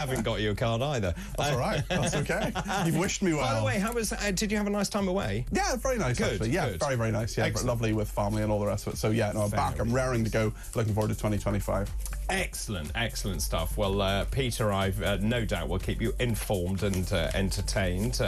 Haven't got you a card either. That's all right. That's okay. You've wished me well. By the way, how was? Did you have a nice time away? Yeah, very nice. Good, actually. Yeah, good. very, very nice. Yeah, but lovely with family and all the rest of it. So yeah, no, I'm back. I'm raring to go. Looking forward to 2025. Excellent, excellent stuff. Well, Peter, I've no doubt will keep you informed and entertained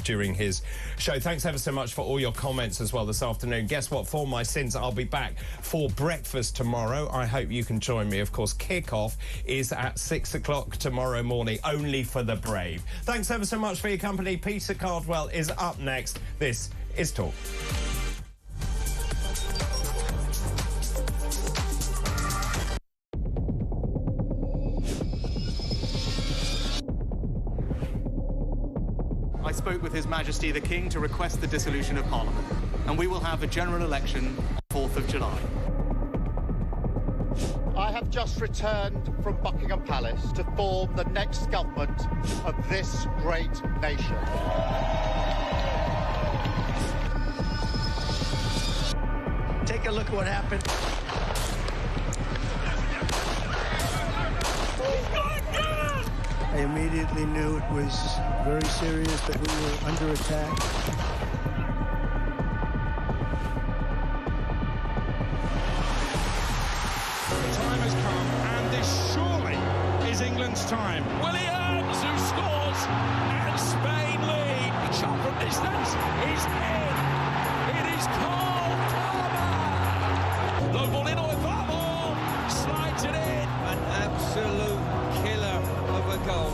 during his show. Thanks ever so much for all your comments as well this afternoon. Guess what? For my sins, I'll be back for breakfast tomorrow. I hope you can join me. Of course, kick-off is at 6 o'clock tomorrow morning, only for the brave. Thanks ever so much for your company. Peter Cardwell is up next. This is Talk. I spoke with His Majesty the King to request the dissolution of Parliament, and we will have a general election on 4th of July. I have just returned from Buckingham Palace to form the next government of this great nation. Take a look at what happened. I immediately knew it was very serious, that we were under attack. The time has come, and this surely is England's time. Williams, who scores, and Spain lead. The shot from distance is in. It is Cole Palmer. Low ball in, or far ball, slides it in. An absolute killer of a goal.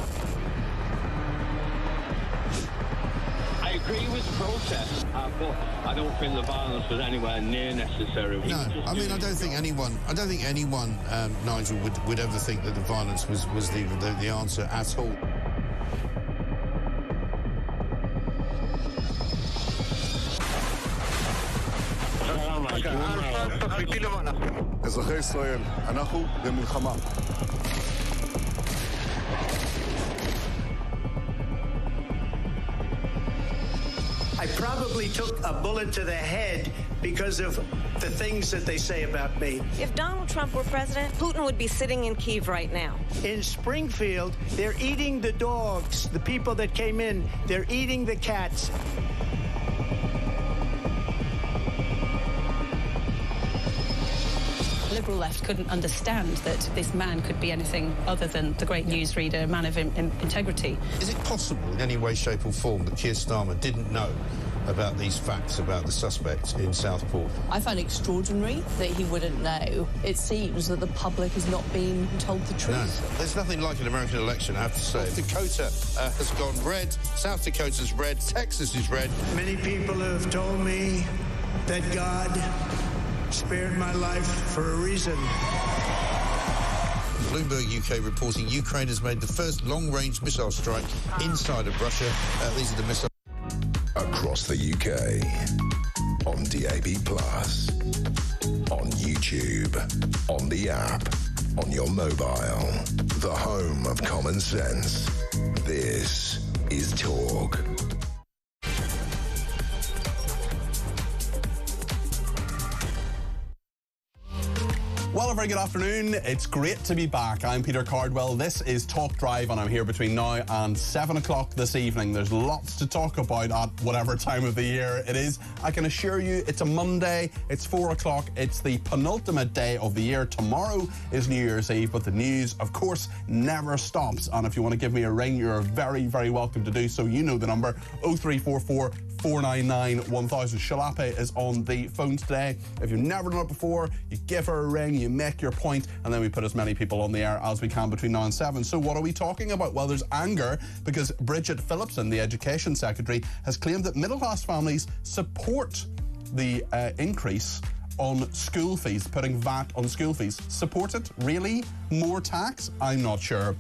I agree with protest, but I don't think the violence was anywhere near necessary. No, I mean, I don't think anyone, Nigel, would ever think that the violence was the answer at all. אזרחי ישראל, אנחנו במלחמה. I probably took a bullet to the head because of the things that they say about me. If Donald Trump were president, Putin would be sitting in Kyiv right now. In Springfield, they're eating the dogs. The people that came in, they're eating the cats. Liberal left couldn't understand that this man could be anything other than the great newsreader, a man of integrity. Is it possible in any way, shape or form that Keir Starmer didn't know about these facts about the suspect in Southport? I find it extraordinary that he wouldn't know. It seems that the public has not been told the truth. No, there's nothing like an American election, I have to say. North Dakota has gone red, South Dakota's red, Texas is red. Many people have told me that God spared my life for a reason. Bloomberg UK reporting Ukraine has made the first long-range missile strike inside of Russia. These are the missiles. Across the UK, on DAB+, on YouTube, on the app, on your mobile, the home of common sense. This is Talk. Well, a very good afternoon. It's great to be back. I'm Peter Cardwell. This is Talk Drive, and I'm here between now and 7 o'clock this evening. There's lots to talk about at whatever time of the year it is. I can assure you it's a Monday, it's 4 o'clock, it's the penultimate day of the year. Tomorrow is New Year's Eve, but the news, of course, never stops. And if you want to give me a ring, you're very, very welcome to do so. You know the number, 0344 499 1000. Shalape is on the phone today. If you've never done it before, you give her a ring, you make your point, and then we put as many people on the air as we can between now and 7. So what are we talking about? Well, there's anger because Bridget Phillipson, the Education Secretary, has claimed that middle-class families support the increase on school fees, putting VAT on school fees. Support it? Really? More tax? I'm not sure.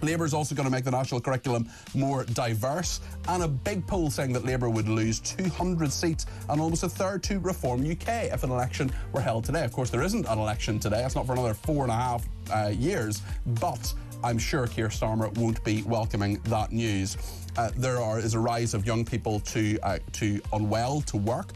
Labour is also going to make the national curriculum more diverse, and a big poll saying that Labour would lose 200 seats and almost a third to Reform UK if an election were held today. Of course, there isn't an election today. It's not for another 4.5 years, but I'm sure Keir Starmer won't be welcoming that news. there is a rise of young people too unwell to work,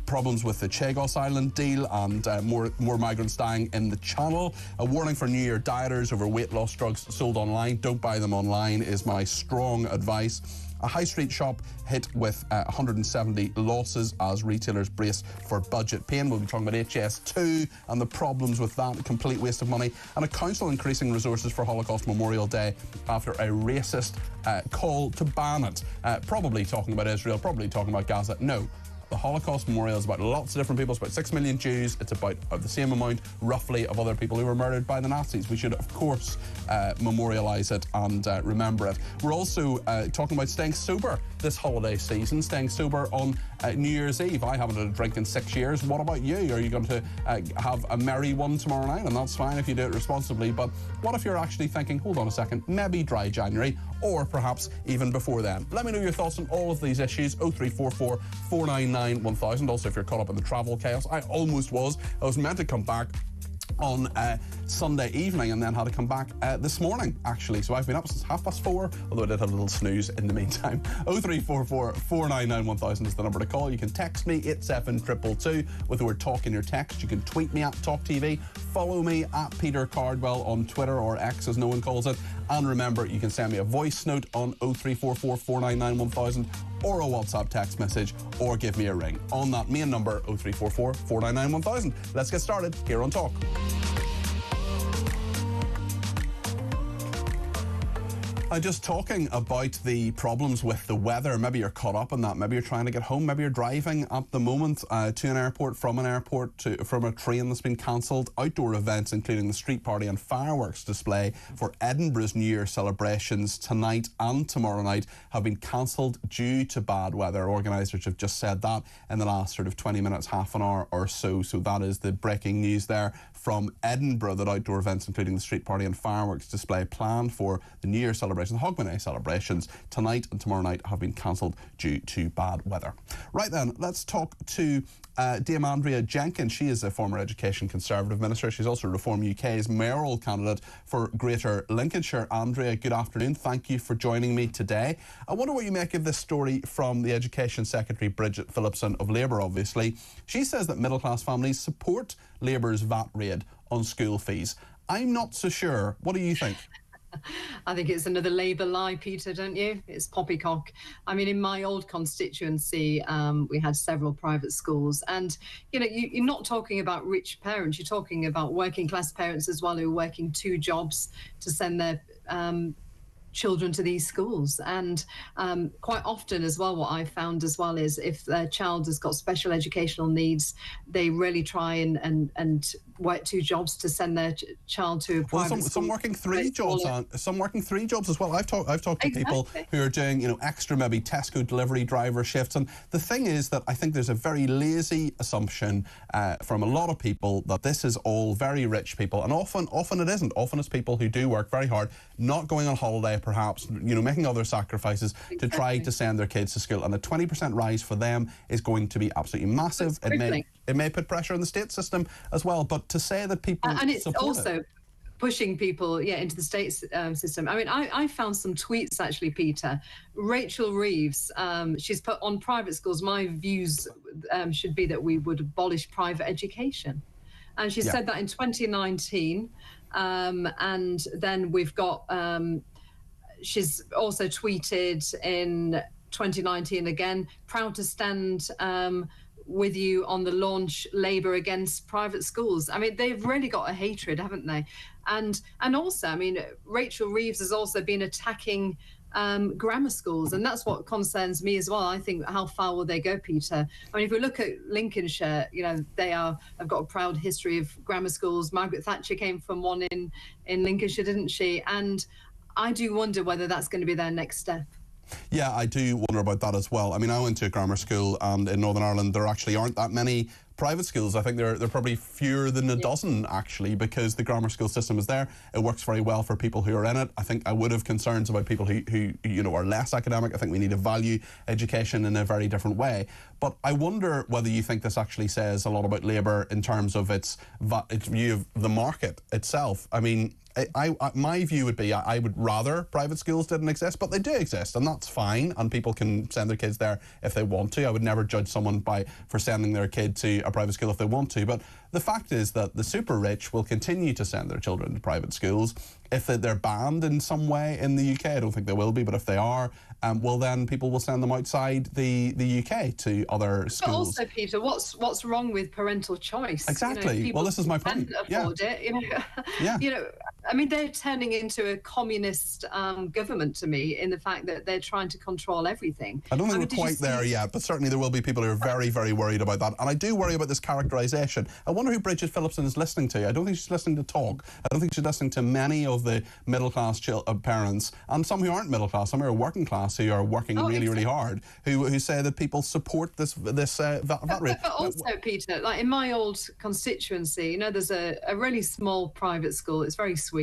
problems with the Chagos Island deal, and more migrants dying in the Channel. A warning for New Year dieters over weight loss drugs sold online. Don't buy them online is my strong advice. A high street shop hit with 170 losses as retailers brace for budget pain. We'll be talking about HS2 and the problems with that, a complete waste of money. And a council increasing resources for Holocaust Memorial Day after a racist call to ban it. Probably talking about Israel, probably talking about Gaza. No. The Holocaust Memorial is about lots of different people. It's about 6 million Jews. It's about the same amount, roughly, of other people who were murdered by the Nazis. We should, of course, memorialise it and remember it. We're also talking about staying sober this holiday season, staying sober on New Year's Eve. I haven't had a drink in 6 years. What about you? Are you going to have a merry one tomorrow night? And that's fine if you do it responsibly. But what if you're actually thinking, hold on a second, maybe dry January, or perhaps even before then? Let me know your thoughts on all of these issues. 0344 499 1000. Also, if you're caught up in the travel chaos, I almost was. I was meant to come back on Sunday evening and then had to come back this morning, actually. So I've been up since 4:30, although I did have a little snooze in the meantime. 0344 499 1000 is the number to call. You can text me 87222 with the word talk in your text. You can tweet me at talkTV. Follow me at Peter Cardwell on Twitter, or X as no one calls it. And remember, you can send me a voice note on 0344 499 1000 or a WhatsApp text message, or give me a ring on that main number 0344 499 1000. Let's get started here on Talk. I'm just talking about the problems with the weather. Maybe you're caught up in that. Maybe you're trying to get home. Maybe you're driving at the moment to an airport, from an airport, from a train that's been cancelled. Outdoor events, including the street party and fireworks display for Edinburgh's New Year celebrations tonight and tomorrow night, have been cancelled due to bad weather. Organisers have just said that in the last sort of 20 minutes, half an hour or so. So that is the breaking news there from Edinburgh, that outdoor events, including the street party and fireworks display planned for the New Year celebration, the Hogmanay celebrations tonight and tomorrow night, have been cancelled due to bad weather. Right then, let's talk to Dame Andrea Jenkins. She is a former Education Conservative Minister. She's also Reform UK's mayoral candidate for Greater Lincolnshire. Andrea, good afternoon. Thank you for joining me today. I wonder what you make of this story from the Education Secretary, Bridget Phillipson of Labour, obviously. She says that middle-class families support Labour's VAT raid on school fees. I'm not so sure. What do you think? I think it's another Labour lie, Peter, don't you? It's poppycock. I mean, in my old constituency, we had several private schools, and, you know, you're not talking about rich parents, you're talking about working class parents as well, who are working 2 jobs to send their children to these schools. And quite often as well, what I've found as well is if their child has got special educational needs, they really try and work 2 jobs to send their child to a private school. Some working 3 jobs, some working 3 jobs as well. I've talked to people who are doing, you know, extra maybe Tesco delivery driver shifts. And the thing is that I think there's a very lazy assumption from a lot of people that this is all very rich people, and often it isn't. Often it's people who do work very hard, not going on holiday, perhaps, you know, making other sacrifices to try to send their kids to school. And a 20% rise for them is going to be absolutely massive. It may put pressure on the state system as well, but to say that people and it's also pushing people into the state system. I mean, I found some tweets actually, Peter. Rachel Reeves, she's put on private schools, my views should be that we would abolish private education, and she said that in 2019, and then we've got she's also tweeted in 2019 again, proud to stand with you on the launch Labour against private schools. I mean, they've really got a hatred, haven't they? And also, I mean, Rachel Reeves has also been attacking grammar schools, and that's what concerns me as well. I think, how far will they go, Peter? I mean, if we look at Lincolnshire, you know, have got a proud history of grammar schools. Margaret Thatcher came from one in Lincolnshire, didn't she? And I do wonder whether that's going to be their next step. Yeah, I do wonder about that as well. I mean, I went to a grammar school, and in Northern Ireland there actually aren't that many private schools, I think they're probably fewer than a dozen, actually, because the grammar school system is there. It works very well for people who are in it. I think I would have concerns about people who you know, are less academic. I think we need to value education in a very different way. But I wonder whether you think this actually says a lot about Labour in terms of its view of the market itself. I mean, my view would be I would rather private schools didn't exist, but they do exist, and that's fine, and people can send their kids there if they want to. I would never judge someone for sending their kid to a private school if they want to, but the fact is that the super rich will continue to send their children to private schools. If they're banned in some way in the UK, I don't think they will be, but if they are, well, then people will send them outside the UK to other schools. But also, Peter, what's wrong with parental choice? Exactly. You know, well, this is my point. Afford it. You know, you know. I mean, they're turning into a communist government to me in the fact that they're trying to control everything. I don't think we're quite there yet, but certainly there will be people who are very, very worried about that. And I do worry about this characterisation. I wonder who Bridget Phillipson is listening to. I don't think she's listening to Talk. I don't think she's listening to many of the middle-class parents, and some who aren't middle-class, some who are working class, who are working really, really hard, who say that people support this VAT rate. But also, Peter, like in my old constituency, you know, there's a really small private school. It's very sweet.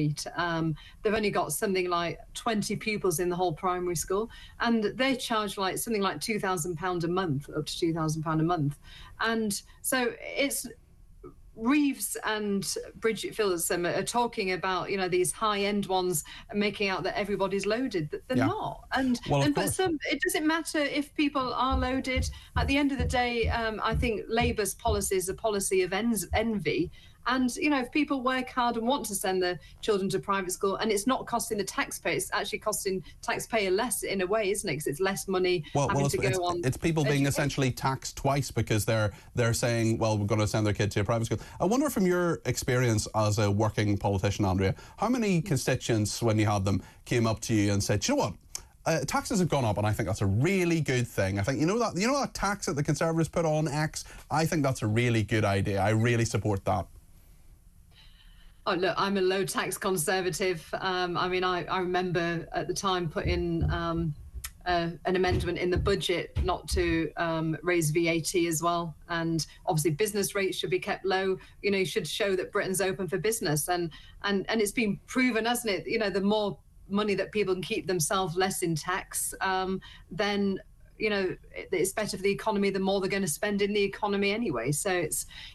They've only got something like 20 pupils in the whole primary school, and they charge like something like £2,000 a month, up to £2,000 a month. And so it's Reeves and Bridget Phillipson are talking about, you know, these high-end ones, making out that everybody's loaded. They're not. And but it doesn't matter if people are loaded. At the end of the day, I think Labour's policy is a policy of envy. And, you know, if people work hard and want to send their children to private school, and it's not costing the taxpayer, it's actually costing taxpayer less in a way, isn't it? Because it's less money having to go on. It's people being essentially taxed twice because they're saying, well, we're going to send their kid to a private school. I wonder, from your experience as a working politician, Andrea, how many constituents, when you had them, came up to you and said, you know what? Taxes have gone up, and I think that's a really good thing. I think you know that tax that the Conservatives put on X. I think that's a really good idea. I really support that. Oh, look, I'm a low tax Conservative. I mean, I remember at the time putting an amendment in the budget not to raise VAT as well. And obviously business rates should be kept low. You know, you should show that Britain's open for business. And it's been proven, hasn't it? You know, the more money that people can keep themselves less in tax, then, you know, it's better for the economy. The more they're going to spend in the economy anyway. So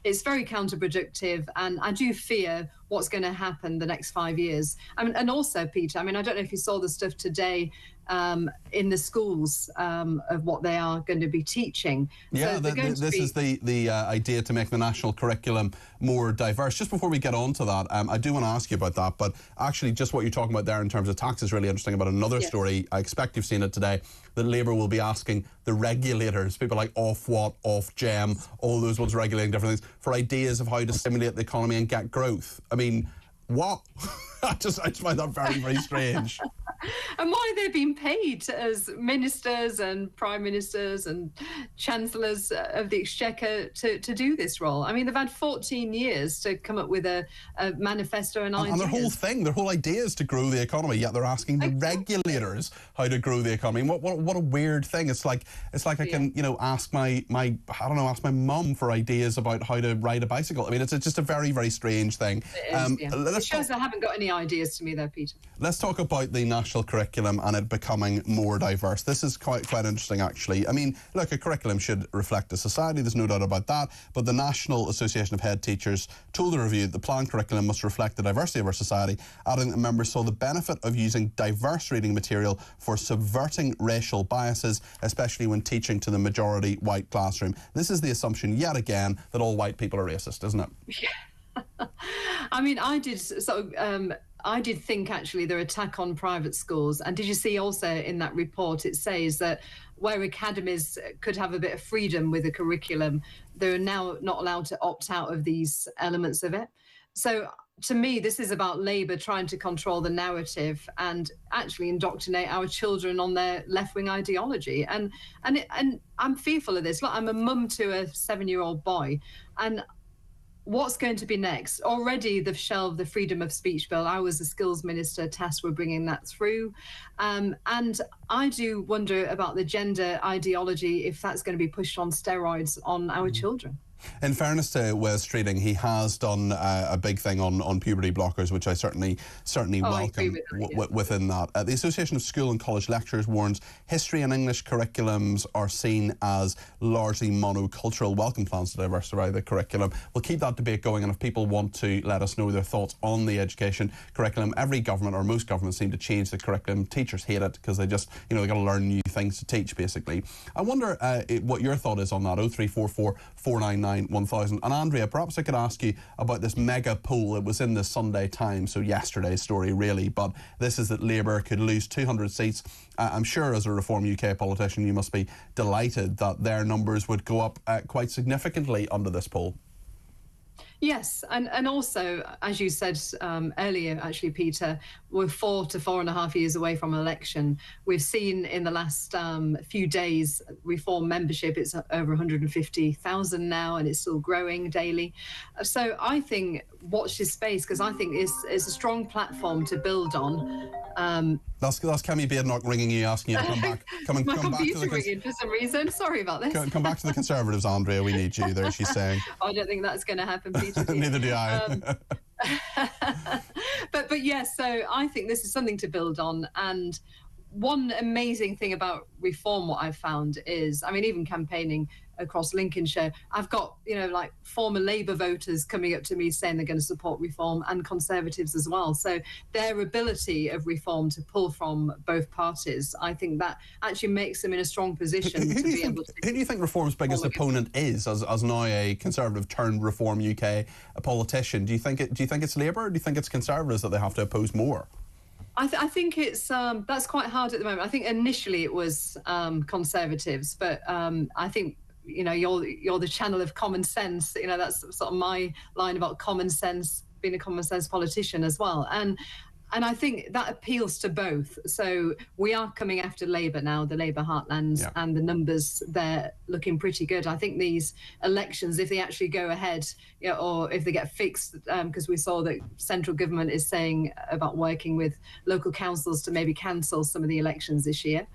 it's very counterproductive, and I do fear what's going to happen the next 5 years. I mean, and also, Peter, I mean, I don't know if you saw the stuff today in the schools of what they are going to be teaching. Yeah, so this is the idea to make the national curriculum more diverse. Just before we get on to that, I do want to ask you about that, but actually just what you're talking about there in terms of tax is really interesting. About another story, I expect you've seen it today, that Labour will be asking the regulators, people like Ofwat, Ofgem, all those ones regulating different things, for ideas of how to stimulate the economy and get growth. I mean, what? I just find that very, very strange. And why they're being paid as ministers and prime ministers and chancellors of the Exchequer to do this role. I mean, they've had 14 years to come up with a manifesto and ideas. And their whole thing, their whole idea is to grow the economy, yet they're asking the regulators how to grow the economy. What a weird thing. It's like I can, you know, ask my mum for ideas about how to ride a bicycle. I mean, it's just a very, very strange thing. It shows I haven't got any ideas to me there, Peter. Let's talk about the national curriculum and it becoming more diverse. This is quite interesting, actually. I mean, look, a curriculum should reflect the society, there's no doubt about that, but the National Association of Head Teachers told the review that the planned curriculum must reflect the diversity of our society, adding that members saw the benefit of using diverse reading material for subverting racial biases, especially when teaching to the majority white classroom. This is the assumption, yet again, that all white people are racist, isn't it? Yeah. I mean, I did think actually their attack on private schools, and did you see also in that report it says that where academies could have a bit of freedom with the curriculum, they're now not allowed to opt out of these elements of it. So to me, this is about Labour trying to control the narrative and actually indoctrinate our children on their left-wing ideology. And I'm fearful of this. Look, I'm a mum to a 7-year-old boy, and what's going to be next? Already they've shelved the freedom of speech bill. I was the skills minister tasked with bringing that through. And I do wonder about the gender ideology, if that's going to be pushed on steroids on our children. In fairness to Wes Streeting, he has done a big thing on puberty blockers, which I certainly welcome within that. The Association of School and College Lecturers warns history and English curriculums are seen as largely monocultural. Welcome plans to diversify the curriculum. We'll keep that debate going, and if people want to let us know their thoughts on the education curriculum, every government or most governments seem to change the curriculum. Teachers hate it because they just, they've got to learn new things to teach, basically. I wonder what your thought is on that. 0344 499 1000. And Andrea, perhaps I could ask you about this mega poll. It was in the Sunday Times, so yesterday's story really, but this is that Labour could lose 200 seats. I'm sure as a Reform UK politician you must be delighted that their numbers would go up quite significantly under this poll. Yes, and also, as you said earlier, actually, Peter, we're 4 to 4.5 years away from an election. We've seen in the last few days Reform membership, it's over 150,000 now, and it's still growing daily. So I think watch this space, because I think it's a strong platform to build on. That's Kemi Badenoch ringing you, asking you to come back. My computer ringing for some reason. Sorry about this. Come back to the Conservatives, Andrea. We need you there, she's saying. I don't think that's going to happen, Peter. Neither do I. But yes, so I think this is something to build on. And one amazing thing about Reform, what I've found is, even campaigning across Lincolnshire, I've got, like former Labour voters coming up to me saying they're going to support Reform, and Conservatives as well. So their ability of Reform to pull from both parties, I think that actually makes them in a strong position to be able to... Who do you think Reform's biggest opponent is, as now a Conservative turned Reform UK a politician? Do you think it's Labour, or do you think it's Conservatives that they have to oppose more? I think it's that's quite hard at the moment. I think initially it was Conservatives, but I think you're the channel of common sense. That's sort of my line about common sense, being a common sense politician as well. And I think that appeals to both. So we are coming after Labour now, the Labour heartlands, and the numbers, they're looking pretty good. I think these elections, if they actually go ahead, or if they get fixed, because we saw that central government is saying about working with local councils to maybe cancel some of the elections this year.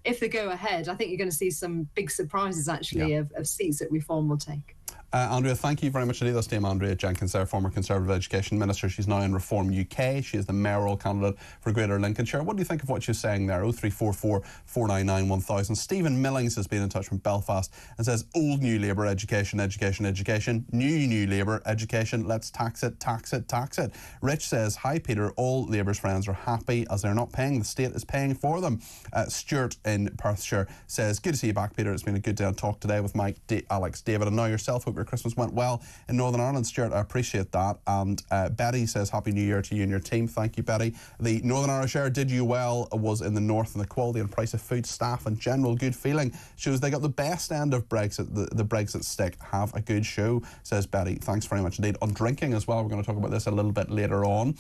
If they go ahead, I think you're going to see some big surprises, actually, of seats that Reform will take. Andrea, thank you very much indeed. That's Dame Andrea Jenkins there, former Conservative Education Minister. She's now in Reform UK. She is the mayoral candidate for Greater Lincolnshire. What do you think of what she's saying there? 0344 499 1000. Stephen Millings has been in touch from Belfast and says, old New Labour, education, education, education. New Labour, education, let's tax it, tax it, tax it. Rich says, hi Peter, all Labour's friends are happy as they're not paying. The state is paying for them. Stuart in Perthshire says, good to see you back, Peter. It's been a good day on Talk today with Mike, Alex, David and now yourself. Hope your Christmas went well in Northern Ireland. Stuart, I appreciate that. And Betty says, happy New Year to you and your team. Thank you, Betty. The Northern Irish Air did you well was in the north, and the quality and price of food, staff and general good feeling shows they got the best end of Brexit. The Brexit stick. Have a good show, says Betty. Thanks very much indeed. On drinking as well, we're going to talk about this a little bit later on.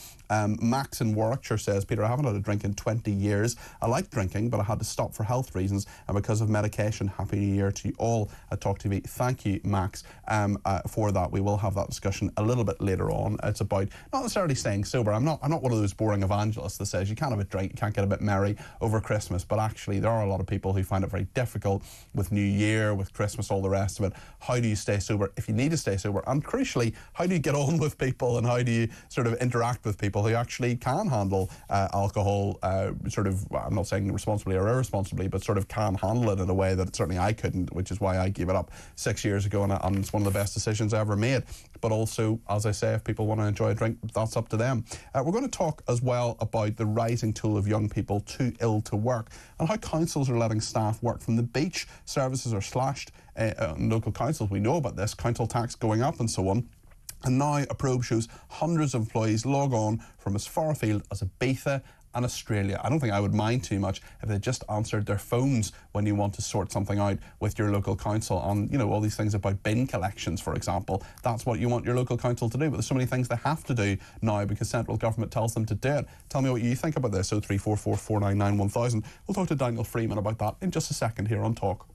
Max in Warwickshire says, Peter, I haven't had a drink in 20 years. I like drinking, but I had to stop for health reasons and because of medication. Happy New Year to you all at talkTV. Thank you, Max. For that, we will have that discussion a little bit later on. It's about not necessarily staying sober. I'm not one of those boring evangelists that says you can't have a drink, you can't get a bit merry over Christmas, but actually there are a lot of people who find it very difficult with New Year, with Christmas, all the rest of it. How do you stay sober if you need to stay sober? And crucially, how do you get on with people, and how do you sort of interact with people who actually can handle alcohol, I'm not saying responsibly or irresponsibly, but sort of can handle it in a way that certainly I couldn't, which is why I gave it up 6 years ago, and it's one of the best decisions I ever made. But also, as I say, if people want to enjoy a drink, that's up to them. We're going to talk as well about the rising toll of young people too ill to work, and how councils are letting staff work from the beach. Services are slashed in local councils. We know about this, council tax going up and so on. And now a probe shows hundreds of employees log on from as far afield as Ibiza and Australia. I don't think I would mind too much if they just answered their phones when you want to sort something out with your local council on, all these things about bin collections, for example. That's what you want your local council to do, but there's so many things they have to do now because central government tells them to do it. Tell me what you think about this, 0344 499 1000. We'll talk to Daniel Freeman about that in just a second here on Talk.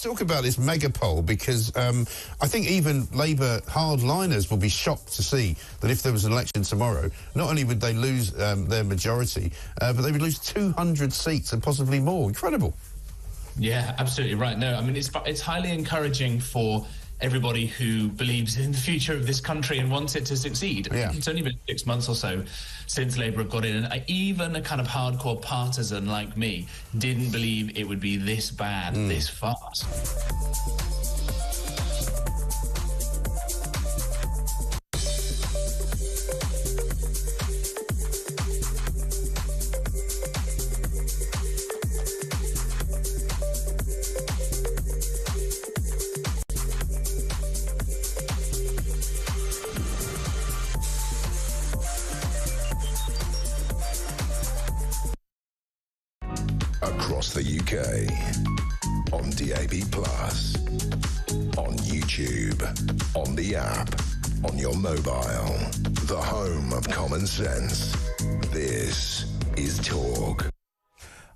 talk about this mega poll because I think even Labour hardliners will be shocked to see that if there was an election tomorrow, not only would they lose their majority, but they would lose 200 seats and possibly more. Incredible. Yeah, absolutely right. No, I mean, it's highly encouraging for everybody who believes in the future of this country and wants it to succeed. Yeah. It's only been 6 months or so since Labour have got in, and even a kind of hardcore partisan like me didn't believe it would be this bad this fast. Across the UK, on DAB+, on YouTube, on the app, on your mobile, the home of common sense. This is Talk.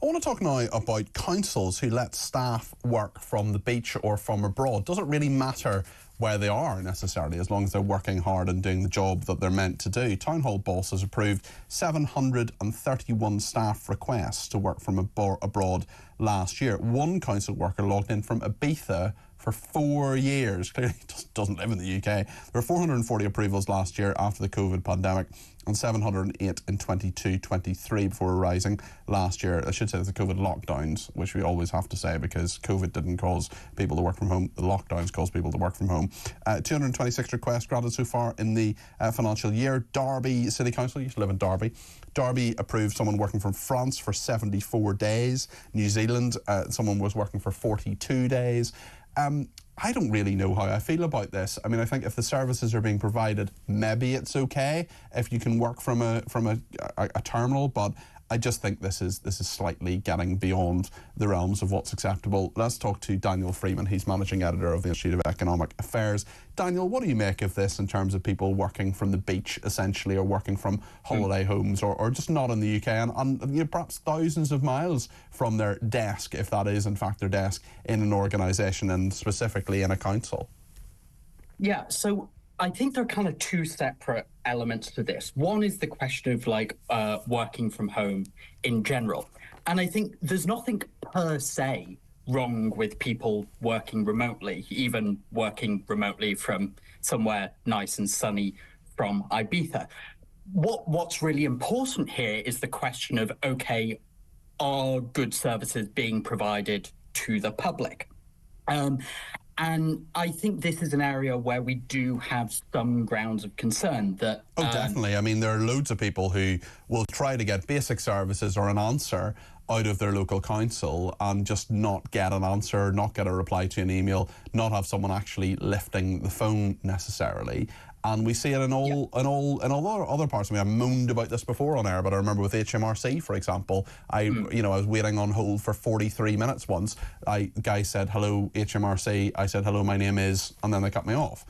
I want to talk now about councils who let staff work from the beach or from abroad. Doesn't really matter where they are necessarily, as long as they're working hard and doing the job that they're meant to do. Town Hall Boss has approved 731 staff requests to work from abroad last year. One council worker logged in from Ibiza for 4 years. Clearly doesn't live in the UK. There were 440 approvals last year after the COVID pandemic and 708 in 22-23 before rising last year. I should say the COVID lockdowns, which we always have to say because COVID didn't cause people to work from home. The lockdowns caused people to work from home. 226 requests granted so far in the financial year. Derby City Council, used to live in Derby. Derby approved someone working from France for 74 days. New Zealand, someone was working for 42 days. I don't really know how I feel about this. I mean, I think if the services are being provided, maybe it's okay if you can work from a terminal, but I just think this is slightly getting beyond the realms of what's acceptable. Let's talk to Daniel Freeman. He's managing editor of the Institute of Economic Affairs. Daniel, what do you make of this in terms of people working from the beach, essentially, or working from holiday homes, or just not in the UK, and you know, perhaps thousands of miles from their desk, if that is in fact their desk, in an organisation and specifically in a council? Yeah, so I think there are kind of two separate elements to this. One is the question of working from home in general. And I think there's nothing per se wrong with people working remotely, even working remotely from somewhere nice and sunny from Ibiza. What's really important here is the question of, okay, are good services being provided to the public? And I think this is an area where we do have some grounds of concern that... Oh, definitely. I mean, there are loads of people who will try to get basic services or an answer out of their local council and just not get an answer, not get a reply to an email, not have someone actually lifting the phone necessarily. And we see it in all other parts. I mean, I moaned about this before on air, but I remember with HMRC, for example, I was waiting on hold for 43 minutes once. Guy said, "Hello, HMRC." I said, "Hello, my name is," and then they cut me off.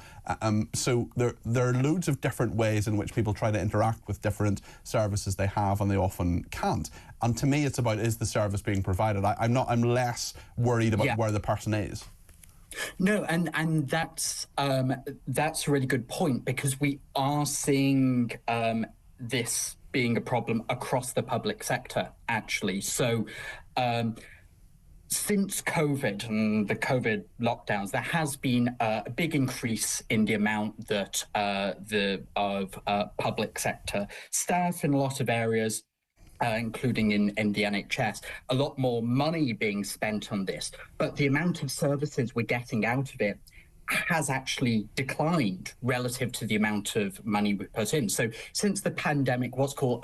So there are loads of different ways in which people try to interact with different services they have, and they often can't. And to me, it's about, is the service being provided? I'm less worried about where the person is. No, and that's a really good point, because we are seeing this being a problem across the public sector, actually. So since COVID and the COVID lockdowns, there has been a big increase in the amount that public sector staff in a lot of areas, including in the NHS, a lot more money being spent on this. But the amount of services we're getting out of it has actually declined relative to the amount of money we put in. So since the pandemic, what's called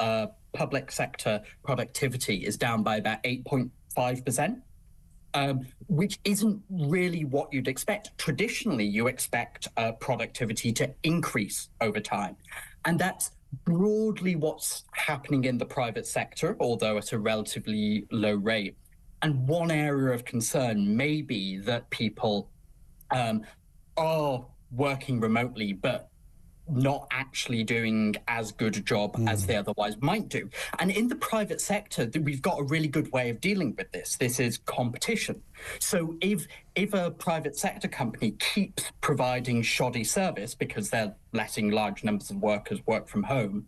public sector productivity is down by about 8.5%. Which isn't really what you'd expect. Traditionally, you expect productivity to increase over time. And that's broadly what's happening in the private sector, although at a relatively low rate. And one area of concern may be that people are working remotely, but not actually doing as good a job as they otherwise might do. And in the private sector, we've got a really good way of dealing with this. This is competition. So if a private sector company keeps providing shoddy service because they're letting large numbers of workers work from home,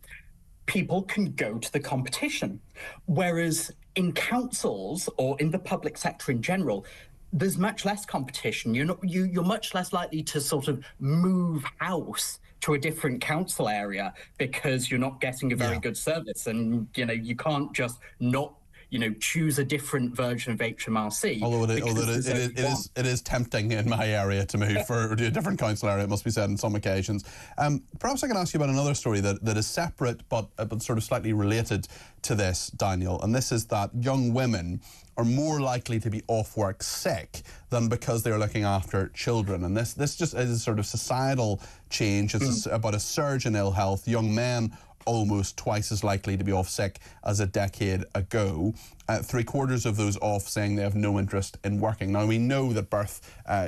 people can go to the competition. Whereas in councils or in the public sector in general, there's much less competition. You're much less likely to sort of move house to a different council area because you're not getting a very good service, and you can't just not choose a different version of HMRC. Although it is tempting in my area to move for a different council area, it must be said, on some occasions. Perhaps I can ask you about another story that is separate but sort of slightly related to this, Daniel, and this is that young women are more likely to be off work sick than because they're looking after children. And this just is a sort of societal change. It's about a surge in ill health. Young men almost twice as likely to be off sick as a decade ago. 3/4 of those off saying they have no interest in working. Now, we know that birth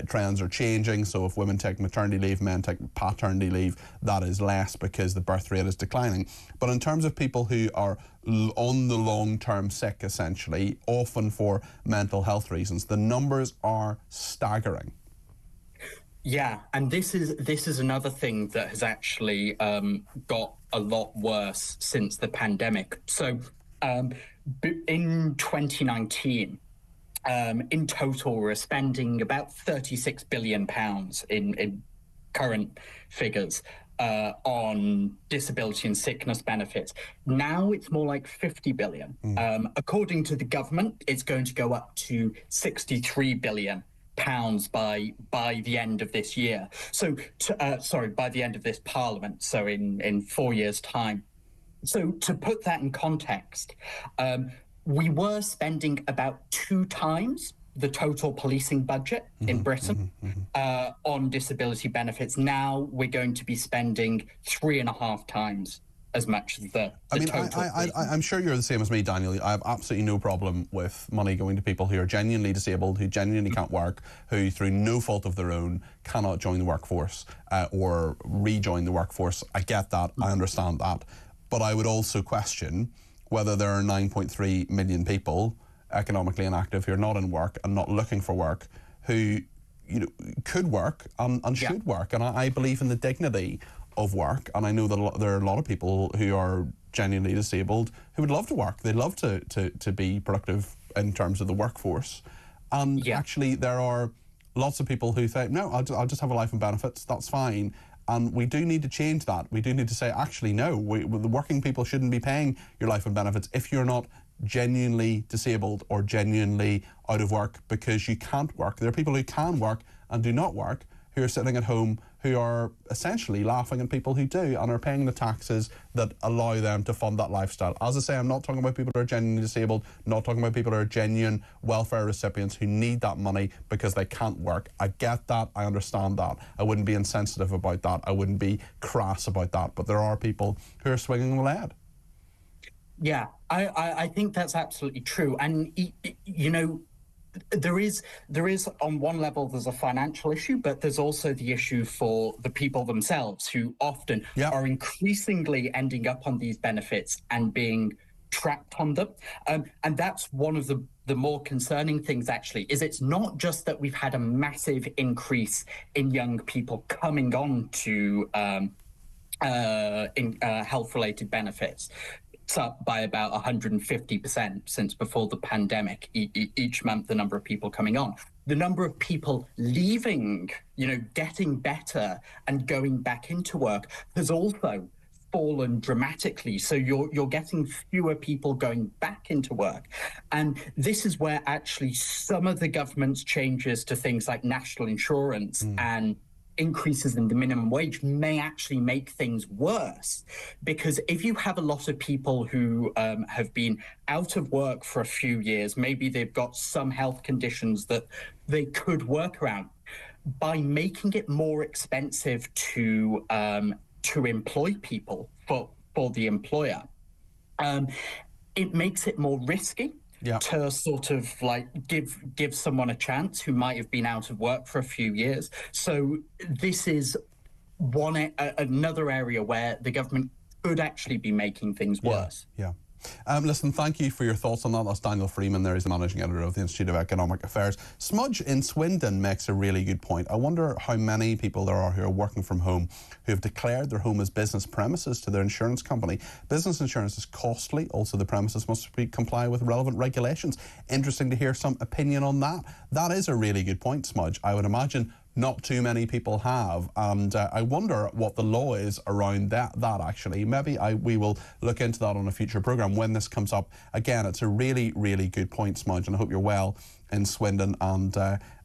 trends are changing, so if women take maternity leave, men take paternity leave, that is less because the birth rate is declining. But in terms of people who are on the long-term sick, essentially, often for mental health reasons, the numbers are staggering. Yeah, and this is another thing that has actually got a lot worse since the pandemic. So in 2019, in total, we're spending about £36 billion in current figures on disability and sickness benefits. Now it's more like 50 billion. According to the government, it's going to go up to 63 billion pounds by the end of this year. So, by the end of this parliament. So in 4 years' time. So to put that in context, we were spending about 2 times the total policing budget in Britain on disability benefits. Now we're going to be spending 3.5 times as much as the total. I'm sure you're the same as me, Daniel. I have absolutely no problem with money going to people who are genuinely disabled, who genuinely can't work, who through no fault of their own cannot join the workforce or rejoin the workforce. I get that, I understand that. But I would also question whether there are 9.3 million people economically inactive who are not in work and not looking for work, who could work and should work. And I believe in the dignity of work, and I know that there are a lot of people who are genuinely disabled who would love to work. They'd love to be productive in terms of the workforce. And actually there are lots of people who think, no, I'll just have a life and benefits, that's fine. And we do need to change that. We do need to say, actually, no, the working people shouldn't be paying your life and benefits if you're not genuinely disabled or genuinely out of work because you can't work. There are people who can work and do not work, who are sitting at home, who are essentially laughing at people who do and are paying the taxes that allow them to fund that lifestyle. As I say, I'm not talking about people who are genuinely disabled, not talking about people who are genuine welfare recipients who need that money because they can't work. I get that, I understand that. I wouldn't be insensitive about that, I wouldn't be crass about that, but there are people who are swinging the lead. Yeah, I think that's absolutely true. And, there is on one level there's a financial issue, but there's also the issue for the people themselves who often are increasingly ending up on these benefits and being trapped on them. And that's one of the more concerning things, actually, is it's not just that we've had a massive increase in young people coming on to health-related benefits. Up by about 150% since before the pandemic. Each month, the number of people coming on. The number of people leaving, getting better and going back into work has also fallen dramatically. So you're getting fewer people going back into work. And this is where actually some of the government's changes to things like national insurance and increases in the minimum wage may actually make things worse, because if you have a lot of people who have been out of work for a few years, maybe they've got some health conditions that they could work around, by making it more expensive to employ people for the employer, it makes it more risky to sort of like give someone a chance who might have been out of work for a few years. So this is another area where the government could actually be making things worse. Yeah. Listen, thank you for your thoughts on that. That's Daniel Freeman there. He's the managing editor of the Institute of Economic Affairs. Smudge in Swindon makes a really good point. I wonder how many people there are who are working from home who have declared their home as business premises to their insurance company. Business insurance is costly. Also, the premises must comply with relevant regulations. Interesting to hear some opinion on that. That is a really good point, Smudge. I would imagine not too many people have, and I wonder what the law is around that actually. Maybe we will look into that on a future programme when this comes up. Again, it's a really, really good point, Smudge, and I hope you're well in Swindon and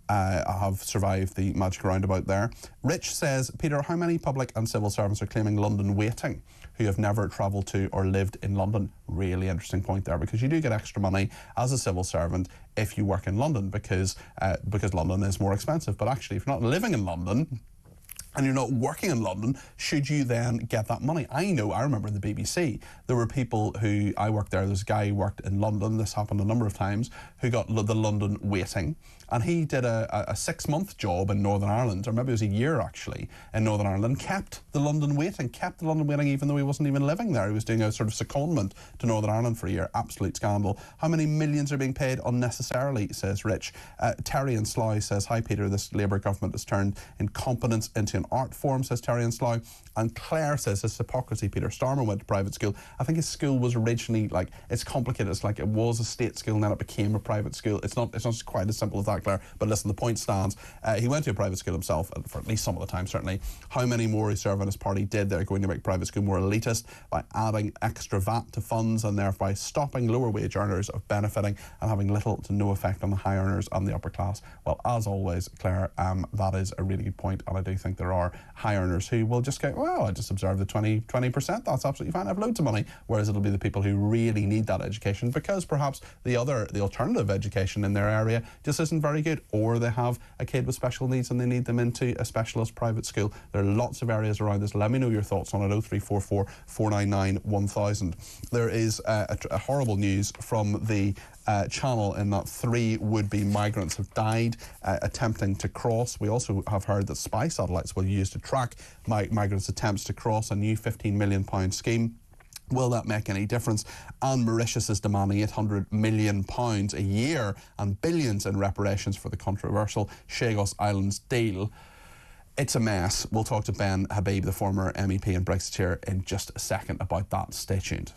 have survived the magic roundabout there. Rich says, Peter, how many public and civil servants are claiming London waiting who have never travelled to or lived in London? Really interesting point there, because you do get extra money as a civil servant if you work in London, because London is more expensive. But actually, if you're not living in London and you're not working in London, should you then get that money? I remember in the BBC, there were people who, I worked there, there's a guy who worked in London, this happened a number of times, who got the London waiting, and he did a 6-month job in Northern Ireland, or maybe it was a year actually, in Northern Ireland, kept the London waiting even though he wasn't even living there. He was doing a sort of secondment to Northern Ireland for a year. Absolute scandal. How many millions are being paid unnecessarily, says Rich. Terry in Slough says, hi Peter, this Labour government has turned incompetence into an art form, says Terry in Slough. And Claire says, it's hypocrisy, Peter. Starmer went to private school. I think his school was originally, it's complicated. It's like it was a state school and then it became a private school. It's not quite as simple as that, Claire. But listen, the point stands. He went to a private school himself, for at least some of the time, certainly. How many more he served on his party did they're going to make private school more elitist by adding extra VAT to funds and thereby stopping lower wage earners of benefiting and having little to no effect on the high earners and the upper class. Well, as always, Claire, that is a really good point, and I do think there are high earners who will just go, well, I just observe the 20%, that's absolutely fine, I have loads of money, whereas it'll be the people who really need that education because perhaps the alternative education in their area just isn't very good, or they have a kid with special needs and they need them into a specialist private school. There are lots of areas around this. Let me know your thoughts on it. 0344 499 1000. There is a horrible news from the channel in that 3 would-be migrants have died attempting to cross. We also have heard that spy satellites will be used to track migrants' attempts to cross a new £15 million scheme. Will that make any difference? And Mauritius is demanding £800 million a year and billions in reparations for the controversial Chagos Islands deal. It's a mess. We'll talk to Ben Habib, the former MEP and Brexiteer, in just a second about that. Stay tuned.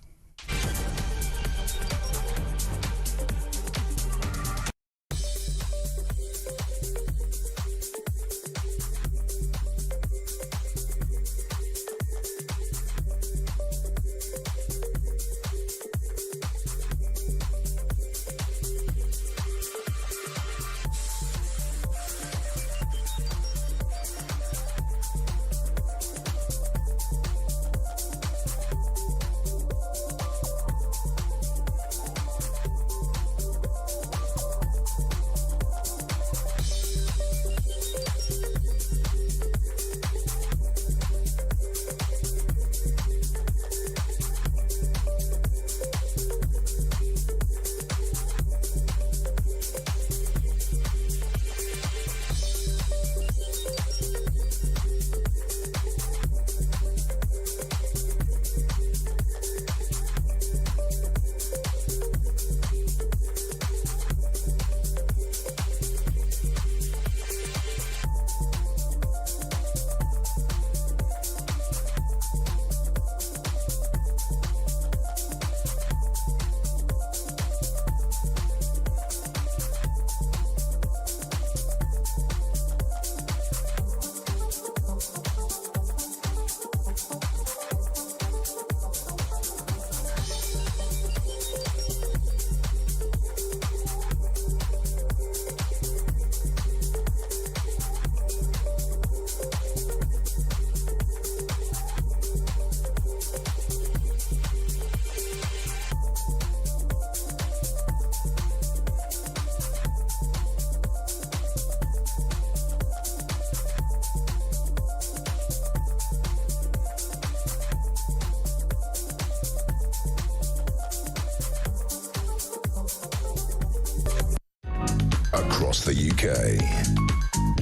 Across the UK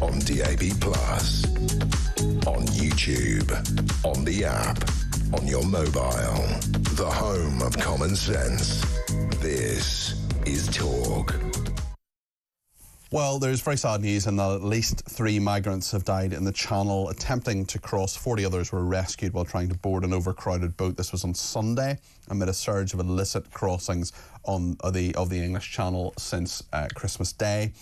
on DAB+. on YouTube, on the app, on your mobile. The home of common sense. This is Talk. Well, there's very sad news in that at least 3 migrants have died in the Channel attempting to cross. 40 others were rescued while trying to board an overcrowded boat. This was on Sunday amid a surge of illicit crossings on the English Channel since Christmas Day.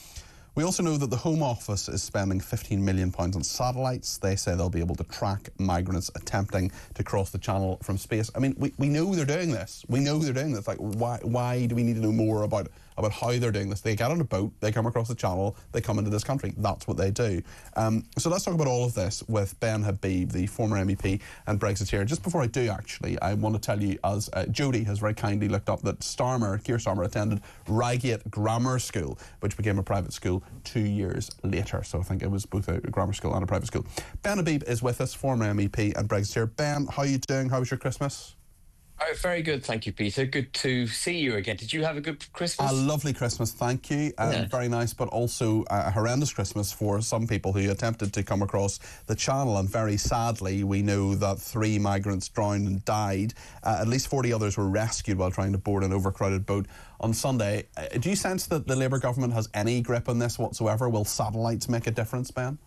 We also know that the Home Office is spending £15 million on satellites. They say they'll be able to track migrants attempting to cross the Channel from space. I mean, we know they're doing this. We know they're doing this. Like, why do we need to know more about how they're doing this? They get on a boat, they come across the Channel, they come into this country. That's what they do. So let's talk about all of this with Ben Habib, the former MEP and Brexiteer. Just before I do, actually, I want to tell you, as Jodie has very kindly looked up, that Keir Starmer attended Reigate Grammar School, which became a private school 2 years later. So I think it was both a grammar school and a private school. Ben Habib is with us, former MEP and Brexiteer. Ben, how are you doing? How was your Christmas? Oh, very good, thank you, Peter. Good to see you again. Did you have a good Christmas? A lovely Christmas, thank you. Very nice, but also a horrendous Christmas for some people who attempted to come across the Channel. And very sadly, we know that 3 migrants drowned and died. At least 40 others were rescued while trying to board an overcrowded boat on Sunday. Do you sense that the Labour government has any grip on this whatsoever? Will satellites make a difference, Ben?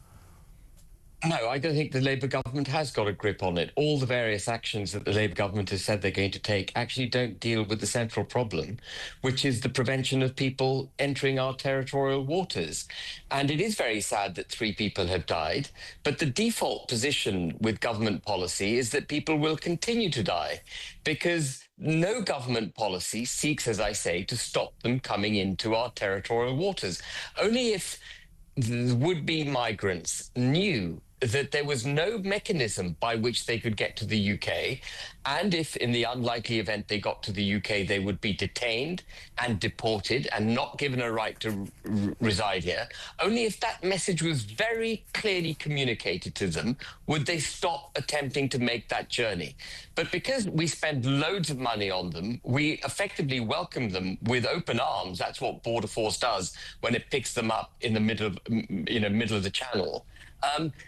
No, I don't think the Labour government has got a grip on it. All the various actions that the Labour government has said they're going to take actually don't deal with the central problem, which is the prevention of people entering our territorial waters. And it is very sad that 3 people have died, but the default position with government policy is that people will continue to die because no government policy seeks, as I say, to stop them coming into our territorial waters. Only if the would-be migrants knew that there was no mechanism by which they could get to the UK, and if in the unlikely event they got to the UK, they would be detained and deported and not given a right to reside here, only if that message was very clearly communicated to them would they stop attempting to make that journey. But because we spend loads of money on them, we effectively welcome them with open arms. That's what Border Force does when it picks them up in the middle of the Channel.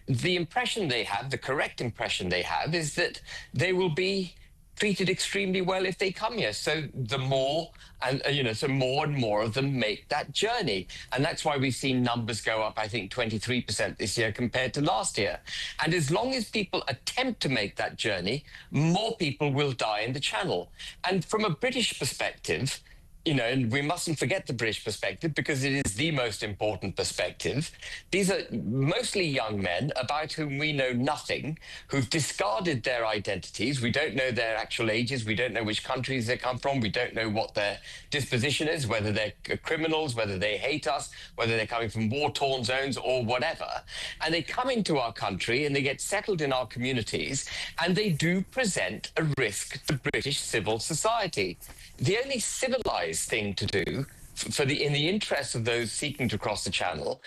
The impression they have, the correct impression they have, is that they will be treated extremely well if they come here. So the more, and so more and more of them make that journey. And that's why we've seen numbers go up, I think, 23% this year compared to last year. And as long as people attempt to make that journey, more people will die in the Channel. And from a British perspective, and we mustn't forget the British perspective because it is the most important perspective. These are mostly young men about whom we know nothing, who've discarded their identities. We don't know their actual ages. We don't know which countries they come from. We don't know what their disposition is, whether they're criminals, whether they hate us, whether they're coming from war-torn zones or whatever. And they come into our country and they get settled in our communities, and they do present a risk to British civil society. The only civilized thing to do in the interest of those seeking to cross the Channel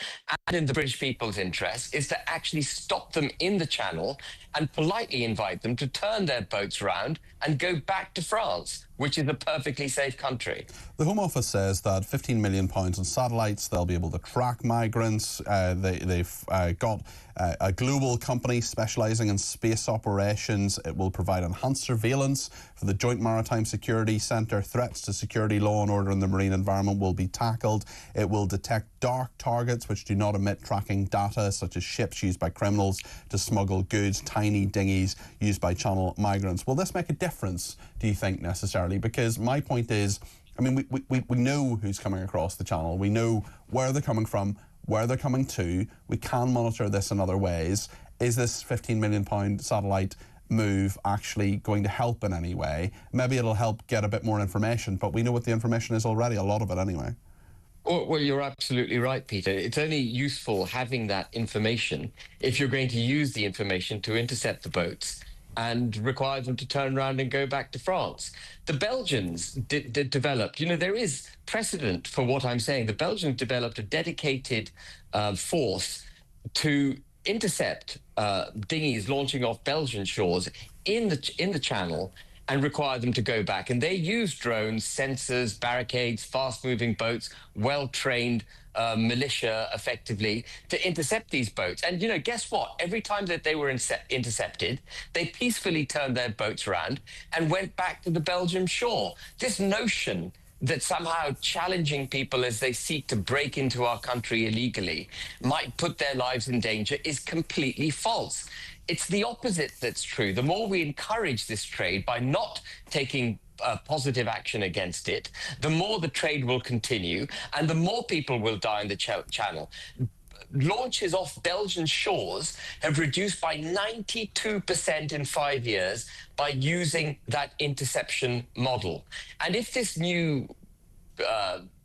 and in the British people's interest is to actually stop them in the Channel and politely invite them to turn their boats around and go back to France, which is a perfectly safe country. The Home Office says that £15 million on satellites, they'll be able to track migrants. They've got a global company specialising in space operations. It will provide enhanced surveillance for the Joint Maritime Security Centre. Threats to security, law and order in the marine environment will be tackled. It will detect dark targets which do not emit tracking data, such as ships used by criminals to smuggle goods, tiny dinghies used by Channel migrants. Will this make a difference, do you think, necessarily? Because my point is, I mean, we know who's coming across the Channel. We know where they're coming from, where they're coming to. We can monitor this in other ways. Is this £15 million satellite move actually going to help in any way? Maybe it'll help get a bit more information, but we know what the information is already, a lot of it anyway. Well, you're absolutely right, Peter. It's only useful having that information if you're going to use the information to intercept the boats and require them to turn around and go back to France. The Belgians developed, there is precedent for what I'm saying. The Belgians developed a dedicated force to intercept dinghies launching off Belgian shores in the Channel and require them to go back. And they used drones, sensors, barricades, fast-moving boats, well-trained militia, effectively, to intercept these boats. And, guess what? Every time that they were intercepted, they peacefully turned their boats around and went back to the Belgian shore. This notion that somehow challenging people as they seek to break into our country illegally might put their lives in danger is completely false. It's the opposite that's true. The more we encourage this trade by not taking positive action against it, the more the trade will continue and the more people will die in the channel. Launches off Belgian shores have reduced by 92% in 5 years by using that interception model. And if this new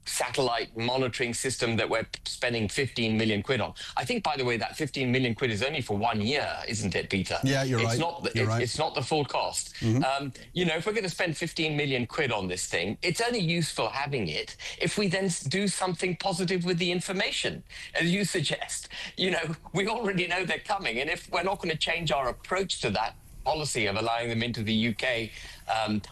satellite monitoring system that we're spending 15 million quid on. I think, by the way, that 15 million quid is only for 1 year, isn't it, Peter? Yeah, you're right. It's not the full cost. Mm-hmm. If we're going to spend 15 million quid on this thing, it's only useful having it if we then do something positive with the information, as you suggest. We already know they're coming, and if we're not going to change our approach to that policy of allowing them into the UK,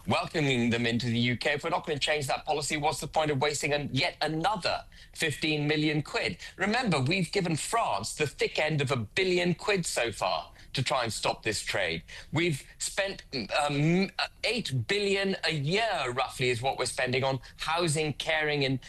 welcoming them into the UK, if we're not going to change that policy, what's the point of wasting yet another 15 million quid? Remember, we've given France the thick end of £1 billion so far to try and stop this trade. We've spent 8 billion a year, roughly, is what we're spending on housing, caring and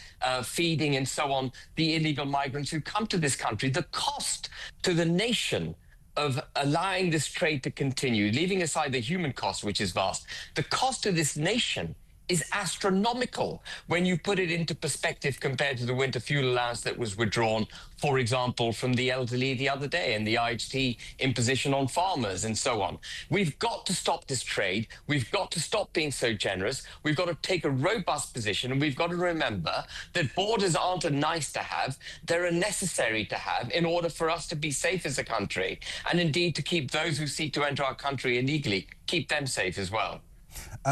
feeding and so on the illegal migrants who come to this country. The cost to the nation of allowing this trade to continue, leaving aside the human cost, which is vast, the cost to this nation is astronomical when you put it into perspective compared to the winter fuel allowance that was withdrawn, for example, from the elderly the other day and the IHT imposition on farmers and so on. We've got to stop this trade. We've got to stop being so generous. We've got to take a robust position, and we've got to remember that borders aren't a nice to have. They're a necessary to have in order for us to be safe as a country, and indeed to keep those who seek to enter our country illegally, keep them safe as well.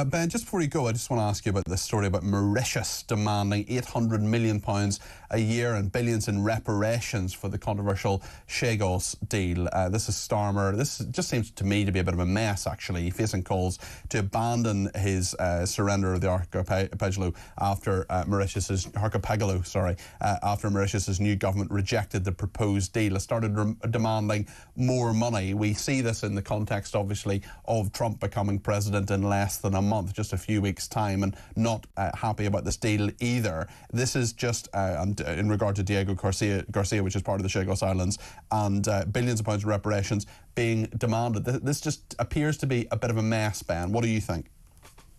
Ben, just before you go, I just want to ask you about this story about Mauritius demanding £800 million a year and billions in reparations for the controversial Chagos deal. This is Starmer. This just seems to me to be a bit of a mess, actually, facing calls to abandon his surrender of the archipelago after Mauritius's new government rejected the proposed deal. It started demanding more money. We see this in the context, obviously, of Trump becoming president in less than a month, just a few weeks' time, and not happy about this deal either. This is just in regard to Diego Garcia, which is part of the Chagos Islands, and billions of pounds of reparations being demanded. This just appears to be a bit of a mess, Ben. What do you think?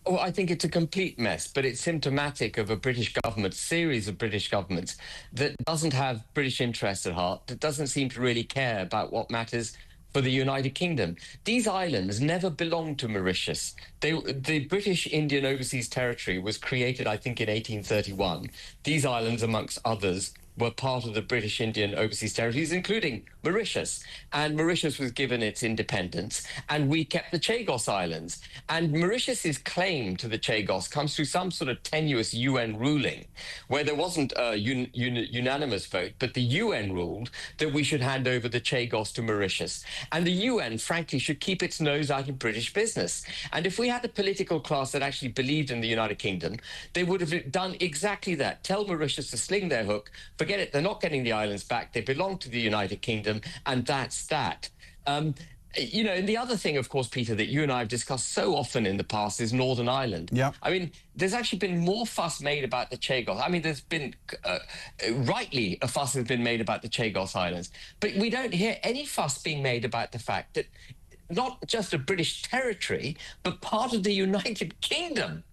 Oh, I think it's a complete mess, but it's symptomatic of a British government, series of British governments, that doesn't have British interests at heart, that doesn't seem to really care about what matters for the United Kingdom. These islands never belonged to Mauritius. The British Indian Overseas Territory was created, I think, in 1831. These islands, amongst others, were part of the British Indian Overseas Territories, including Mauritius. And Mauritius was given its independence, and we kept the Chagos Islands. And Mauritius's claim to the Chagos comes through some sort of tenuous UN ruling, where there wasn't a unanimous vote, but the UN ruled that we should hand over the Chagos to Mauritius. And the UN, frankly, should keep its nose out of British business. And if we had a political class that actually believed in the United Kingdom, they would have done exactly that. Tell Mauritius to sling their hook. Forget it, they're not getting the islands back. They belong to the United Kingdom, and that's that. And the other thing, of course, Peter, that you and I have discussed so often in the past is Northern Ireland. Yeah. I mean, there's actually been more fuss made about the Chagos. I mean, there's been, rightly, a fuss has been made about the Chagos Islands. But we don't hear any fuss being made about the fact that not just a British territory, but part of the United Kingdom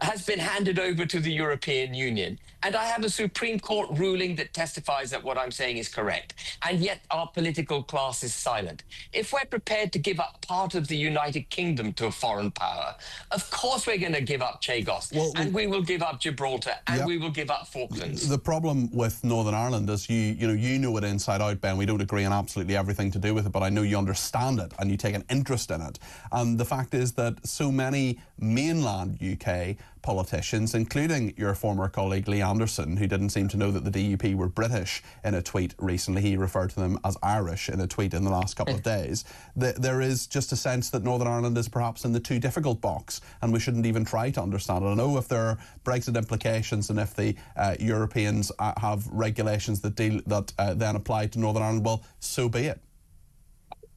has been handed over to the European Union. And I have a Supreme Court ruling that testifies that what I'm saying is correct. And yet our political class is silent. If we're prepared to give up part of the United Kingdom to a foreign power, of course we're going to give up Chagos, and we will give up Gibraltar, and we will give up Falklands. The problem with Northern Ireland is you know it inside out, Ben. We don't agree on absolutely everything to do with it, but I know you understand it and you take an interest in it. And the fact is that so many mainland UK politicians, including your former colleague Lee Anderson, who didn't seem to know that the DUP were British in a tweet recently. He referred to them as Irish in a tweet in the last couple of days. There is just a sense that Northern Ireland is perhaps in the too difficult box, and we shouldn't even try to understand it. I know if there are Brexit implications and if the Europeans have regulations that then apply to Northern Ireland, well, so be it.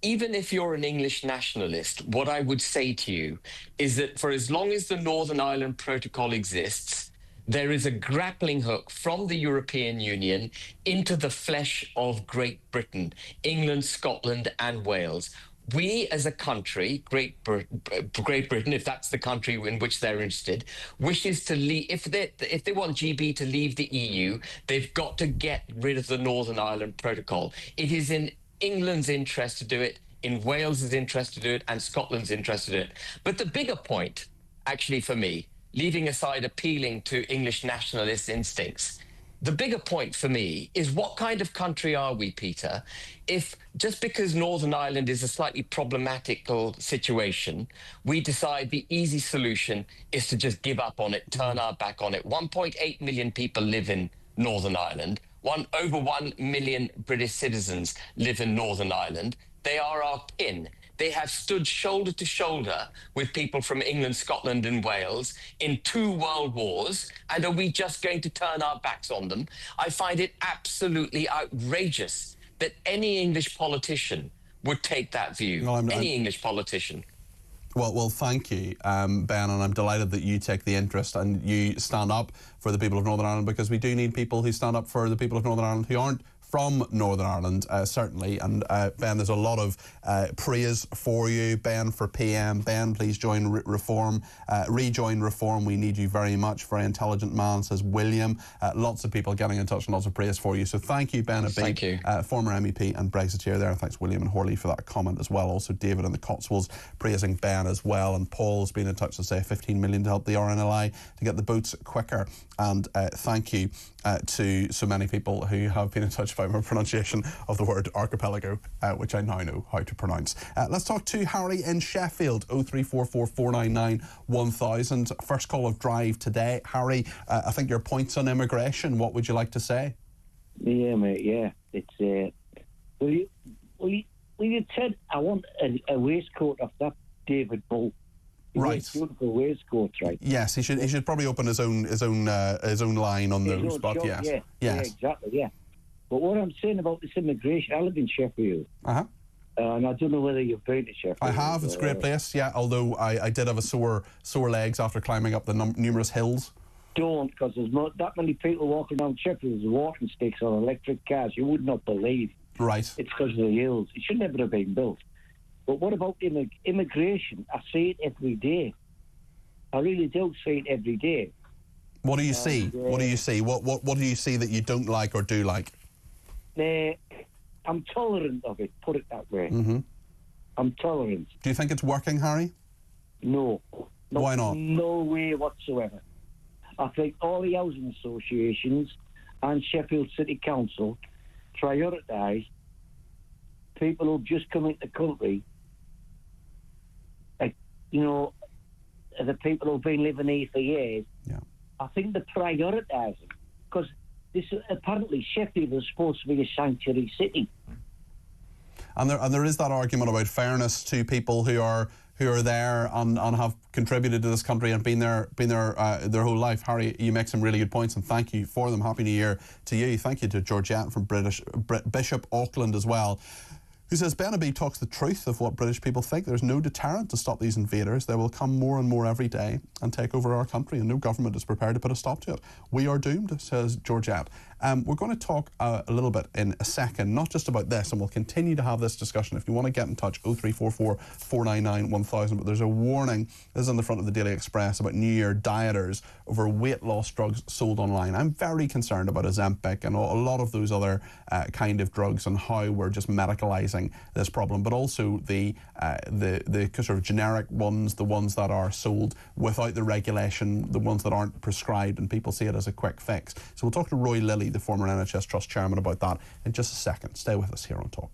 Even if you're an English nationalist, what I would say to you is that for as long as the Northern Ireland Protocol exists, there is a grappling hook from the European Union into the flesh of Great Britain, England, Scotland and Wales. We as a country, Great Britain, if that's the country in which they're interested, wishes to leave. If they want GB to leave the EU, they've got to get rid of the Northern Ireland Protocol. It is in England's interest to do it, in Wales's interest to do it, and Scotland's interest to do it. But the bigger point, actually for me, leaving aside appealing to English nationalist instincts, the bigger point for me is what kind of country are we, Peter, if just because Northern Ireland is a slightly problematical situation, we decide the easy solution is to just give up on it, turn our back on it. 1.8 million people live in Northern Ireland. Over 1 million British citizens live in Northern Ireland. They are our kin. They have stood shoulder to shoulder with people from England, Scotland and Wales in 2 world wars. And are we just going to turn our backs on them? I find it absolutely outrageous that any English politician would take that view. Any English politician. Well, thank you, Ben, and I'm delighted that you take the interest and you stand up for the people of Northern Ireland, because we do need people who stand up for the people of Northern Ireland who aren't from Northern Ireland, certainly. And Ben, there's a lot of praise for you. Ben for PM. Ben, please join Reform. Rejoin Reform. We need you very much. Very intelligent man, says William. Lots of people getting in touch and lots of praise for you. So thank you, Ben. Thank you. Former MEP and Brexiteer there. Thanks, William and Horley, for that comment as well. Also, David in the Cotswolds praising Ben as well. And Paul's been in touch to say 15 million to help the RNLI to get the boats quicker. And thank you to so many people who have been in touch about my pronunciation of the word archipelago, which I now know how to pronounce. Let's talk to Harry in Sheffield, 0344 499 1000. First call of drive today. Harry, I think your points on immigration, what would you like to say? Yeah, mate, yeah. It's, will you Ted, I want a waistcoat of that David Bull. Right. Beautiful waistcoats, right? Yes, he should probably open his own line on those. But yes, yes, yeah, exactly, yeah. But what I'm saying about this immigration, I live in Sheffield. And I don't know whether you've been to Sheffield. I have. It's a great place. Yeah, although I did have a sore legs after climbing up the numerous hills. Don't, because there's not that many people walking around Sheffield with walking sticks on electric cars. You would not believe. Right. It's because of the hills. It should never have been built. But what about immigration? I see it every day. I really do see it every day. What do you see? What do you see? What do you see that you don't like or do like? I'm tolerant of it, put it that way. I'm tolerant. Do you think it's working, Harry? No. Why not? No way whatsoever. I think all the housing associations and Sheffield City Council prioritise people who've just come into the country, the people who've been living here for years. Yeah. I think they're prioritising, because apparently Sheffield is supposed to be a sanctuary city. And there is that argument about fairness to people who are there and have contributed to this country and been there their whole life. Harry, you make some really good points, and thank you for them. Happy New Year to you. Thank you to Georgette from Bishop Auckland as well, who says Benaby talks the truth of what British people think. There's no deterrent to stop these invaders. They will come more and more every day and take over our country, and no government is prepared to put a stop to it. We are doomed, says Georgette. We're going to talk a little bit in a second, not just about this, and we'll continue to have this discussion. If you want to get in touch, 0344 499 1000. But there's a warning, this is on the front of the Daily Express, about New Year dieters over weight loss drugs sold online. I'm very concerned about Ozempic and a lot of those other kind of drugs and how we're just medicalising this problem, but also the sort of generic ones, the ones that are sold without the regulation, the ones that aren't prescribed, and people see it as a quick fix. So we'll talk to Roy Lilly, the former NHS Trust chairman, about that in just a second. Stay with us here on Talk.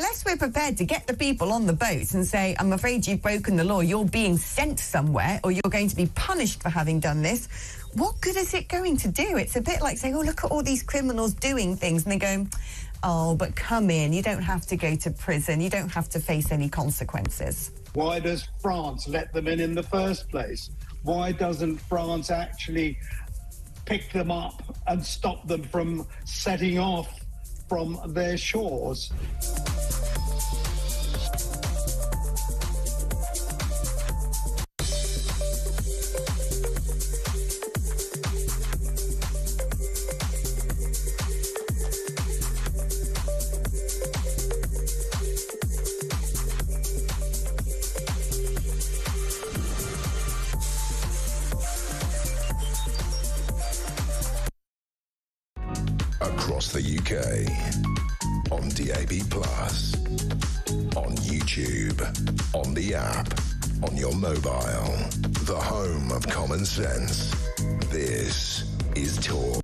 unless we're prepared to get the people on the boats and say, I'm afraid you've broken the law, you're being sent somewhere, or you're going to be punished for having done this, what good is it going to do? It's a bit like saying, oh, look at all these criminals doing things, and they go, oh, but come in, you don't have to go to prison, you don't have to face any consequences. Why does France let them in the first place? Why doesn't France actually pick them up and stop them from setting off from their shores? Across the UK, on DAB+, on YouTube, on the app, on your mobile, the home of common sense. This is Talk.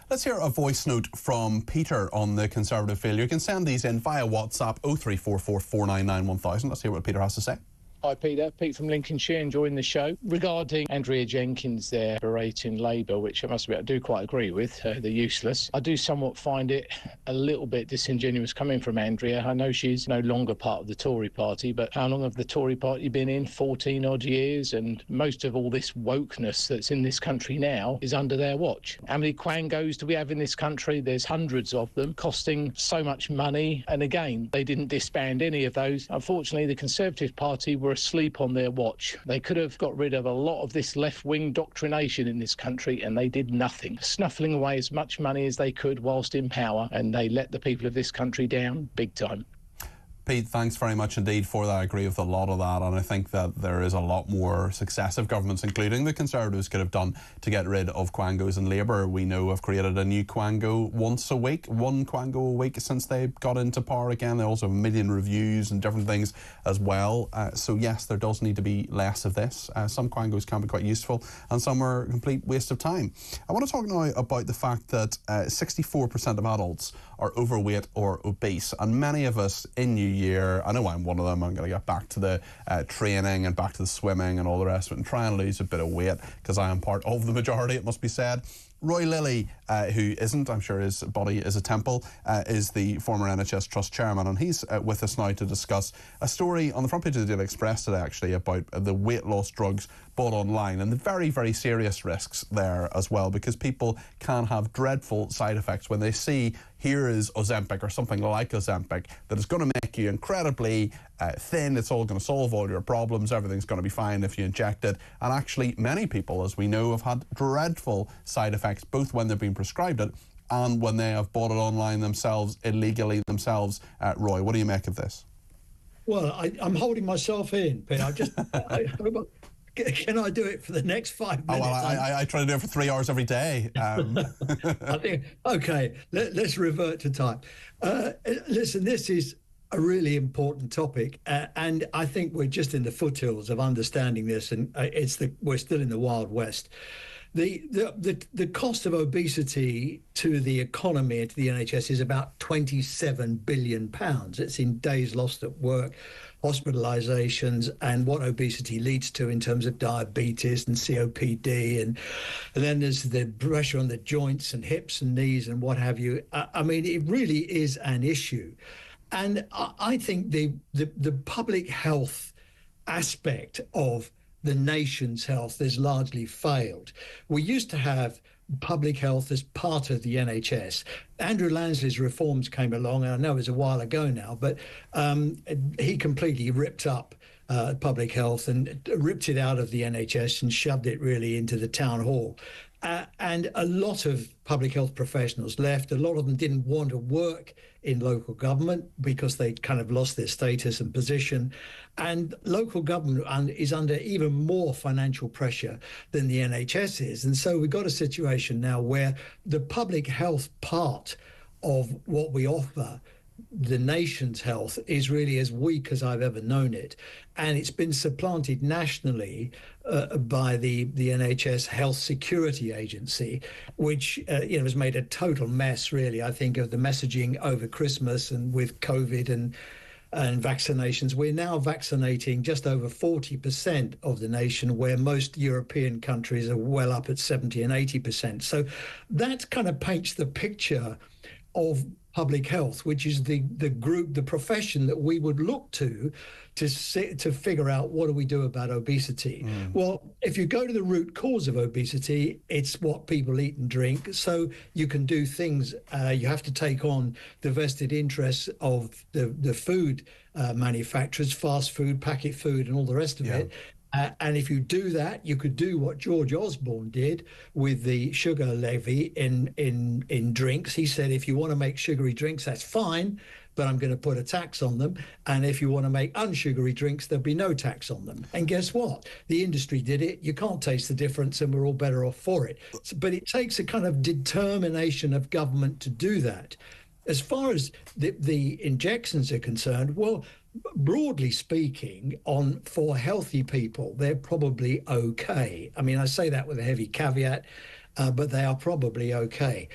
Let's hear a voice note from Peter on the Conservative failure. You can send these in via WhatsApp 0344 499 1000. Let's hear what Peter has to say. Hi Peter, Pete from Lincolnshire, enjoying the show. Regarding Andrea Jenkins there berating Labour, which I must admit I do quite agree with, they're useless. I do somewhat find it a little bit disingenuous coming from Andrea. I know she's no longer part of the Tory party, but how long have the Tory party been in? 14 odd years, and most of all this wokeness that's in this country now is under their watch. How many quangos do we have in this country? There's hundreds of them, costing so much money, and again, they didn't disband any of those. Unfortunately, the Conservative Party were asleep on their watch. They could have got rid of a lot of this left-wing doctrination in this country, and they did nothing, snuffling away as much money as they could whilst in power, and they let the people of this country down big time. Pete, thanks very much indeed for that. I agree with a lot of that, and I think that there is a lot more successive governments, including the Conservatives, could have done to get rid of quangos. And Labour, we know, have created a new quango once a week, one quango a week since they got into power again. They also have 1 million reviews and different things as well. So yes, there does need to be less of this. Some quangos can be quite useful, and some are a complete waste of time. I want to talk now about the fact that 64% of adults are overweight or obese, and many of us in New Year, I know I'm one of them, I'm going to get back to the training and back to the swimming and all the rest of it and try and lose a bit of weight, because I am part of the majority, it must be said. Roy Lilly, who isn't, I'm sure his body is a temple, is the former NHS Trust chairman, and he's with us now to discuss a story on the front page of the Daily Express today, actually, about the weight loss drugs bought online and the very, very serious risks there as well, because people can have dreadful side effects when they see here is Ozempic or something like Ozempic that is going to make you incredibly thin. It's all going to solve all your problems. Everything's going to be fine if you inject it. And actually, many people, as we know, have had dreadful side effects, both when they've been prescribed it and when they have bought it online themselves, illegally themselves. Roy, what do you make of this? Well, I'm holding myself in, but can I do it for the next 5 minutes? Oh, well, I try to do it for 3 hours every day. I think, okay, let's revert to time. Listen, this is a really important topic, and I think we're just in the foothills of understanding this, and we're still in the Wild West. The cost of obesity to the economy and to the NHS is about £27 billion. It's in days lost at work, hospitalisations, and what obesity leads to in terms of diabetes and COPD, and then there's the pressure on the joints and hips and knees and what have you. I mean, it really is an issue, and I think the public health aspect of the nation's health has largely failed. We used to have public health as part of the NHS. Andrew Lansley's reforms came along, and I know it was a while ago now, but he completely ripped up public health and ripped it out of the NHS and shoved it really into the town hall. And a lot of public health professionals left. A lot of them didn't want to work in local government because they kind of lost their status and position. And local government is under even more financial pressure than the NHS is. And so we've got a situation now where the public health part of what we offer the nation's health is really as weak as I've ever known it. And it's been supplanted nationally by the NHS Health Security Agency, which has made a total mess, really, I think, of the messaging over Christmas and with COVID and vaccinations. We're now vaccinating just over 40% of the nation, where most European countries are well up at 70 and 80%. So that kind of paints the picture of public health, which is the group, the profession that we would look to figure out what do we do about obesity. Well, if you go to the root cause of obesity, it's what people eat and drink. So you can do things. You have to take on the vested interests of the food manufacturers, fast food, packet food, and all the rest of it. And if you do that, you could do what George Osborne did with the sugar levy in drinks. He said, if you want to make sugary drinks, that's fine, but I'm going to put a tax on them. And if you want to make unsugary drinks, there'll be no tax on them. And guess what? The industry did it. You can't taste the difference, and we're all better off for it. But it takes a kind of determination of government to do that. As far as the injections are concerned, well, broadly speaking, for healthy people, they're probably okay. I mean, I say that with a heavy caveat, but they are probably okay.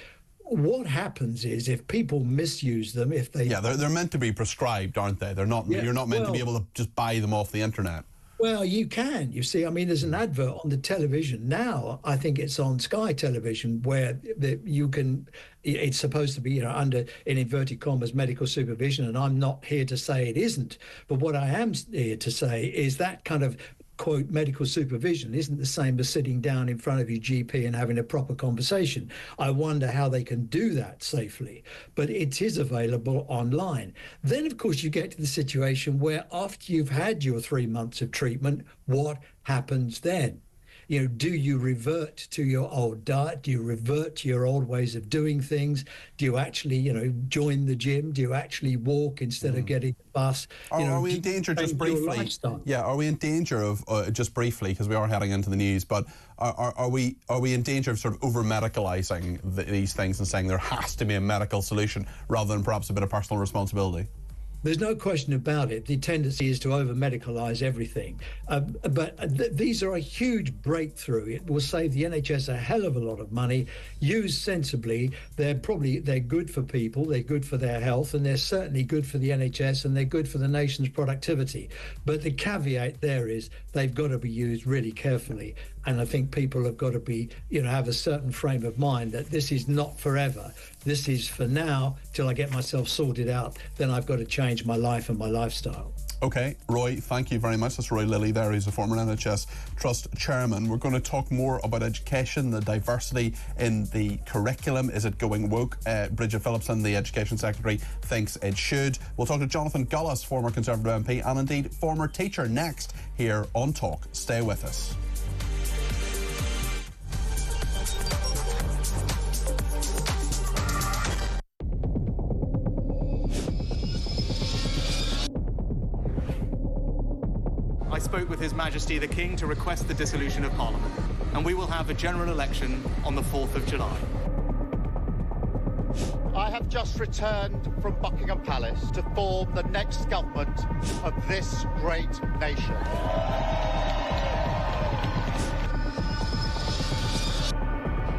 What happens is if people misuse them, if they... Yeah, they're meant to be prescribed, aren't they? They're not. You're not meant to be able to just buy them off the internet. Well, you can. You see, I mean, there's an advert on the television now. I think it's on Sky Television, where you can. It's supposed to be, under, in inverted commas, medical supervision, and I'm not here to say it isn't. But what I am here to say is that kind of, quote, medical supervision isn't the same as sitting down in front of your GP and having a proper conversation. I wonder how they can do that safely, but it is available online. Then, of course, you get to the situation where after you've had your 3 months of treatment, what happens then? Do you revert to your old diet? Do you revert to your old ways of doing things? Do you actually, join the gym? Do you actually walk instead of getting the bus? Are we in danger, just briefly? Yeah, are we in danger of, just briefly, because we are heading into the news, but are we in danger of sort of over-medicalising these things and saying there has to be a medical solution rather than perhaps a bit of personal responsibility? There's no question about it. The tendency is to over-medicalise everything. But these are a huge breakthrough. It will save the NHS a hell of a lot of money. Used sensibly, they're good for people, they're good for their health, and they're certainly good for the NHS, and they're good for the nation's productivity. But the caveat there is they've got to be used really carefully. And I think people have got to be, have a certain frame of mind that this is not forever. This is for now, till I get myself sorted out. Then I've got to change my life and my lifestyle. OK, Roy, thank you very much. That's Roy Lilly there. He's a former NHS Trust chairman. We're going to talk more about education, the diversity in the curriculum. Is it going woke? Bridget Phillipson, the Education Secretary, thinks it should. We'll talk to Jonathan Gullis, former Conservative MP and indeed former teacher, next here on Talk. Stay with us. I spoke with His Majesty the King to request the dissolution of Parliament, and we will have a general election on the 4th of July. I have just returned from Buckingham Palace to form the next government of this great nation.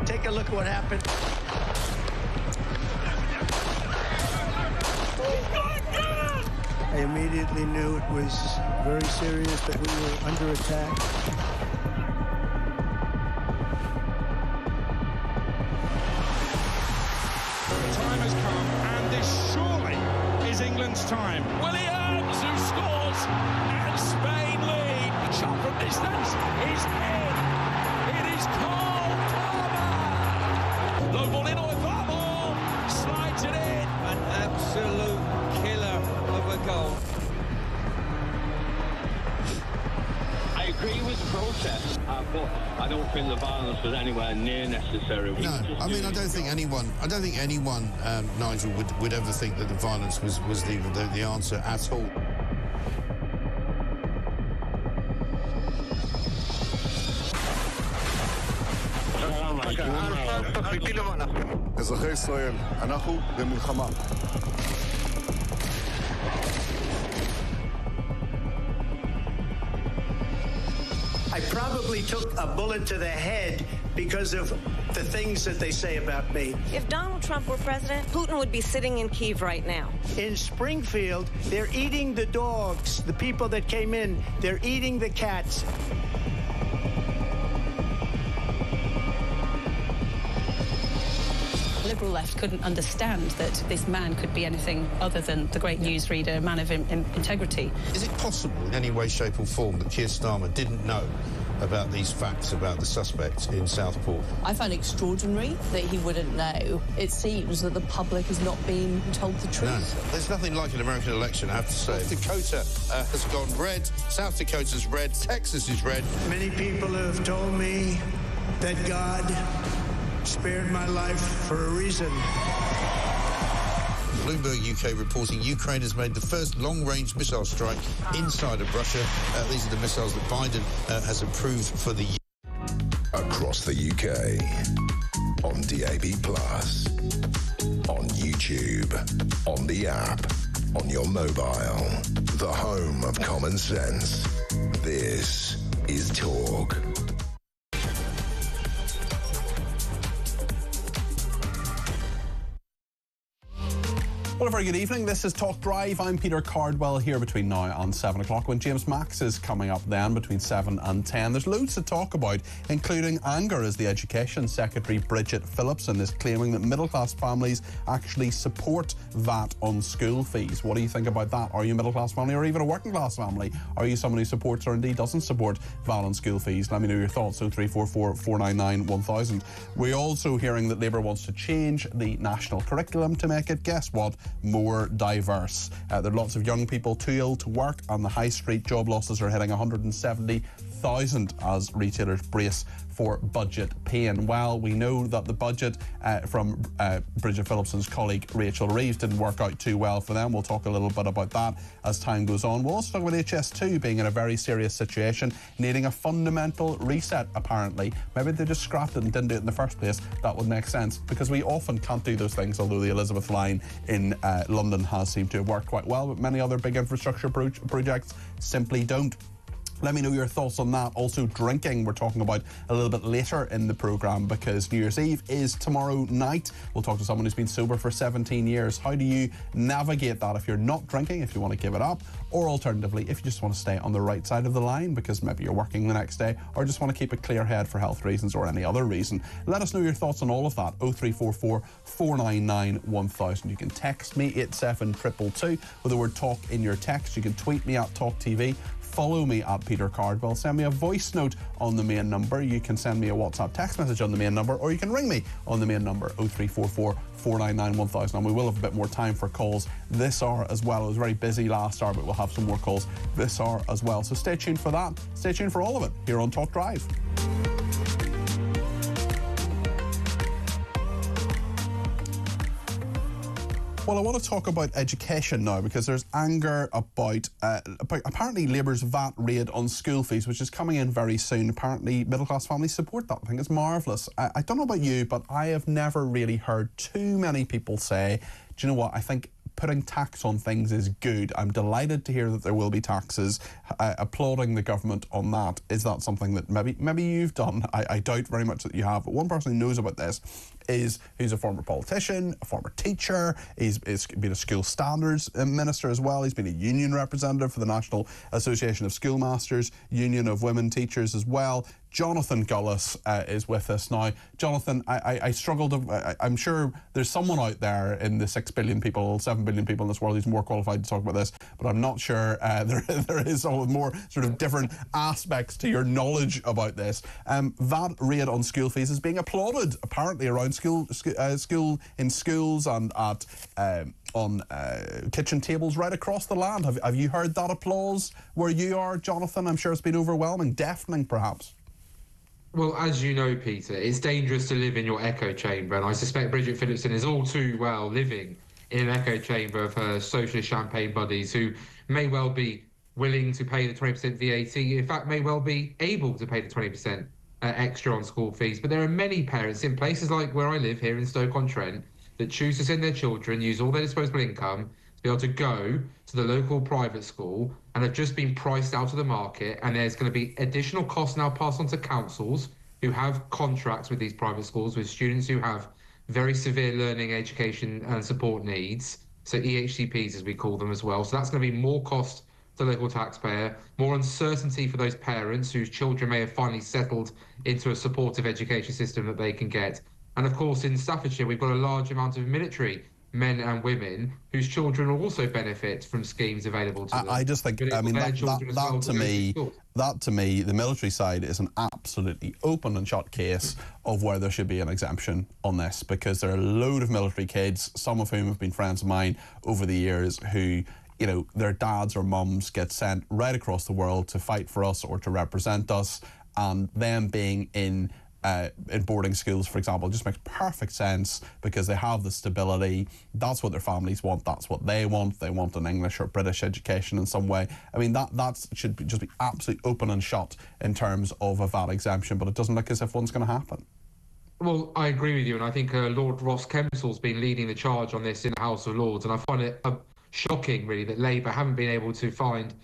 Take a look at what happened. I immediately knew it was very serious, that we were under attack. The time has come, and this surely is England's time. Williams, who scores, and Spain lead. A shot from distance is in. It is Cole Palmer. Low ball in, Oivamo slides it in. An absolute killer of a goal. I agree with the protest, but I don't think the violence was anywhere near necessary. No, I mean, I don't think anyone, Nigel, would ever think that the violence was the answer at all. אזרחי ישראל, אנחנו במלחמה. I probably took a bullet to the head because of the things that they say about me. If Donald Trump were president, Putin would be sitting in Kyiv right now. In Springfield, they're eating the dogs, the people that came in, they're eating the cats. Liberal left couldn't understand that this man could be anything other than the great newsreader, a man of integrity. Is it possible in any way, shape or form that Keir Starmer didn't know about these facts about the suspect in Southport? I find it extraordinary that he wouldn't know. It seems that the public has not been told the truth. No. There's nothing like an American election, I have to say. North Dakota has gone red, South Dakota's red, Texas is red. Many people have told me that God spared my life for a reason. Bloomberg UK reporting Ukraine has made the first long-range missile strike inside of Russia. These are the missiles that Biden has approved for the across the UK, on DAB+, on YouTube, on the app, on your mobile, the home of common sense. This is Talk. Well, a very good evening. This is Talk Drive. I'm Peter Cardwell here between now and 7 o'clock when James Max is coming up then between 7 and 10. There's loads to talk about, including anger as the Education Secretary Bridget Phillipson is claiming that middle-class families actually support VAT on school fees. What do you think about that? Are you a middle-class family or even a working-class family? Are you someone who supports or indeed doesn't support VAT on school fees? Let me know your thoughts. 0344 499 1000. We're also hearing that Labour wants to change the national curriculum to make it, guess what, more diverse. There are lots of young people too ill to work, and the high street job losses are hitting 170,000 as retailers brace for budget pain. Well, we know that the budget from Bridget Phillipson's colleague Rachel Reeves didn't work out too well for them. We'll talk a little bit about that as time goes on. We'll also talk about HS2 being in a very serious situation, needing a fundamental reset, apparently. Maybe they just scrapped it and didn't do it in the first place. That would make sense, because we often can't do those things, although the Elizabeth line in London has seemed to have worked quite well, but many other big infrastructure projects simply don't. Let me know your thoughts on that. Also, drinking, we're talking about a little bit later in the programme, because New Year's Eve is tomorrow night. We'll talk to someone who's been sober for 17 years. How do you navigate that if you're not drinking, if you want to give it up, or alternatively, if you just want to stay on the right side of the line because maybe you're working the next day, or just want to keep a clear head for health reasons or any other reason? Let us know your thoughts on all of that. 0344 499 1000. You can text me 87222 with the word talk in your text. You can tweet me at talkTV. Follow me at Peter Cardwell. Send me a voice note on the main number. You can send me a WhatsApp text message on the main number, or you can ring me on the main number 0344 499 1000. And we will have a bit more time for calls this hour as well. It was very busy last hour, but we'll have some more calls this hour as well. So stay tuned for that. Stay tuned for all of it here on Talk Drive. Well, I want to talk about education now, because there's anger about apparently Labour's VAT raid on school fees, which is coming in very soon. Apparently middle-class families support that. I think it's marvellous. I don't know about you, but I have never really heard too many people say, do you know what, I think putting tax on things is good. I'm delighted to hear that there will be taxes, applauding the government on that. Is that something that maybe you've done? I doubt very much that you have, but one person who knows about this is who's a former politician, a former teacher. He's been a school standards minister as well. He's been a union representative for the National Association of Schoolmasters, Union of Women Teachers as well. Jonathan Gullis is with us now. Jonathan, I struggled to... I'm sure there's someone out there in the 6 billion people, 7 billion people in this world who's more qualified to talk about this, but I'm not sure there is some more sort of different aspects to your knowledge about this. VAT raid on school fees is being applauded, apparently, around school in schools and at on kitchen tables right across the land. Have you heard that applause where you are, Jonathan? I'm sure it's been overwhelming, deafening perhaps. Well, as you know, Peter, it's dangerous to live in your echo chamber, and I suspect Bridget Phillipson is all too well living in an echo chamber of her socialist champagne buddies who may well be willing to pay the 20% VAT, in fact may well be able to pay the 20% extra on school fees. But there are many parents in places like where I live here in Stoke-on-Trent that choose to send their children, use all their disposable income, be able to go to the local private school and have just been priced out of the market, and there's going to be additional costs now passed on to councils who have contracts with these private schools with students who have very severe learning, education and support needs, so EHCPs as we call them as well. So that's going to be more cost to the local taxpayer, more uncertainty for those parents whose children may have finally settled into a supportive education system that they can get. And of course, in Staffordshire, we've got a large amount of military men and women whose children will also benefit from schemes available to them. I just think, I mean, that to me, the military side is an absolutely open and shut case of where there should be an exemption on this, because there are a load of military kids, some of whom have been friends of mine over the years, who, you know, their dads or mums get sent right across the world to fight for us or to represent us, and them being in boarding schools, for example, just makes perfect sense because they have the stability. That's what their families want. That's what they want. They want an English or British education in some way. I mean, that should just be absolutely open and shut in terms of a VAT exemption, but it doesn't look as if one's going to happen. Well, I agree with you, and I think Lord Ross Kempsell's been leading the charge on this in the House of Lords, and I find it shocking, really, that Labour haven't been able to find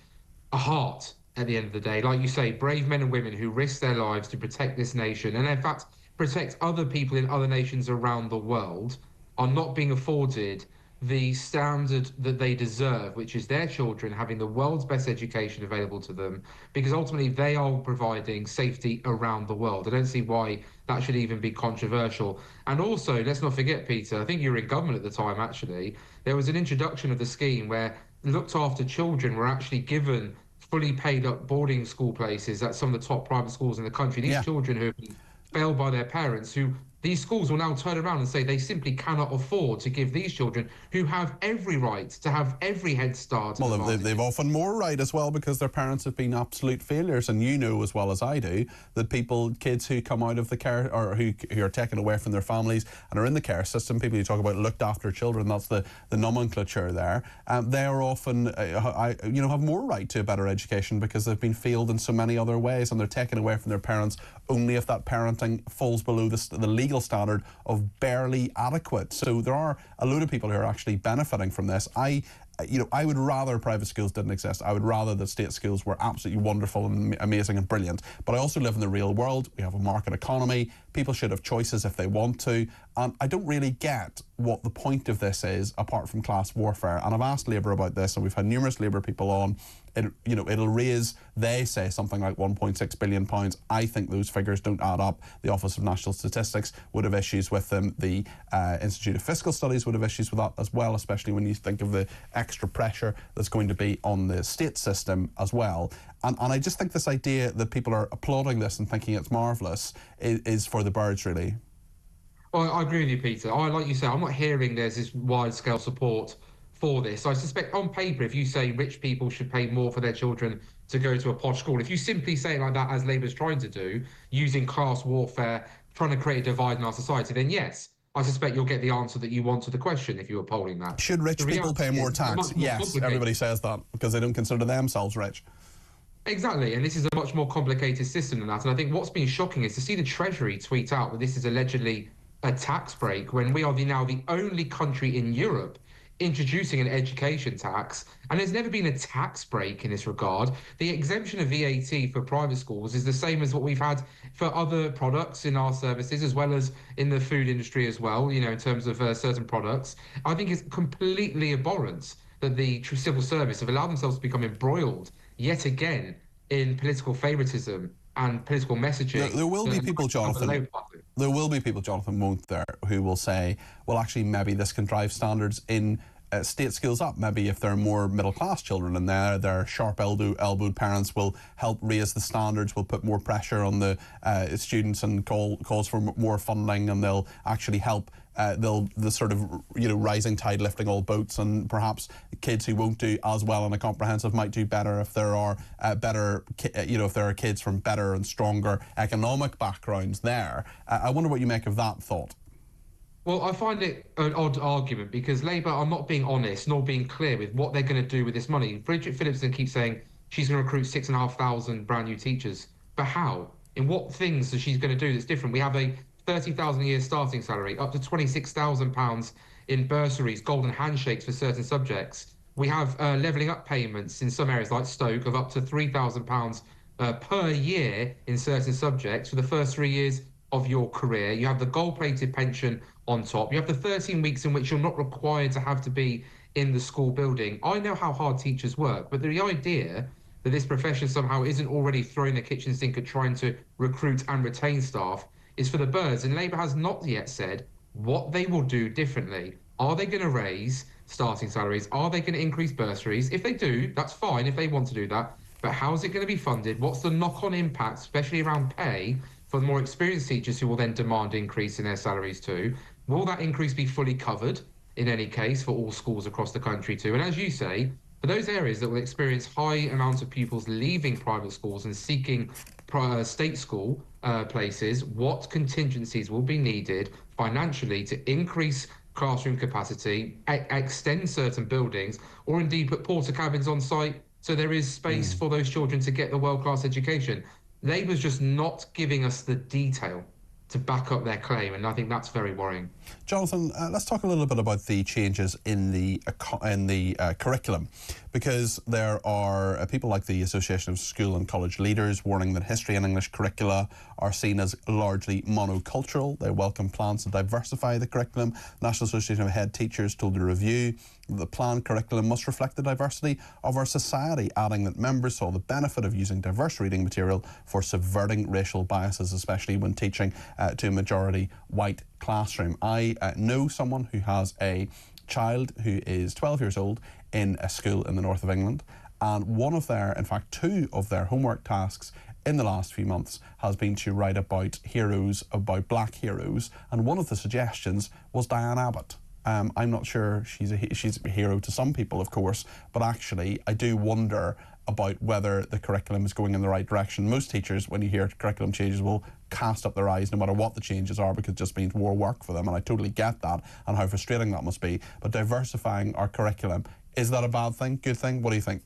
a heart at the end of the day. Like you say, brave men and women who risk their lives to protect this nation, and in fact protect other people in other nations around the world, are not being afforded the standard that they deserve, which is their children having the world's best education available to them, because ultimately they are providing safety around the world. I don't see why that should even be controversial. And also, let's not forget, Peter, I think you were in government at the time, actually, there was an introduction of the scheme where looked after children were actually given fully paid up boarding school places at some of the top private schools in the country. These children who have been failed by their parents, who these schools will now turn around and say they simply cannot afford to give these children, who have every right to have every head start. Well, they've often more right as well, because their parents have been absolute failures. And you know as well as I do that kids who come out of the care, or who are taken away from their families and are in the care system, people who talk about looked after children, that's the nomenclature there, they are often, have more right to a better education because they've been failed in so many other ways, and they're taken away from their parents only if that parenting falls below the legal standard of barely adequate. So there are a load of people who are actually benefiting from this. I would rather private schools didn't exist. I would rather that state schools were absolutely wonderful and amazing and brilliant. But I also live in the real world. We have a market economy. People should have choices if they want to. And I don't really get what the point of this is apart from class warfare. And I've asked Labour about this, and we've had numerous Labour people on. It'll raise, they say, something like £1.6 billion. I think those figures don't add up. The Office of National Statistics would have issues with them. The Institute of Fiscal Studies would have issues with that as well, especially when you think of the extra pressure that's going to be on the state system as well. And I just think this idea that people are applauding this and thinking it's marvellous is for the birds, really. Well, I agree with you, Peter. Like you say, I'm not hearing there's this wide-scale support for this. I suspect on paper, if you say rich people should pay more for their children to go to a posh school, if you simply say it like that, as Labour's trying to do, using class warfare, trying to create a divide in our society, then yes, I suspect you'll get the answer that you want to the question if you were polling that. Should rich people pay more tax? Yes, everybody says that because they don't consider themselves rich. Exactly, and this is a much more complicated system than that. And I think what's been shocking is to see the Treasury tweet out that this is allegedly a tax break when we are now the only country in Europe introducing an education tax, and there's never been a tax break in this regard. The exemption of VAT for private schools is the same as what we've had for other products in our services, as well as in the food industry as well, in terms of certain products. I think it's completely abhorrent that the civil service have allowed themselves to become embroiled yet again in political favouritism and political messaging. There will be people, Jonathan. There will be people, Jonathan, won't there, who will say, well, actually, maybe this can drive standards in state schools up. Maybe if there are more middle-class children in there, their sharp-elbowed parents will help raise the standards, will put more pressure on the students and calls for more funding, and they'll actually help the sort of rising tide lifting all boats, and perhaps kids who won't do as well in a comprehensive might do better if there are if there are kids from better and stronger economic backgrounds there. I wonder what you make of that thought. Well, I find it an odd argument because Labour are not being honest nor being clear with what they're going to do with this money. Bridget Phillipson keeps saying she's going to recruit 6,500 brand new teachers. But how? In what things is she going to do that's different? We have a £30,000 a year starting salary, up to £26,000 in bursaries, golden handshakes for certain subjects. We have levelling up payments in some areas like Stoke of up to £3,000 per year in certain subjects for the first 3 years of your career. You have the gold-plated pension on top. You have the 13 weeks in which you're not required to have to be in the school building. I know how hard teachers work, but the idea that this profession somehow isn't already throwing the kitchen sink at trying to recruit and retain staff is for the birds. And Labour has not yet said what they will do differently. Are they going to raise starting salaries? Are they going to increase bursaries? If they do, that's fine if they want to do that. But how is it going to be funded? What's the knock-on impact, especially around pay, for the more experienced teachers who will then demand increase in their salaries too? Will that increase be fully covered in any case for all schools across the country too? And as you say, for those areas that will experience high amounts of pupils leaving private schools and seeking state school places, what contingencies will be needed financially to increase classroom capacity, extend certain buildings, or indeed put porter cabins on site so there is space for those children to get the world-class education? Labour's just not giving us the detail to back up their claim, and I think that's very worrying. Jonathan, let's talk a little bit about the changes in the curriculum, because there are people like the Association of School and College Leaders warning that history and English curricula are seen as largely monocultural. They welcome plans to diversify the curriculum. The National Association of Head Teachers told the review that the planned curriculum must reflect the diversity of our society, adding that members saw the benefit of using diverse reading material for subverting racial biases, especially when teaching to a majority white classroom. I know someone who has a child who is 12 years old in a school in the north of England, and one of their, in fact, two of their homework tasks in the last few months has been to write about heroes, about black heroes, and one of the suggestions was Diane Abbott. I'm not sure she's a hero to some people, of course, but actually I do wonder about whether the curriculum is going in the right direction. Most teachers, when you hear curriculum changes, will cast up their eyes no matter what the changes are, because it just means more work for them, and I totally get that and how frustrating that must be. But diversifying our curriculum, is that a bad thing, good thing? What do you think?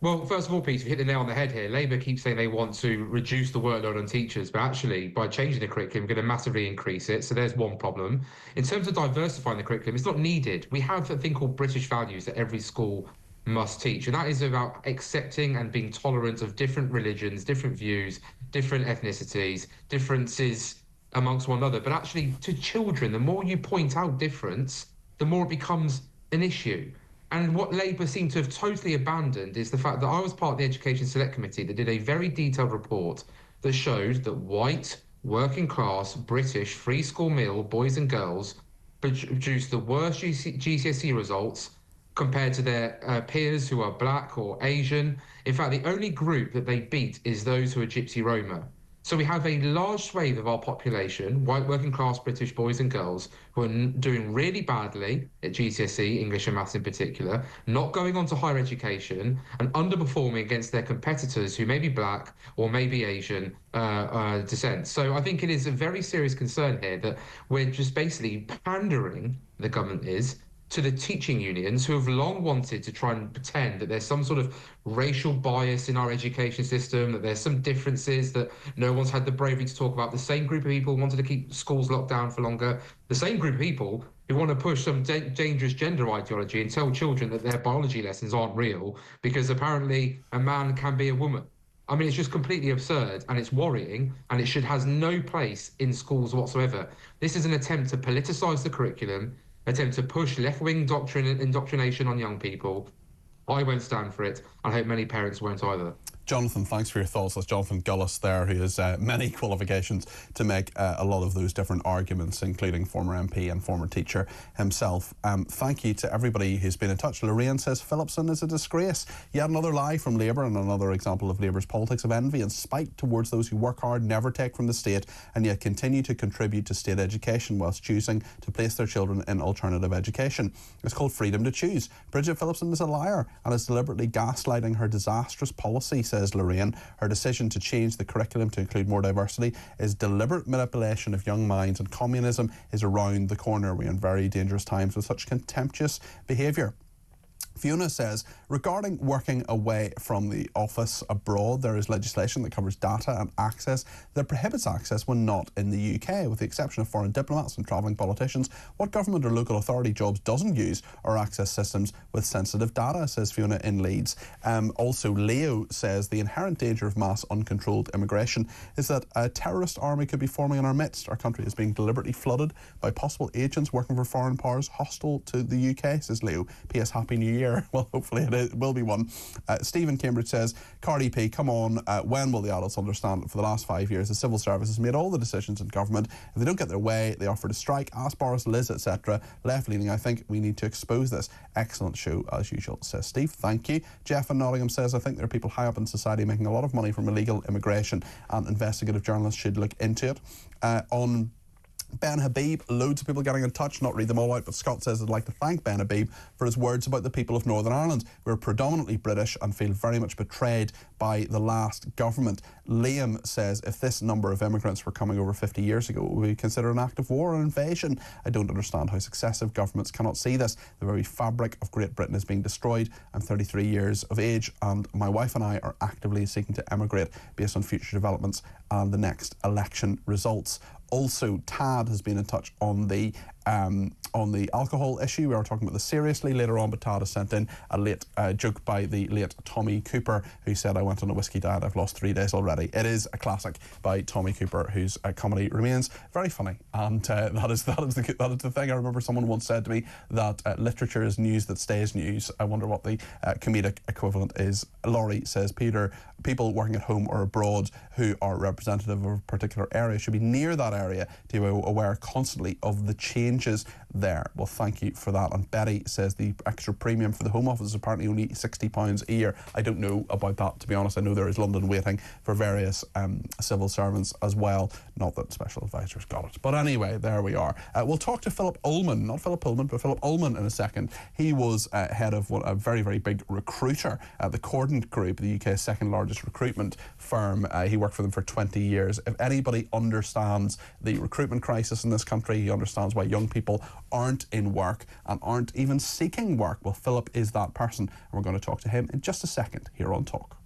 Well, first of all, Peter, you hit the nail on the head here. Labour keeps saying they want to reduce the workload on teachers, but actually, by changing the curriculum, we're going to massively increase it. So there's one problem. In terms of diversifying the curriculum, it's not needed. We have a thing called British values that every school must teach, and that is about accepting and being tolerant of different religions, different views, different ethnicities, differences amongst one another. But actually, to children, the more you point out difference, the more it becomes an issue. And what Labour seem to have totally abandoned is the fact that I was part of the Education Select Committee that did a very detailed report that showed that white, working class, British, free school meal boys and girls produced the worst GCSE results compared to their peers who are black or Asian. In fact, the only group that they beat is those who are Gypsy Roma. So we have a large swathe of our population, white working class British boys and girls, who are doing really badly at GCSE, English and Maths in particular, not going on to higher education and underperforming against their competitors who may be black or maybe Asian descent. So I think it is a very serious concern here that we're just basically pandering, the government is, to the teaching unions who have long wanted to try and pretend that there's some sort of racial bias in our education system, that there's some differences that no one's had the bravery to talk about. The same group of people wanted to keep schools locked down for longer. The same group of people who want to push some dangerous gender ideology and tell children that their biology lessons aren't real because apparently a man can be a woman. I mean, it's just completely absurd, and it's worrying, and it has no place in schools whatsoever. This is an attempt to politicise the curriculum, attempt to push left-wing indoctrination on young people. I won't stand for it. I hope many parents won't either. Jonathan, thanks for your thoughts. That's Jonathan Gullis there, who has many qualifications to make a lot of those different arguments, including former MP and former teacher himself. Thank you to everybody who's been in touch. Lorraine says Phillipson is a disgrace. Yet another lie from Labour, and another example of Labour's politics of envy and spite towards those who work hard, never take from the state, and yet continue to contribute to state education whilst choosing to place their children in alternative education. It's called freedom to choose. Bridget Phillipson is a liar and is deliberately gaslighting her disastrous policy, says Lorraine. Her decision to change the curriculum to include more diversity is deliberate manipulation of young minds, and communism is around the corner. We're in very dangerous times with such contemptuous behaviour. Fiona says, regarding working away from the office abroad, there is legislation that covers data and access that prohibits access when not in the UK, with the exception of foreign diplomats and travelling politicians. What government or local authority jobs doesn't use or access systems with sensitive data, says Fiona in Leeds. Also, Leo says, the inherent danger of mass uncontrolled immigration is that a terrorist army could be forming in our midst. Our country is being deliberately flooded by possible agents working for foreign powers hostile to the UK, says Leo. P.S. Happy New Year. Well, hopefully it will be one. Stephen Cambridge says, Cardi P, come on, when will the adults understand that for the last 5 years the civil service has made all the decisions in government? If they don't get their way, they offer to strike. Ask Boris, Liz, etc. Left-leaning, I think we need to expose this. Excellent show, as usual, says Steve. Thank you. Jeff in Nottingham says, I think there are people high up in society making a lot of money from illegal immigration, and investigative journalists should look into it. On Ben Habib, loads of people getting in touch, not read them all out, but Scott says, I'd like to thank Ben Habib for his words about the people of Northern Ireland. We're predominantly British and feel very much betrayed by the last government. Liam says, if this number of immigrants were coming over 50 years ago, would we consider an act of war or an invasion? I don't understand how successive governments cannot see this. The very fabric of Great Britain is being destroyed. I'm 33 years of age and my wife and I are actively seeking to emigrate based on future developments and the next election results. Also, Tad has been in touch on the alcohol issue. We are talking about this seriously later on, but Tad has sent in a late joke by the late Tommy Cooper, who said, I went on a whiskey diet, I've lost 3 days already. It is a classic by Tommy Cooper, whose comedy remains very funny, and that is the thing. I remember someone once said to me that literature is news that stays news. I wonder what the comedic equivalent is. Laurie says, Peter, people working at home or abroad who are representative of a particular area should be near that area to be aware constantly of the changes there. Well, thank you for that. And Betty says the extra premium for the Home Office is apparently only £60 a year. I don't know about that, to be honest. I know there is London waiting for various civil servants as well. Not that special advisors got it. But anyway, there we are. We'll talk to Philip Ullman, not Philip Pullman, but Philip Ullman in a second. He was head of a very, very big recruiter at the Cordant Group, the UK's second largest recruitment firm. He worked for them for 20 years. If anybody understands the recruitment crisis in this country, he understands why young people aren't in work and aren't even seeking work. Well, Philip is that person, and we're going to talk to him in just a second here on Talk.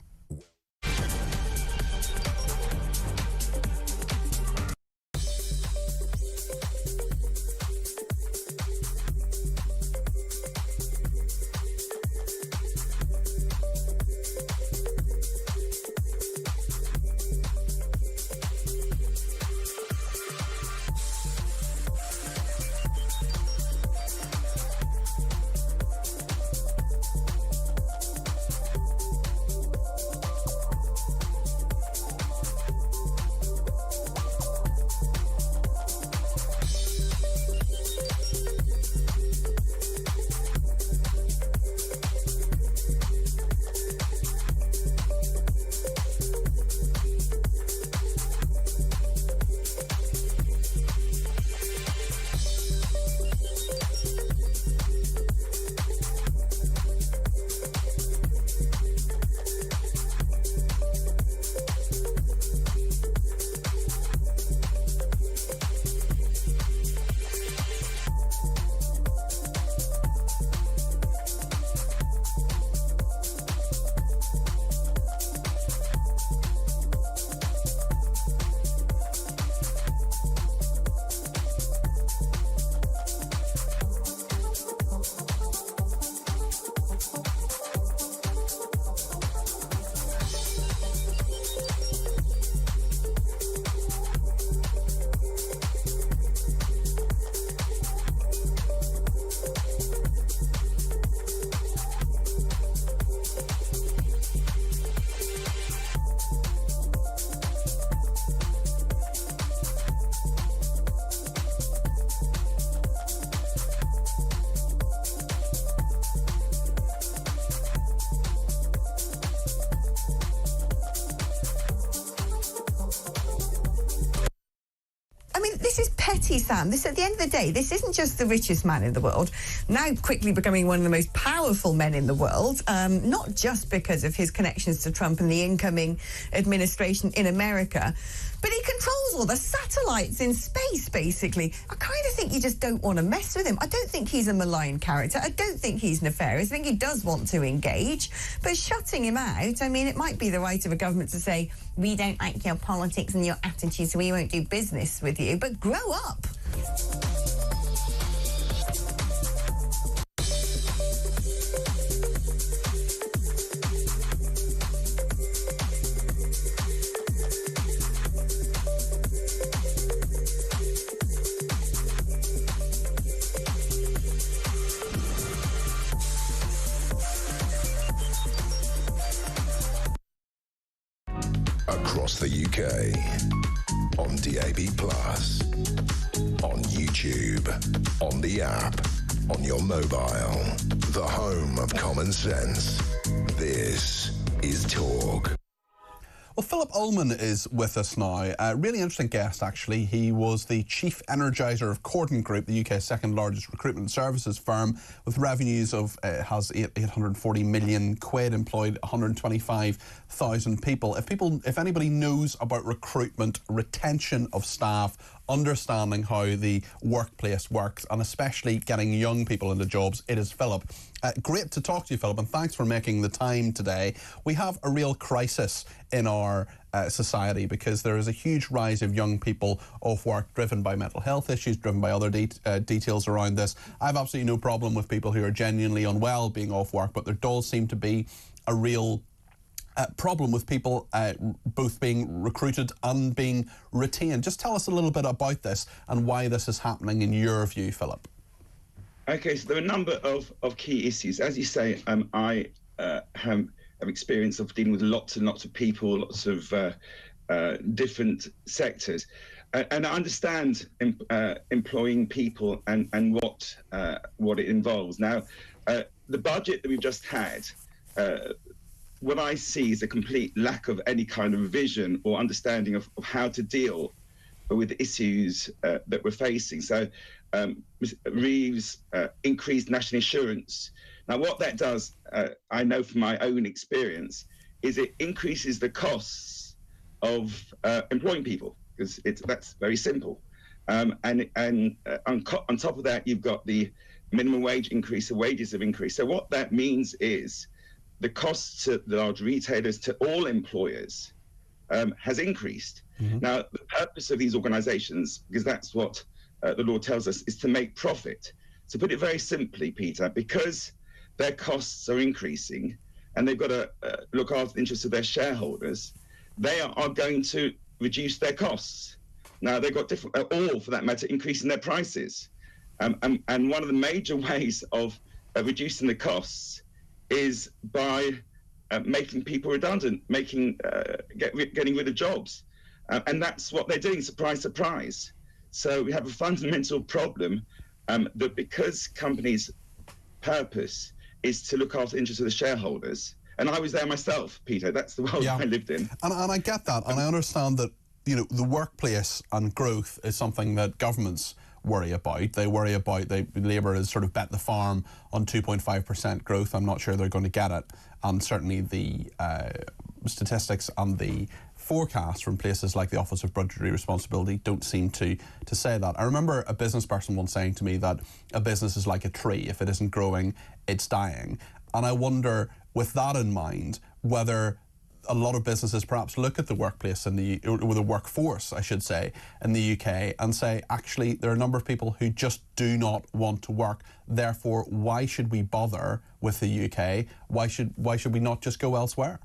This is petty, Sam. This, at the end of the day, this isn't just the richest man in the world. now quickly becoming one of the most powerful men in the world, not just because of his connections to Trump and the incoming administration in America, but he controls all the satellites in space, basically. I kind of think you just don't want to mess with him. I don't think he's a malign character. I don't think he's nefarious. I think he does want to engage. But shutting him out, I mean, it might be the right of a government to say, we don't like your politics and your attitudes, so we won't do business with you. But grow up. Across the UK, on DAB+, on YouTube, on the app, on your mobile, the home of common sense. This is Talk. Well, Philip Ullman is with us now. A really interesting guest, actually. He was the chief energiser of Cordon Group, the UK's second largest recruitment services firm, with revenues of, has 840 million quid, employed 125,000 people. If anybody knows about recruitment, retention of staff, understanding how the workplace works, and especially getting young people into jobs, it is Philip. Great to talk to you, Philip, and thanks for making the time today. We have a real crisis in our society because there is a huge rise of young people off work driven by mental health issues, driven by other details around this. I have absolutely no problem with people who are genuinely unwell being off work, but there does seem to be a real problem with people both being recruited and being retained. Just tell us a little bit about this and why this is happening in your view, Philip. Okay, so there are a number of key issues. As you say, I have experience of dealing with lots and lots of people, lots of different sectors. And I understand employing people and what it involves. Now, the budget that we've just had, what I see is a complete lack of any kind of vision or understanding of how to deal with the issues that we're facing. So Reeves increased national insurance. Now, what that does, I know from my own experience, is it increases the costs of employing people, because that's very simple. And on top of that, you've got the minimum wage increase, the wages have increased. So what that means is the costs to the large retailers, to all employers, has increased. Mm-hmm. Now, the purpose of these organisations, because that's what the law tells us, is to make profit. To put it very simply, Peter, because their costs are increasing and they've got to look after the interests of their shareholders, they are going to reduce their costs. Now, they've got different, all for that matter, increasing their prices. And one of the major ways of reducing the costs is by making people redundant, getting rid of jobs. And that's what they're doing, surprise, surprise. So we have a fundamental problem that because companies' purpose is to look after the interests of the shareholders, and I was there myself, Peter, that's the world I lived in. And I get that, and I understand that, you know, the workplace and growth is something that governments worry about. They worry about, Labour has sort of bet the farm on 2.5% growth. I'm not sure they're going to get it. And certainly the statistics and the forecasts from places like the Office of Budgetary Responsibility don't seem to say that. I remember a business person once saying to me that a business is like a tree. If it isn't growing, it's dying. And I wonder, with that in mind, whether a lot of businesses perhaps look at the workplace or the workforce, I should say, in the UK and say, actually, there are a number of people who just do not want to work. Therefore, why should we bother with the UK? Why should we not just go elsewhere?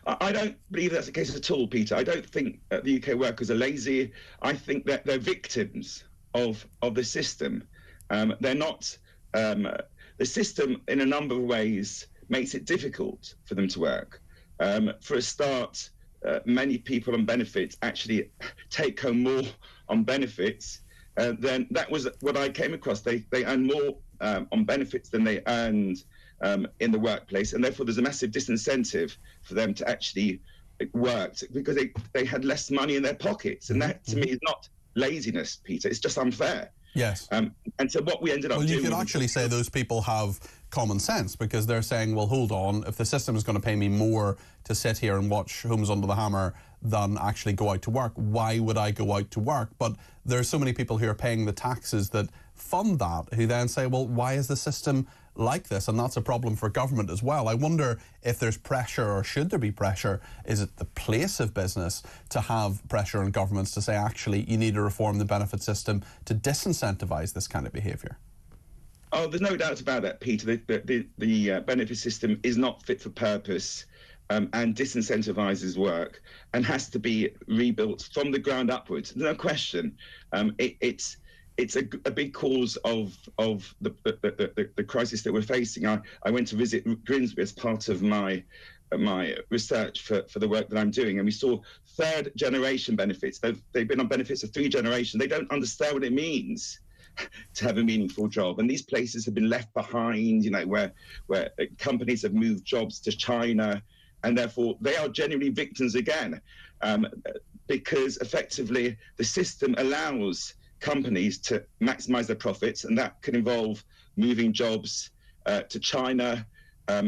I don't believe that's the case at all, Peter. I don't think the UK workers are lazy. I think that they're victims of the system. They're not. The system, in a number of ways, makes it difficult for them to work. For a start, many people on benefits actually take home more on benefits than that was what I came across. They earn more on benefits than they earned in the workplace, and therefore there's a massive disincentive for them to actually work because they had less money in their pockets. And that, to me, is not laziness, Peter. It's just unfair. Yes. And so what we ended up doing... Well, you could actually say those people have common sense, because they're saying, well, hold on, if the system is going to pay me more to sit here and watch Homes Under the Hammer than actually go out to work, why would I go out to work? But there's so many people who are paying the taxes that fund that, who then say, well, why is the system like this? And that's a problem for government as well. I wonder if there's pressure, or should there be pressure? Is it the place of business to have pressure on governments to say, actually, you need to reform the benefit system to disincentivise this kind of behaviour? Oh, there's no doubt about that, Peter. The benefit system is not fit for purpose and disincentivises work and has to be rebuilt from the ground upwards. No question. It's a big cause of the crisis that we're facing. I went to visit Grimsby as part of my research for the work that I'm doing, and we saw third generation benefits. They've been on benefits of 3 generations. They don't understand what it means to have a meaningful job, and these places have been left behind, you know, where companies have moved jobs to China, and therefore they are genuinely victims again, because effectively the system allows companies to maximize their profits, and that can involve moving jobs to China,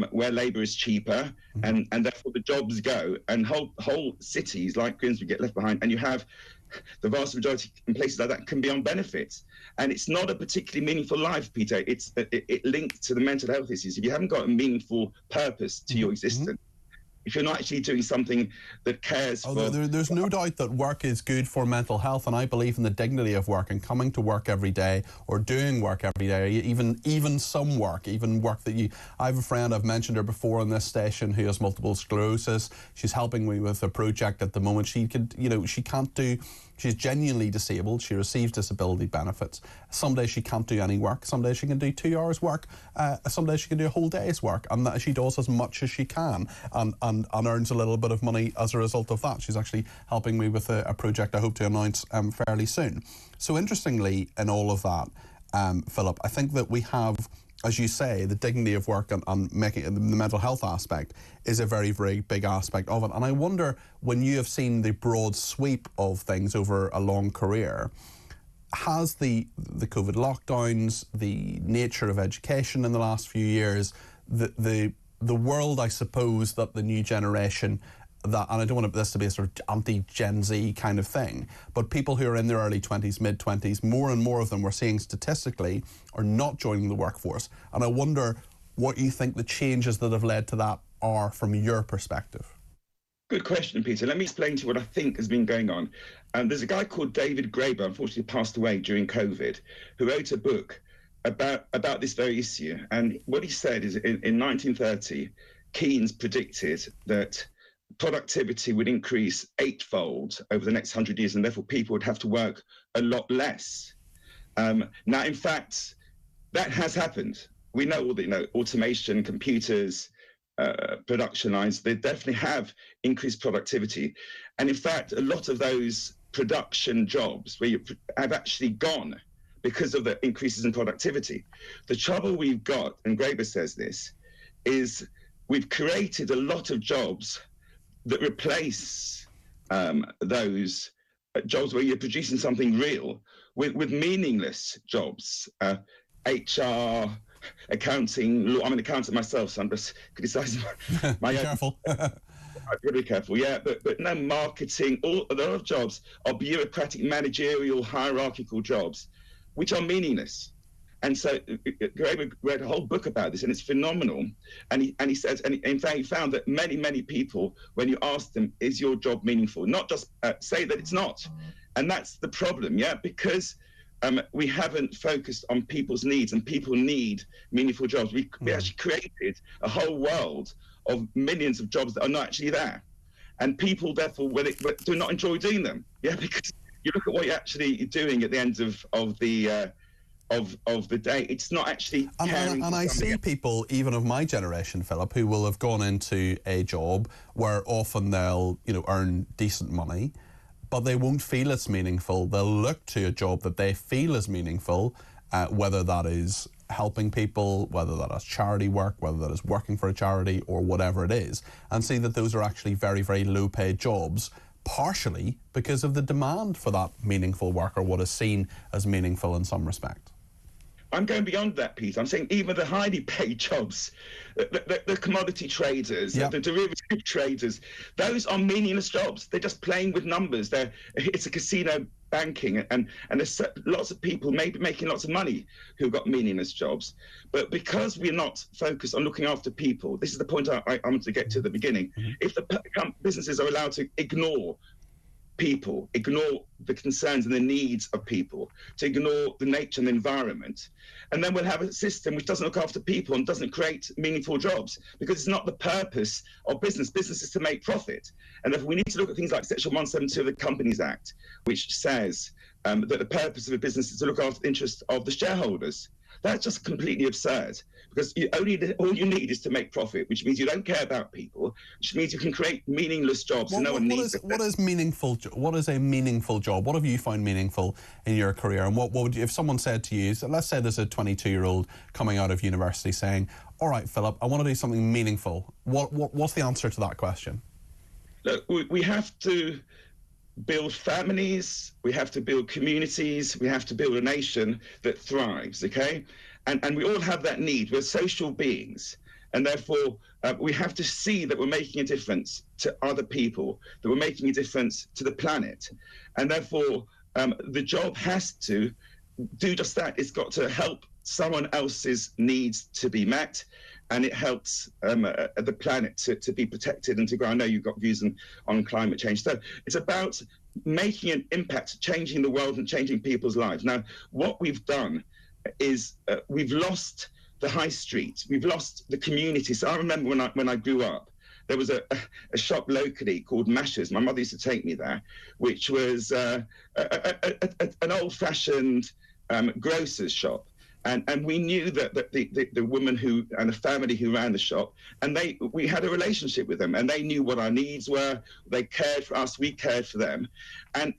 where labor is cheaper, and therefore the jobs go, and whole cities like Grimsby get left behind, and you have the vast majority in places like that can be on benefits. And it's not a particularly meaningful life, Peter. It linked to the mental health issues. If you haven't got a meaningful purpose to your existence, if you're not actually doing something that cares for... There's no doubt that work is good for mental health, and I believe in the dignity of work and coming to work every day, or doing work every day, even some work, even work that you... I have a friend, I've mentioned her before on this station, who has multiple sclerosis. She's helping me with a project at the moment. She could, you know, she can't do... She's genuinely disabled. She receives disability benefits. Some days she can't do any work. Some days she can do 2 hours work. Some days she can do a whole day's work. And that she does as much as she can and earns a little bit of money as a result of that. She's actually helping me with a project I hope to announce fairly soon. So interestingly, in all of that, Philip, I think that we have, as you say, the dignity of work and making the mental health aspect is a very, very big aspect of it. And I wonder, when you have seen the broad sweep of things over a long career, has the COVID lockdowns, the nature of education in the last few years, the world, I suppose, that the new generation, that, and I don't want this to be a sort of anti-Gen Z kind of thing, but people who are in their early 20s, mid-20s, more and more of them we're seeing statistically are not joining the workforce. And I wonder what you think the changes that have led to that are from your perspective. Good question, Peter. Let me explain to you what I think has been going on. There's a guy called David Graeber, unfortunately passed away during COVID, who wrote a book about this very issue. And what he said is in 1930, Keynes predicted that productivity would increase 8-fold over the next 100 years, and therefore people would have to work a lot less. Now, in fact, that has happened. We know all the automation, computers, production lines, they definitely have increased productivity. And in fact, a lot of those production jobs have actually gone because of the increases in productivity. The trouble we've got, and Graeber says this, is we've created a lot of jobs that replace those jobs where you're producing something real with meaningless jobs. HR, accounting, law. I'm an accountant myself, so I'm just criticising my own. Careful. Really careful, yeah. But no, marketing, a lot of jobs are bureaucratic, managerial, hierarchical jobs, which are meaningless. And so Graeber read a whole book about this, and it's phenomenal. And he says, and in fact, he found that many people, when you ask them, is your job meaningful? Not just say that it's not. And that's the problem, yeah, because we haven't focused on people's needs, and people need meaningful jobs. We actually created a whole world of millions of jobs that are not actually there. And people, therefore, do not enjoy doing them, yeah, because you look at what you're actually doing at the end of the day, it's not actually caring. And I see people, even of my generation, Philip, who will have gone into a job where often they'll, earn decent money, but they won't feel it's meaningful. They'll look to a job that they feel is meaningful, whether that is helping people, whether that is charity work, whether that is working for a charity or whatever it is, and see that those are actually very, very low-paid jobs, partially because of the demand for that meaningful work, or what is seen as meaningful in some respect. I'm going beyond that, Peter. I'm saying even the highly paid jobs, the commodity traders, the derivative traders, those are meaningless jobs. They're just playing with numbers. It's a casino banking, and there's lots of people maybe making lots of money who've got meaningless jobs. But because we're not focused on looking after people, this is the point I wanted to get to at the beginning. If the businesses are allowed to ignore people, ignore the concerns and the needs of people, to ignore the nature and the environment, and then we'll have a system which doesn't look after people and doesn't create meaningful jobs, because it's not the purpose of business. Business is to make profit. And if we need to look at things like Section 172 of the Companies Act, which says that the purpose of a business is to look after the interests of the shareholders. That's just completely absurd, because all you need is to make profit, which means you don't care about people, which means you can create meaningless jobs. No one needs it. What is meaningful? What is a meaningful job? What have you found meaningful in your career? And what would you, if someone said to you, so let's say there's a 22-year-old coming out of university saying, "All right, Philip, I want to do something meaningful." What's the answer to that question? Look, we have to build families, we have to build communities, we have to build a nation that thrives, okay? And we all have that need. We're social beings, and therefore we have to see that we're making a difference to other people, that we're making a difference to the planet. And therefore the job has to do just that. It's got to help someone else's needs to be met, and it helps the planet to be protected and to grow. I know you've got views on climate change. So it's about making an impact, changing the world and changing people's lives. Now, what we've done is we've lost the high street. We've lost the community. So I remember when I grew up, there was a shop locally called Mashers. My mother used to take me there, which was an old-fashioned grocer's shop. And we knew that the woman who and the family who ran the shop, and we had a relationship with them, and they knew what our needs were. They cared for us, we cared for them, and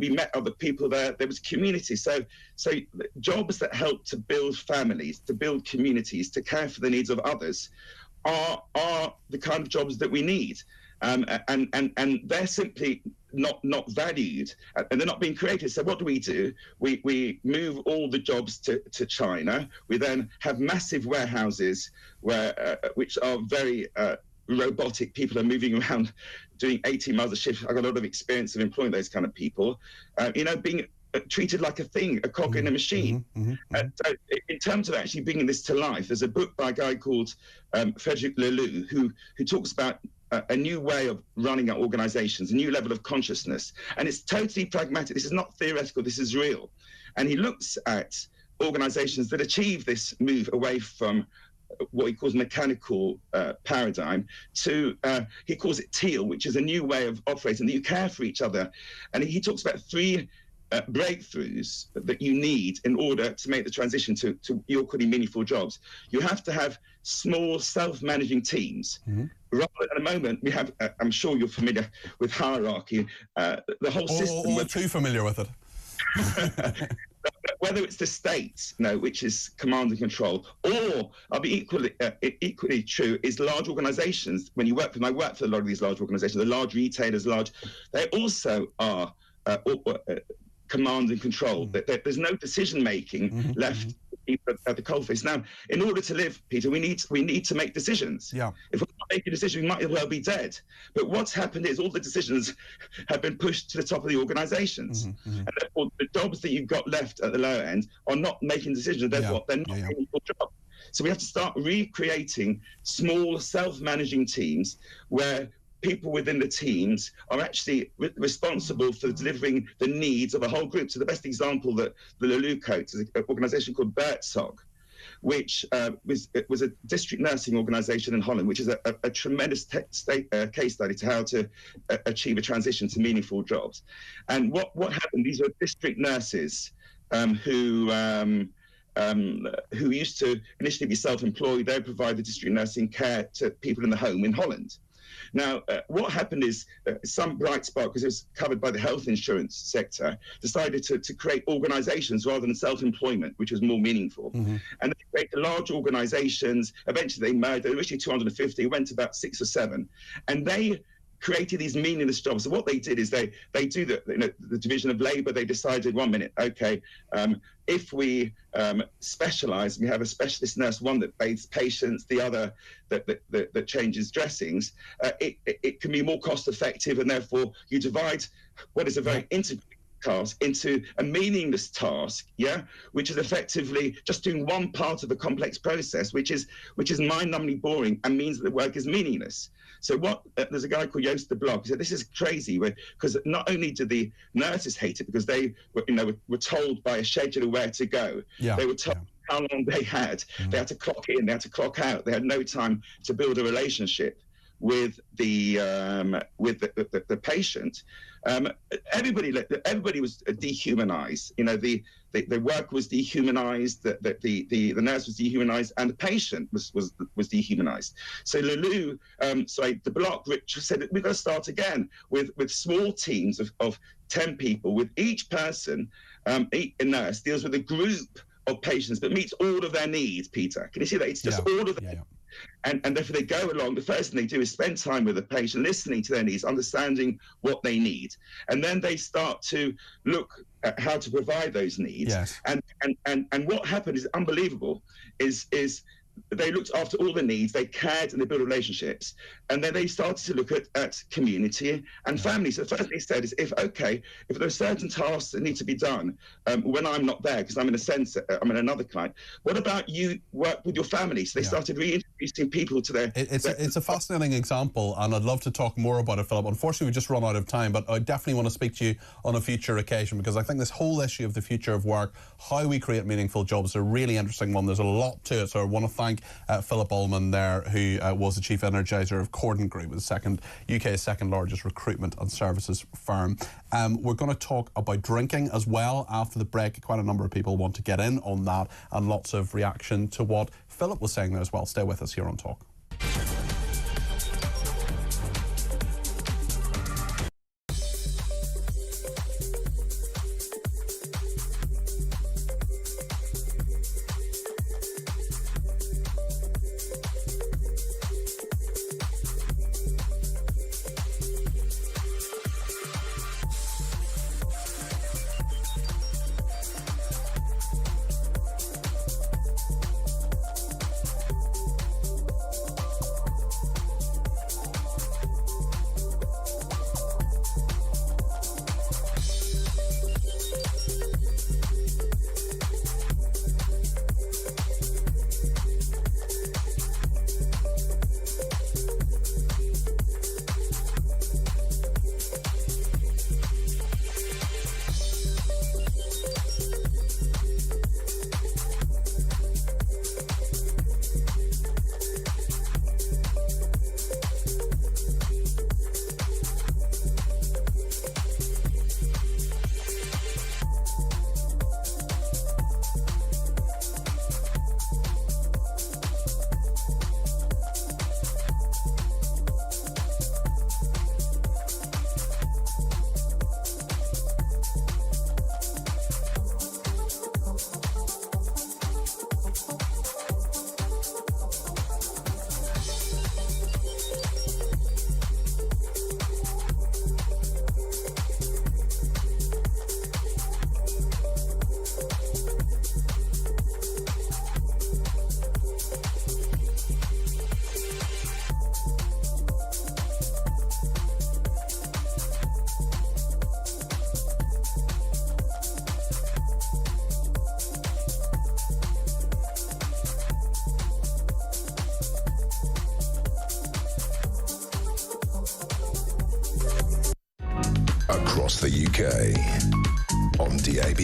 we met other people there. There was community. So jobs that help to build families, to build communities, to care for the needs of others, are the kind of jobs that we need. And they're simply not valued, and they're not being created. So what do? We move all the jobs to China. We then have massive warehouses which are very robotic. People are moving around doing 18 miles a shift. I've got a lot of experience of employing those kind of people, being treated like a thing, a cog in a machine. So in terms of actually bringing this to life, there's a book by a guy called Frederick Laloux who talks about a new way of running our organizations, a new level of consciousness. And it's totally pragmatic. This is not theoretical, this is real. And he looks at organizations that achieve this move away from what he calls mechanical paradigm to, he calls it teal, which is a new way of operating, that you care for each other. And he talks about three breakthroughs that you need in order to make the transition to you're calling meaningful jobs. You have to have small self-managing teams. Rather, at the moment, we have, I'm sure you're familiar with hierarchy, the whole system. We're too familiar with it. Whether it's the state, which is command and control, or I'll be equally true, is large organizations. When you work for them, I work for a lot of these large organizations, the large retailers, they also are command and control. There's no decision-making left at the coalface. Now, in order to live, Peter, we need to make decisions. Yeah. If we're not making a decision, we might as well be dead. But what's happened is all the decisions have been pushed to the top of the organizations. And therefore, the jobs that you've got left at the lower end are not making decisions. Therefore, they're not meaningful jobs. So we have to start recreating small self-managing teams where people within the teams are actually responsible for delivering the needs of a whole group. So the best example that the Laloux quotes is an organisation called Bertzog, which was a district nursing organisation in Holland, which is a tremendous case study to how to achieve a transition to meaningful jobs. And what happened, these were district nurses who used to initially be self-employed. They provided district nursing care to people in the home in Holland. Now, what happened is some bright spark, because it was covered by the health insurance sector, decided to create organizations rather than self-employment, which was more meaningful. And they created large organizations. Eventually, they merged. They were originally 250, went to about 6 or 7. And they created these meaningless jobs. So what they did is they do the division of labour. They decided 1 minute, okay, if we specialise, we have a specialist nurse, one that bathes patients, the other that changes dressings, it can be more cost effective, and therefore you divide what is a very integrated task into a meaningless task, which is effectively just doing one part of a complex process, which is mind-numbingly boring and means that the work is meaningless. So there's a guy called Joost de Blok who said this is crazy, because not only did the nurses hate it because they were told by a scheduler where to go, they were told how long they had, they had to clock in, they had to clock out, they had no time to build a relationship with the patient. Everybody was dehumanized. The work was dehumanized, the nurse was dehumanized, and the patient was dehumanized. So de Blok said we've got to start again with small teams of 10 people, with each person, a nurse deals with a group of patients but meets all of their needs. Peter, can you see that? It's just all of them. And therefore they go along, the first thing they do is spend time with the patient, listening to their needs, understanding what they need. And then they start to look at how to provide those needs. And what happened is unbelievable, is they looked after all the needs, they cared, and they built relationships. And then they started to look at community and family. So the first thing they said is, if there are certain tasks that need to be done when I'm not there, because I'm in another client, what about you work with your family? So they started reintroducing people to their... It's a fascinating example, and I'd love to talk more about it, Philip. Unfortunately, we've just run out of time, but I definitely want to speak to you on a future occasion, because I think this whole issue of the future of work, how we create meaningful jobs, is a really interesting one. There's a lot to it, so I want to thank Philip Ullman there, who was the chief energiser of Corden Group, the UK's second largest recruitment and services firm. We're going to talk about drinking as well after the break. Quite a number of people want to get in on that, and lots of reaction to what Philip was saying there as well. Stay with us here on Talk. Across the UK, on DAB+,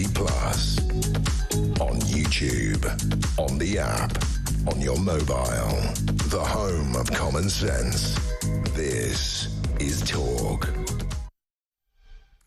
on YouTube, on the app, on your mobile, the home of common sense. This is Talk.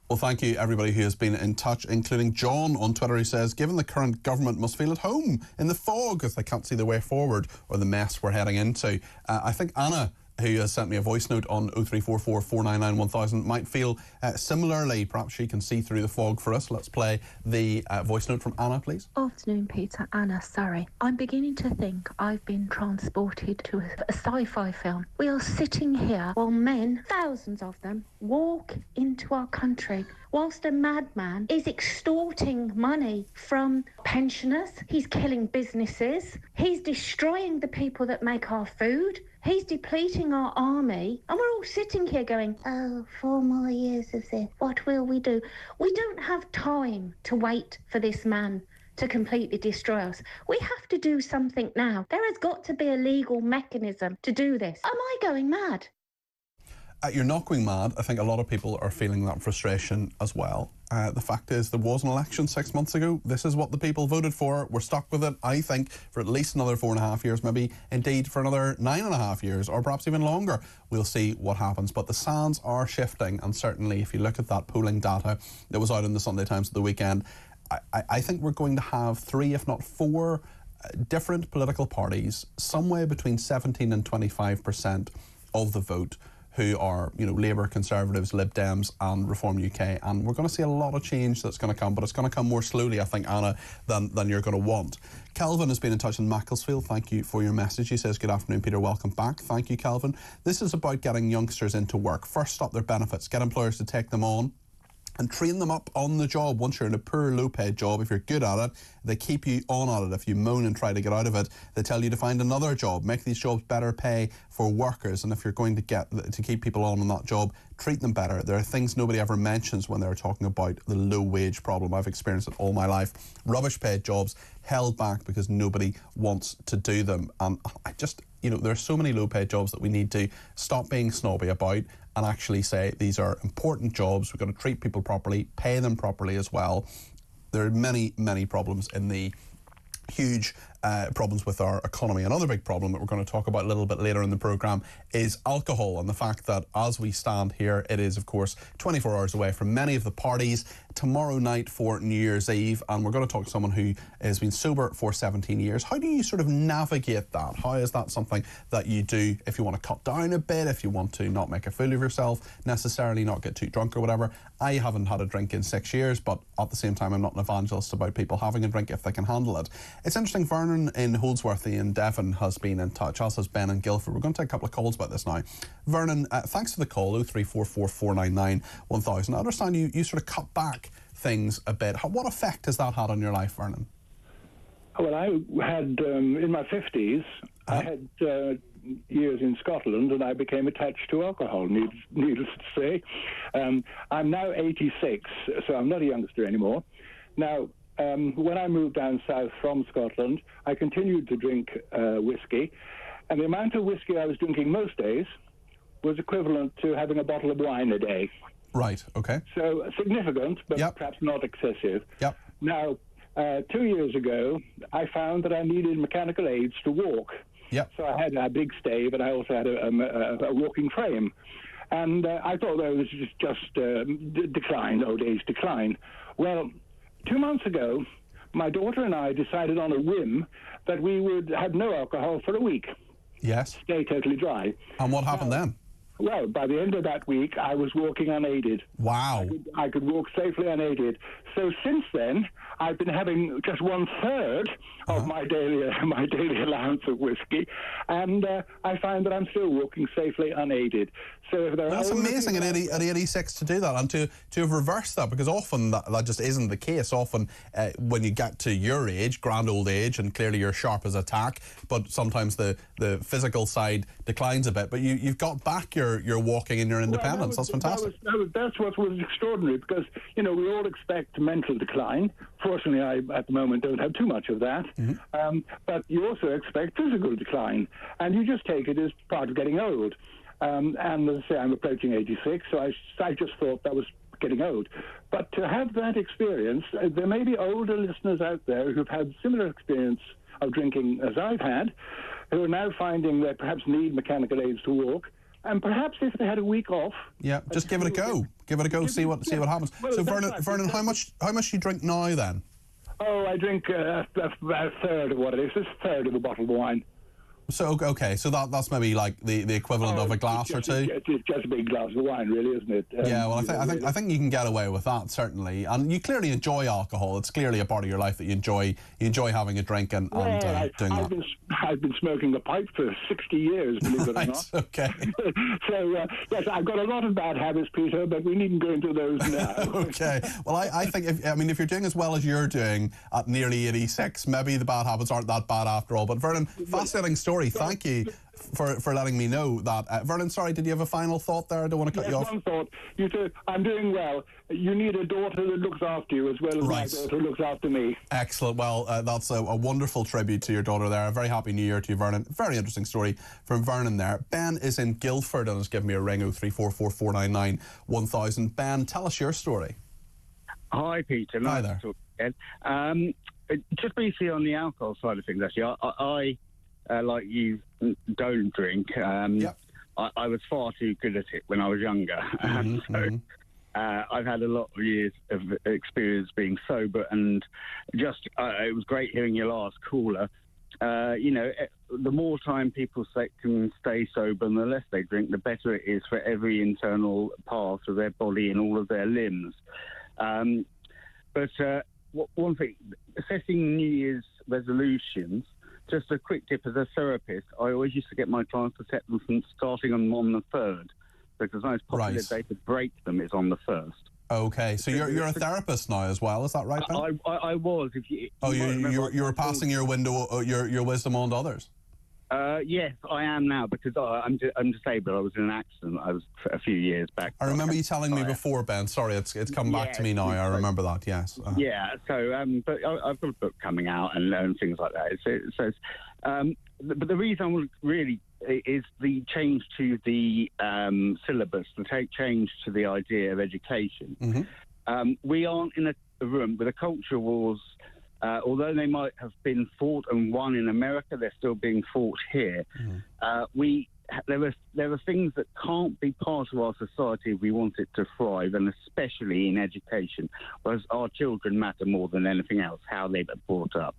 Well, thank you, everybody who has been in touch, including John on Twitter, who says, given the current government must feel at home in the fog as they can't see the way forward or the mess we're heading into. I think Anna who has sent me a voice note on 0344 499 1000, might feel similarly. Perhaps she can see through the fog for us. Let's play the voice note from Anna, please. Afternoon, Peter. Anna, sorry. I'm beginning to think I've been transported to a sci-fi film. We are sitting here while men, thousands of them, walk into our country whilst a madman is extorting money from pensioners. He's killing businesses. He's destroying the people that make our food. He's depleting our army, and we're all sitting here going, oh, 4 more years of this. What will we do? We don't have time to wait for this man to completely destroy us. We have to do something now. There has got to be a legal mechanism to do this. Am I going mad? You're not going mad. I think a lot of people are feeling that frustration as well. The fact is, there was an election 6 months ago. This is what the people voted for. We're stuck with it, I think, for at least another 4.5 years, maybe indeed for another 9.5 years, or perhaps even longer. We'll see what happens. But the sands are shifting, and certainly if you look at that polling data that was out in the Sunday Times at the weekend, I think we're going to have 3, if not 4, different political parties, somewhere between 17 and 25% of the vote, who are, you know, Labour, Conservatives, Lib Dems and Reform UK. And we're going to see a lot of change that's going to come, but it's going to come more slowly, I think, Anna, than you're going to want. Kelvin has been in touch in Macclesfield. Thank you for your message. He says, good afternoon, Peter. Welcome back. Thank you, Kelvin. This is about getting youngsters into work. First, stop their benefits. Get employers to take them on and train them up on the job. Once you're in a poor, low-paid job, if you're good at it, they keep you on at it. If you moan and try to get out of it, they tell you to find another job. Make these jobs better pay for workers. And if you're going to keep people on that job, treat them better. There are things nobody ever mentions when they're talking about the low-wage problem. I've experienced it all my life. Rubbish-paid jobs held back because nobody wants to do them. And I just, you know, there are so many low-paid jobs that we need to stop being snobby about and actually say these are important jobs. We've got to treat people properly, pay them properly as well. There are many, many problems in the huge problems with our economy. Another big problem that we're going to talk about a little bit later in the programme is alcohol, and the fact that as we stand here, it is of course 24 hours away from many of the parties tomorrow night for New Year's Eve, and we're going to talk to someone who has been sober for 17 years. How do you sort of navigate that? How is that something that you do if you want to cut down a bit, if you want to not make a fool of yourself necessarily, not get too drunk or whatever? I haven't had a drink in 6 years, but at the same time I'm not an evangelist about people having a drink if they can handle it. It's interesting, Vernon in Holdsworthy in Devon has been in touch, as has Ben in Guildford. We're going to take a couple of calls about this now. Vernon, thanks for the call, 0344 499 1000. I understand you sort of cut back things a bit. What effect has that had on your life, Vernon? Well, I had, in my 50s, I had years in Scotland, and I became attached to alcohol, needless to say. I'm now 86, so I'm not a youngster anymore. Now, when I moved down south from Scotland, I continued to drink whiskey, and the amount of whiskey I was drinking most days was equivalent to having a bottle of wine a day. Right, okay. So significant, but perhaps not excessive. Yep. Now, 2 years ago, I found that I needed mechanical aids to walk. Yep. So I had a big stave, and I also had a walking frame. And I thought that was just decline, old age decline. Well, 2 months ago, my daughter and I decided on a whim that we would have no alcohol for a week. Yes. Stay totally dry. And what happened then? Well, by the end of that week, I was walking unaided. Wow. I could walk safely unaided. So since then, I've been having just 1/3 of my daily allowance of whiskey, and I find that I'm still walking safely unaided. So if there are That's amazing at 86 to do that, and to have reversed that, because often that just isn't the case. Often when you get to your age, grand old age, and clearly you're sharp as a tack, but sometimes the physical side declines a bit. But you've got back your walking and your independence. That's fantastic. That's what was extraordinary, because, you know, we all expect mental decline. Fortunately, I, at the moment, don't have too much of that. Mm-hmm. But you also expect physical decline, and you just take it as part of getting old. And as I say, I'm approaching 86, so I just thought that was getting old. But to have that experience, there may be older listeners out there who've had similar experience of drinking as I've had, who are now finding they perhaps need mechanical aids to walk. And perhaps if they had a week off, just give it a go. Give it a go. See what happens. Well, so, Vernon, how much do you drink now then? Oh, I drink a third of what it is. It's a third of a bottle of wine. So okay, so that's maybe like the equivalent of a glass or two. It's just a big glass of wine, really, isn't it? Yeah, well, I think you can get away with that, certainly. And you clearly enjoy alcohol. It's clearly a part of your life that you enjoy having a drink and doing that. I've been smoking a pipe for 60 years, believe it or not. Okay. So yes, I've got a lot of bad habits, Peter, but we needn't go into those now. Okay. Well, I think if you're doing as well as you're doing at nearly 86, maybe the bad habits aren't that bad after all. But Vernon, fascinating story. Thank you for letting me know that. Vernon, sorry, did you have a final thought there? I don't want to cut you off. One thought. You said, I'm doing well. You need a daughter that looks after you as well as my daughter looks after me. Excellent. Well, that's a wonderful tribute to your daughter there. A very happy New Year to you, Vernon. Very interesting story from Vernon there. Ben is in Guildford and has given me a ring, 0344 499 1000. Ben, tell us your story. Hi, Peter. Nice to talk again. Just briefly on the alcohol side of things, actually, I like you, don't drink. I was far too good at it when I was younger. I've had a lot of years of experience being sober, and just it was great hearing your last caller. The more time people can stay sober and the less they drink, the better it is for every internal part of their body and all of their limbs. But one thing, setting New Year's resolutions, just a quick tip as a therapist, I always used to get my clients to set them from starting on the 3rd, because the most popular day to break them is on the 1st. Okay, so you're a therapist now as well, is that right, Ben? I was. You were passing your wisdom on to others. Yes, I am now, because I'm disabled. I was in an accident. I was a few years back. I remember you telling me before, Ben. Sorry, it's come back to me now. I remember that. Yes. Yeah. So, but I've got a book coming out and things like that. But the reason really is the change to the syllabus, the change to the idea of education. We aren't in a room with the culture wars. Although they might have been fought and won in America, they're still being fought here. There are things that can't be part of our society if we want it to thrive, and especially in education, whereas our children matter more than anything else, how they're brought up.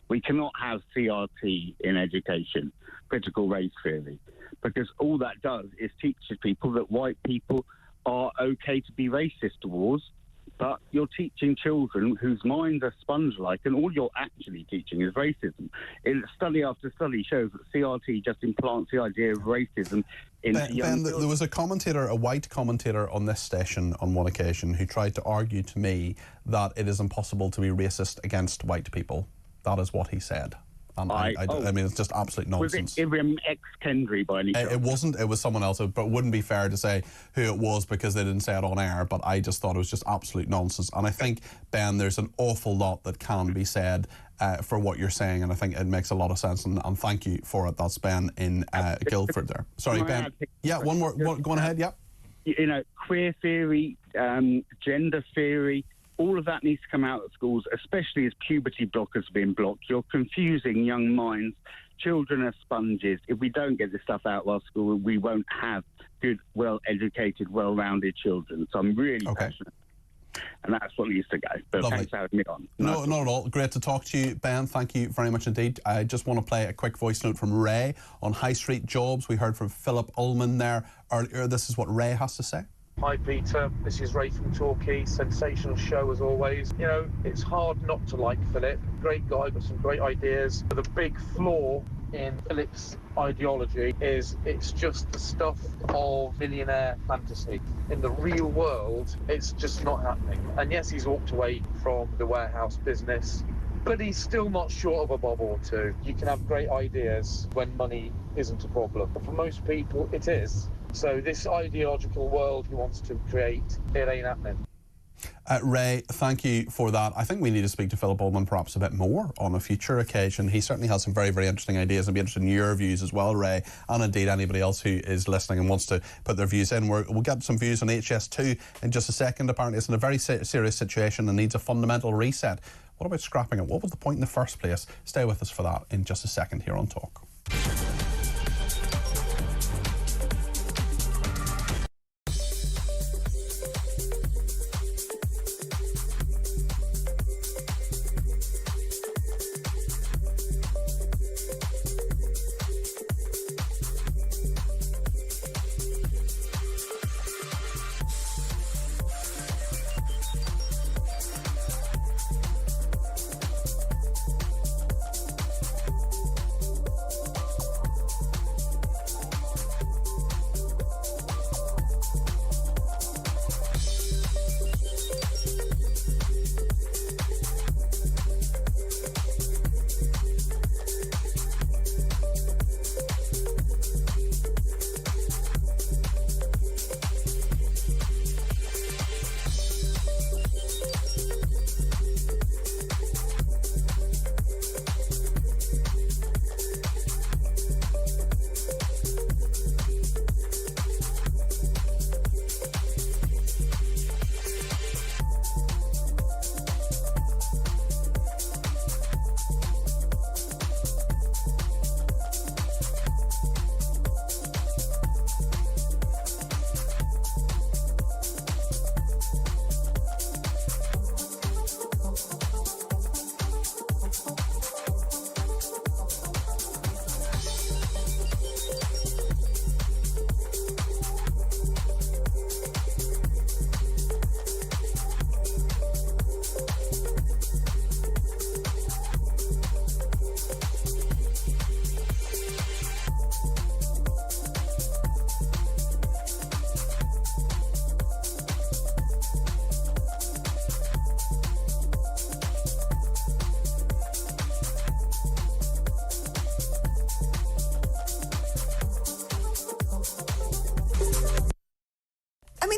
We cannot have CRT in education, critical race theory, because all that does is teaches people that white people are okay to be racist towards. But you're teaching children whose minds are sponge-like, and all you're actually teaching is racism. Study after study shows that CRT just implants the idea of racism into young children. There was a white commentator on this station on one occasion who tried to argue to me that it is impossible to be racist against white people. That is what he said. And I mean, it's just absolute nonsense. Was it Ibram X. Kendry by any chance? It wasn't. It was someone else. But it wouldn't be fair to say who it was because they didn't say it on air. But I just thought it was just absolute nonsense. And I think, Ben, there's an awful lot that can be said for what you're saying. And I think it makes a lot of sense. And thank you for it. That's Ben in Guildford there. Sorry, Ben. Yeah, one more. Go on ahead. Yeah. Queer theory, gender theory, all of that needs to come out at schools, especially as puberty blockers are being blocked. You're confusing young minds. Children are sponges. If we don't get this stuff out while school, we won't have good, well-educated, well-rounded children. So I'm really passionate. And that's what needs to go. But thanks for having me on. No, not at all. Great to talk to you, Ben. Thank you very much indeed. I just want to play a quick voice note from Ray on High Street Jobs. We heard from Philip Ullman there earlier. This is what Ray has to say. Hi Peter, this is Ray from Torquay. Sensational show as always. It's hard not to like Philip. Great guy, got some great ideas. But the big flaw in Philip's ideology is it's just the stuff of millionaire fantasy. In the real world, it's just not happening. And yes, he's walked away from the warehouse business, but he's still not short of a bob or two. You can have great ideas when money isn't a problem. But for most people, it is. So this ideological world he wants to create, it ain't happening. Ray, thank you for that. I think we need to speak to Philip Ullman perhaps a bit more on a future occasion. He certainly has some very, very interesting ideas. I'd be interested in your views as well, Ray, and indeed anybody else who is listening and wants to put their views in. We'll get some views on HS2 in just a second. Apparently it's in a very serious situation and needs a fundamental reset. What about scrapping it? What was the point in the first place? Stay with us for that in just a second here on Talk.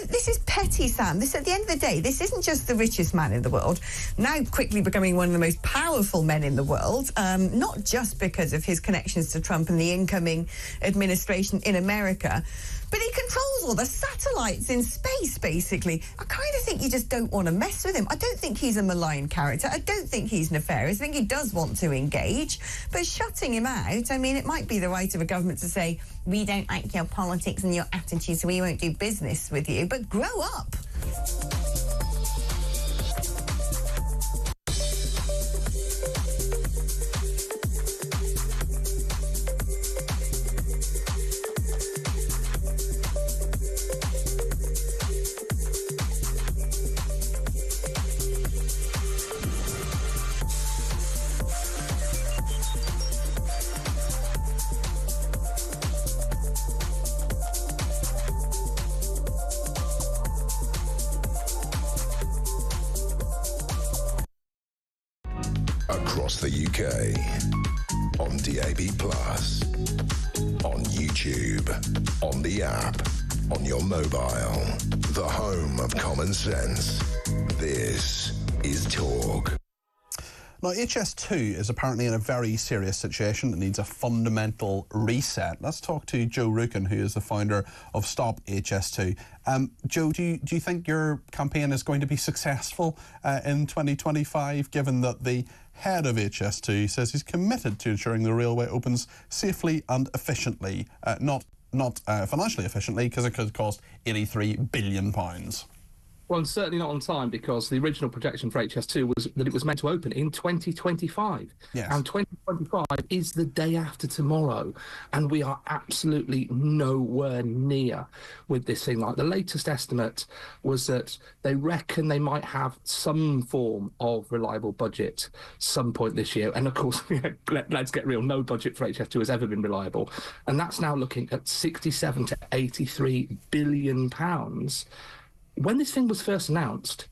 this is petty, Sam. This, at the end of the day, this isn't just the richest man in the world, now quickly becoming one of the most powerful men in the world, not just because of his connections to Trump and the incoming administration in America, but he controls all the satellites in space, basically. I kind of think you just don't want to mess with him. I don't think he's a malign character. I don't think he's nefarious. I think he does want to engage. But shutting him out, I mean, it might be the right of a government to say, we don't like your politics and your attitude, so we won't do business with you. But grow up. Across the UK, on DAB+, on YouTube, on the app, on your mobile, the home of common sense. This is Talk. Now, HS2 is apparently in a very serious situation that needs a fundamental reset. Let's talk to Joe Rukin, who is the founder of Stop HS2. Joe, do you think your campaign is going to be successful in 2025, given that the head of HS2 says he's committed to ensuring the railway opens safely and efficiently, not financially efficiently, because it could cost £83 billion? Well, and certainly not on time, because the original projection for HS2 was that it was meant to open in 2025. Yes. And 2025 is the day after tomorrow. And we are absolutely nowhere near with this thing. Like, the latest estimate was that they reckon they might have some form of reliable budget some point this year. And of course, let's get real, no budget for HS2 has ever been reliable. And that's now looking at 67 to 83 billion pounds. When this thing was first announced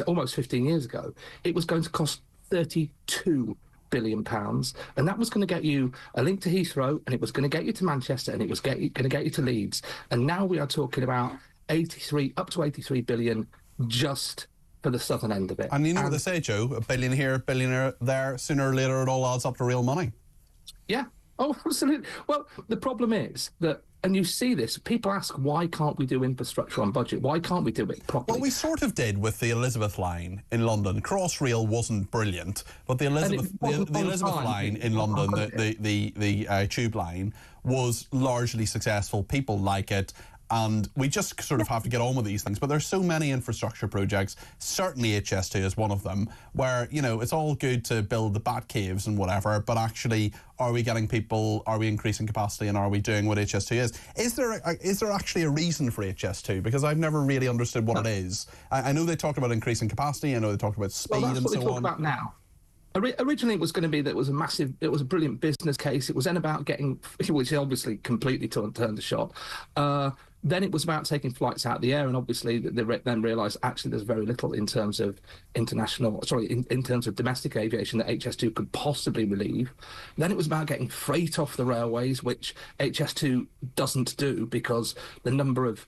almost 15 years ago, it was going to cost £32 billion, and that was going to get you a link to Heathrow, and it was going to get you to Manchester, and it was going to get you to Leeds. And now we are talking about up to 83 billion just for the southern end of it. And you know what they say, Joe, a billion here, a billion there, sooner or later it all adds up to real money. Yeah. Oh, absolutely. Well, the problem is that, and you see this, people ask, why can't we do infrastructure on budget? Why can't we do it properly? Well, we sort of did with the Elizabeth line in London. Crossrail wasn't brilliant, but the Elizabeth line in London, the tube line, was largely successful. People like it. And we just sort of have to get on with these things. But there's so many infrastructure projects, certainly HS2 is one of them, where, you know, it's all good to build the bat caves and whatever, but actually, are we getting people, are we increasing capacity, and are we doing what HS2 is? Is there actually a reason for HS2? Because I've never really understood what it is. I know they talked about increasing capacity, I know they talked about speed and so on. That's what they talk about now. Originally, it was going to be that it was a brilliant business case. It was then about getting, which obviously completely turned the shot. Then it was about taking flights out of the air, and obviously they then realised actually there's very little in terms of in terms of domestic aviation that HS2 could possibly relieve. Then it was about getting freight off the railways, which HS2 doesn't do, because the number of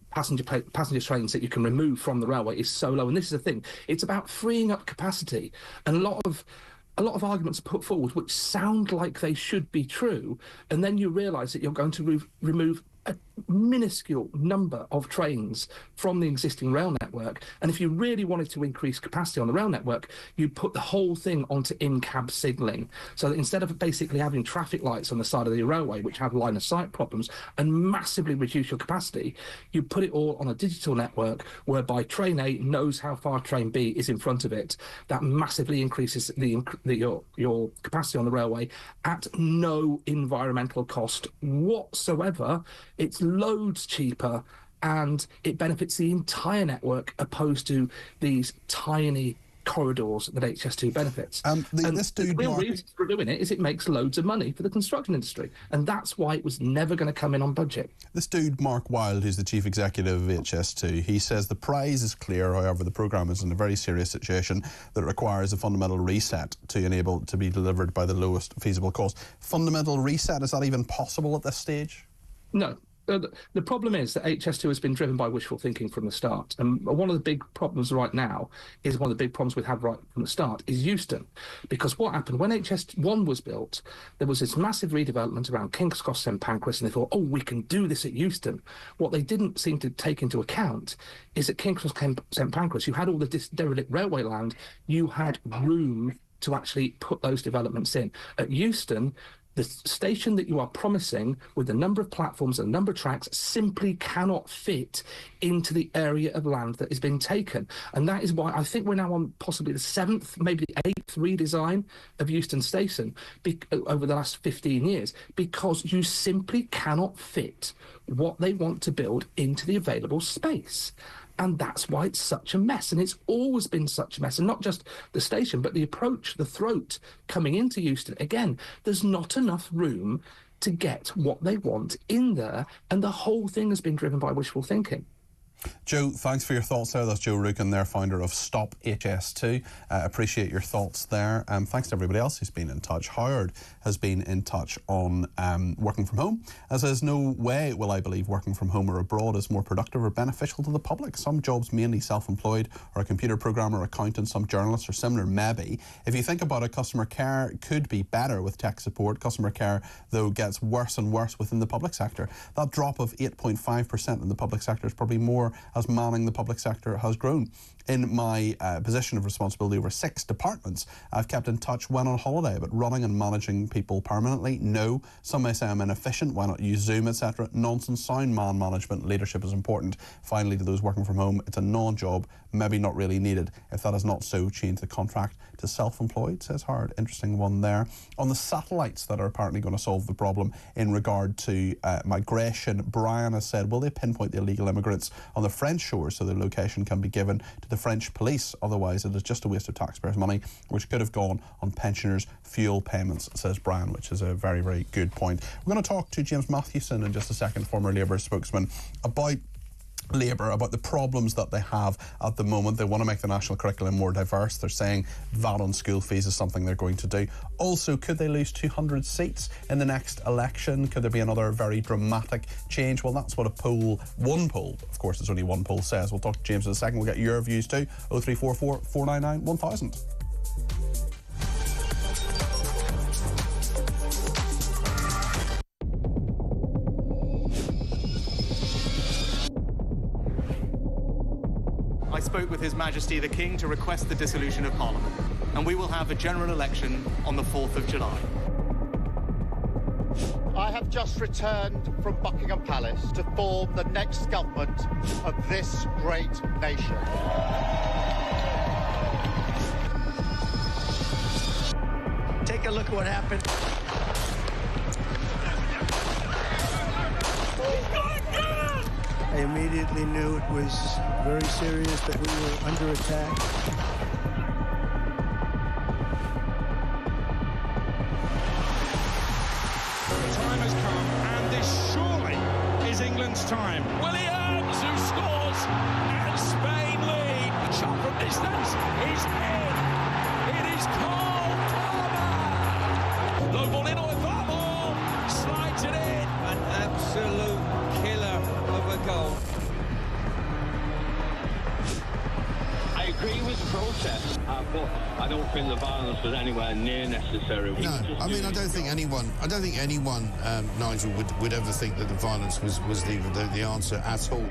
passenger trains that you can remove from the railway is so low. And this is the thing, it's about freeing up capacity. And a lot of arguments are put forward which sound like they should be true, and then you realise that you're going to remove a minuscule number of trains from the existing rail network. And if you really wanted to increase capacity on the rail network, you put the whole thing onto in-cab signalling. So that instead of basically having traffic lights on the side of the railway, which have line of sight problems and massively reduce your capacity, you put it all on a digital network whereby train A knows how far train B is in front of it. That massively increases your capacity on the railway at no environmental cost whatsoever. It's loads cheaper, and it benefits the entire network, opposed to these tiny corridors that HS2 benefits. The real reason for doing it is it makes loads of money for the construction industry, and that's why it was never going to come in on budget. This dude, Mark Wilde, who's the chief executive of HS2, he says the prize is clear, however the programme is in a very serious situation that requires a fundamental reset to enable it to be delivered by the lowest feasible cost. Fundamental reset, is that even possible at this stage? No. The problem is that HS2 has been driven by wishful thinking from the start. And one of the big problems right now is one of the big problems we've had right from the start is Euston. Because what happened when HS1 was built, there was this massive redevelopment around King's Cross St Pancras, and they thought, oh, we can do this at Euston. What they didn't seem to take into account is at King's Cross St Pancras, you had all the derelict railway land, you had room to actually put those developments in. At Euston, the station that you are promising with the number of platforms and the number of tracks simply cannot fit into the area of land that is being taken. And that is why I think we're now on possibly the 7th, maybe the 8th redesign of Euston Station over the last 15 years, because you simply cannot fit what they want to build into the available space. And that's why it's such a mess. And it's always been such a mess. And not just the station, but the approach, the throat coming into Euston. Again, there's not enough room to get what they want in there. And the whole thing has been driven by wishful thinking. Joe, thanks for your thoughts there. That's Joe Rukin there, founder of Stop HS2. Appreciate your thoughts there. Thanks to everybody else who's been in touch. Howard has been in touch on working from home, as there's no way will I believe working from home or abroad is more productive or beneficial to the public. Some jobs, mainly self-employed, or a computer programmer, accountant, some journalists or similar, maybe. If you think about it, customer care could be better with tech support. Customer care, though, gets worse and worse within the public sector. That drop of 8.5% in the public sector is probably more as manning the public sector has grown. In my position of responsibility over 6 departments, I've kept in touch when on holiday, but running and managing people permanently, no. Some may say I'm inefficient, why not use Zoom, etc. Nonsense. Sound man management, leadership is important. Finally, to those working from home, it's a non-job, maybe not really needed. If that is not so, change the contract to self-employed, says Howard. Interesting one there. On the satellites that are apparently going to solve the problem in regard to migration, Brian has said, will they pinpoint the illegal immigrants on the French shores so their location can be given to the French police? Otherwise, it is just a waste of taxpayers' money, which could have gone on pensioners' fuel payments, says Brian, which is a very, very good point. We're going to talk to James Mathewson in just a second, former Labour spokesman, about Labour, about the problems that they have at the moment. They want to make the national curriculum more diverse. They're saying VAT on school fees is something they're going to do. Also, could they lose 200 seats in the next election? Could there be another very dramatic change? Well, that's what one poll, of course it's only one poll, says. We'll talk to James in a second. We'll get your views too. 0344 499 1000. I spoke with His Majesty the King to request the dissolution of Parliament, and we will have a general election on the 4th of July. I have just returned from Buckingham Palace to form the next government of this great nation. Take a look at what happened. I immediately knew it was very serious, that we were under attack. The time has come, and this surely is England's time. Williams, who scores, and Spain lead. A shot from distance is in. It is Cole Palmer. Low ball in on ball, slides it in. An absolute killer of a goal. I agree with the protest, but I don't think the violence was anywhere near necessary. No, I mean, I don't think anyone, Nigel, would ever think that the violence was the answer at all.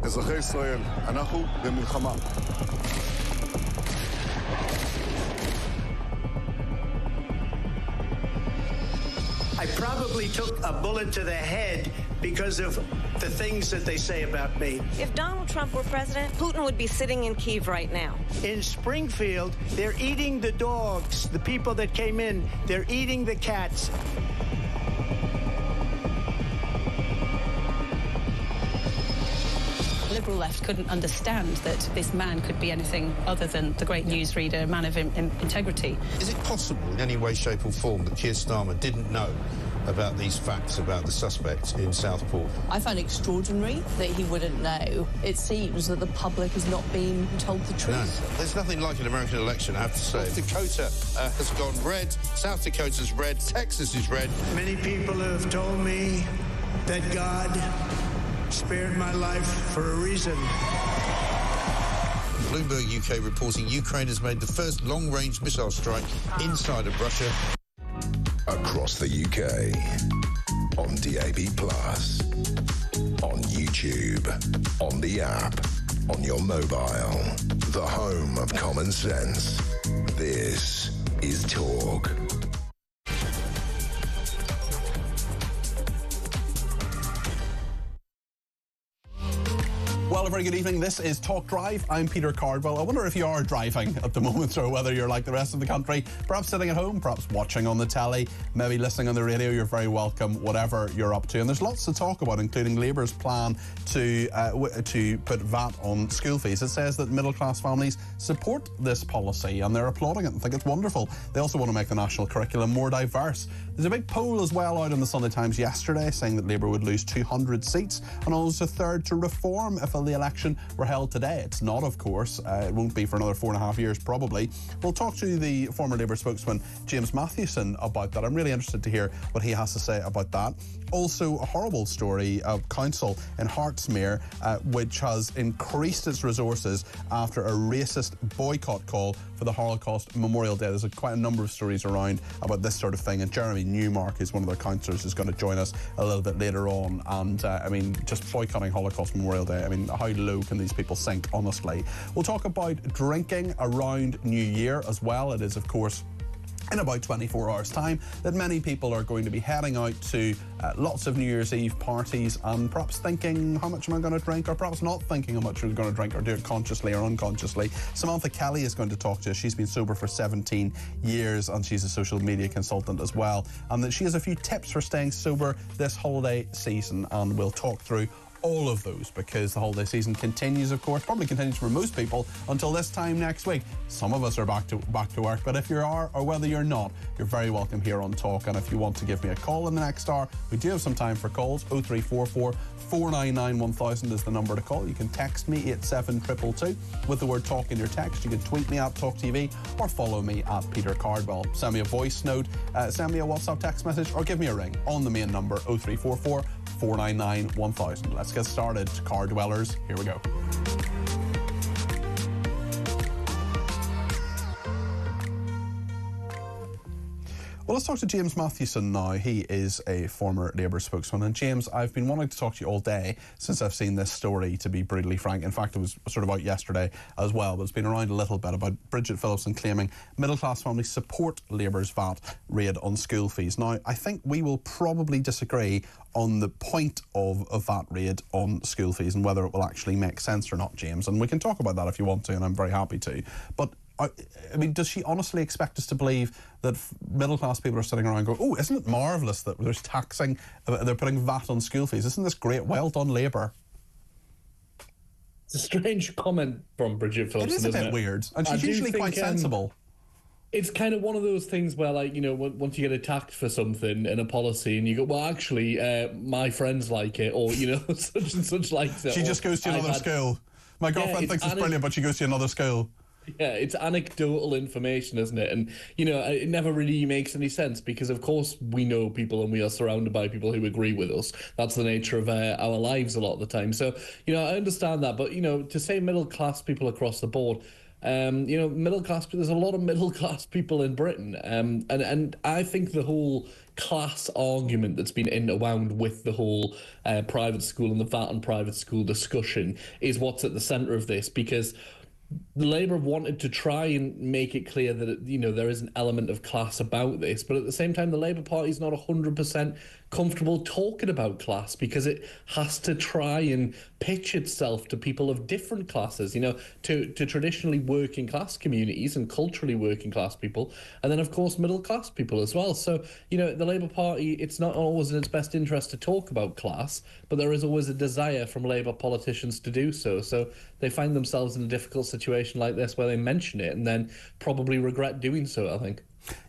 אזרחי ישראל, אנחנו במלחמה. I probably took a bullet to the head because of the things that they say about me. If Donald Trump were president, Putin would be sitting in Kyiv right now. In Springfield, they're eating the dogs. The people that came in, they're eating the cats. liberal left couldn't understand that this man could be anything other than the great newsreader, a man of integrity. Is it possible in any way, shape or form that Keir Starmer didn't know about these facts about the suspect in Southport? I find it extraordinary that he wouldn't know. It seems that the public has not been told the truth. No, there's nothing like an American election, I have to say. North Dakota has gone red, South Dakota's red, Texas is red. Many people have told me that God spared my life for a reason. Bloomberg UK reporting Ukraine has made the first long-range missile strike inside of Russia. Across the UK, on DAB+, on YouTube, on the app, on your mobile, the home of common sense. This is Talk. Well, a very good evening. This is Talk Drive. I'm Peter Cardwell. I wonder if you are driving at the moment or whether you're like the rest of the country, perhaps sitting at home, perhaps watching on the telly, maybe listening on the radio. You're very welcome, whatever you're up to. And there's lots to talk about, including Labour's plan to put VAT on school fees. It says that middle-class families support this policy and they're applauding it and think it's wonderful. They also want to make the national curriculum more diverse. There's a big poll as well out in the Sunday Times yesterday saying that Labour would lose 200 seats and almost a third to reform if the election were held today. It's not, of course. It won't be for another 4.5 years, probably. We'll talk to the former Labour spokesman, James Mathewson, about that. I'm really interested to hear what he has to say about that. Also, a horrible story of council in Hartsmere, which has increased its resources after a racist boycott call for the Holocaust Memorial Day. There's quite a number of stories around about this sort of thing, and Jeremy Newmark, who's one of their councillors, is going to join us a little bit later on. And I mean, just boycotting Holocaust Memorial Day, I mean, how low can these people sink, honestly? We'll talk about drinking around New Year as well. It is, of course, in about 24 hours' time that many people are going to be heading out to lots of New Year's Eve parties and perhaps thinking, how much am I going to drink? Or perhaps not thinking how much you're going to drink, or do it consciously or unconsciously. Samantha Kelly is going to talk to us. She's been sober for 17 years and she's a social media consultant as well. And that she has a few tips for staying sober this holiday season, and we'll talk through all of those because the holiday season continues, of course, probably continues for most people until this time next week. Some of us are back to work, but if you are, or whether you're not, you're very welcome here on Talk. And if you want to give me a call in the next hour, we do have some time for calls. 0344 499 1000 is the number to call. You can text me 87222 with the word Talk in your text. You can tweet me at talkTV or follow me at Peter Cardwell. Send me a voice note, send me a WhatsApp text message, or give me a ring on the main number 0344 499 1000. Let's get started. Car dwellers, here we go. Well, let's talk to James Mathewson now. He is a former Labour spokesman. And James, I've been wanting to talk to you all day since I've seen this story, to be brutally frank. In fact, it was sort of out yesterday as well, but it's been around a little bit about Bridget Phillipson claiming middle-class families support Labour's VAT raid on school fees. Now, I think we will probably disagree on the point of a VAT raid on school fees and whether it will actually make sense or not, James. And we can talk about that if you want to, and I'm very happy to. But I mean, does she honestly expect us to believe that middle-class people are sitting around going, oh, isn't it marvellous that there's taxing, they're putting VAT on school fees? Isn't this great? Well done, Labour. It's a strange comment from Bridget Phillipson, isn't it? It is a bit weird, and she's usually quite sensible. It's kind of one of those things where, like, you know, once you get attacked for something in a policy and you go, well, actually, my friends like it, or, you know, such and such likes it. She just goes to another school. My girlfriend thinks it's brilliant, but she goes to another school. Yeah, it's anecdotal information, isn't it? And, you know, it never really makes any sense because, of course, we know people and we are surrounded by people who agree with us. That's the nature of our lives a lot of the time. So, you know, I understand that. But, you know, to say middle-class people across the board, you know, middle-class, there's a lot of middle-class people in Britain. And I think the whole class argument that's been interwound with the whole private school and the VAT and private school discussion is what's at the centre of this, because Labour wanted to try and make it clear that, there is an element of class about this, but at the same time, the Labour Party is not 100% comfortable talking about class because it has to try and pitch itself to people of different classes, to traditionally working class communities and culturally working class people, and then, of course, middle class people as well. So, the Labour Party, it's not always in its best interest to talk about class, but there is always a desire from Labour politicians to do so. So they find themselves in a difficult situation like this where they mention it and then probably regret doing so, I think.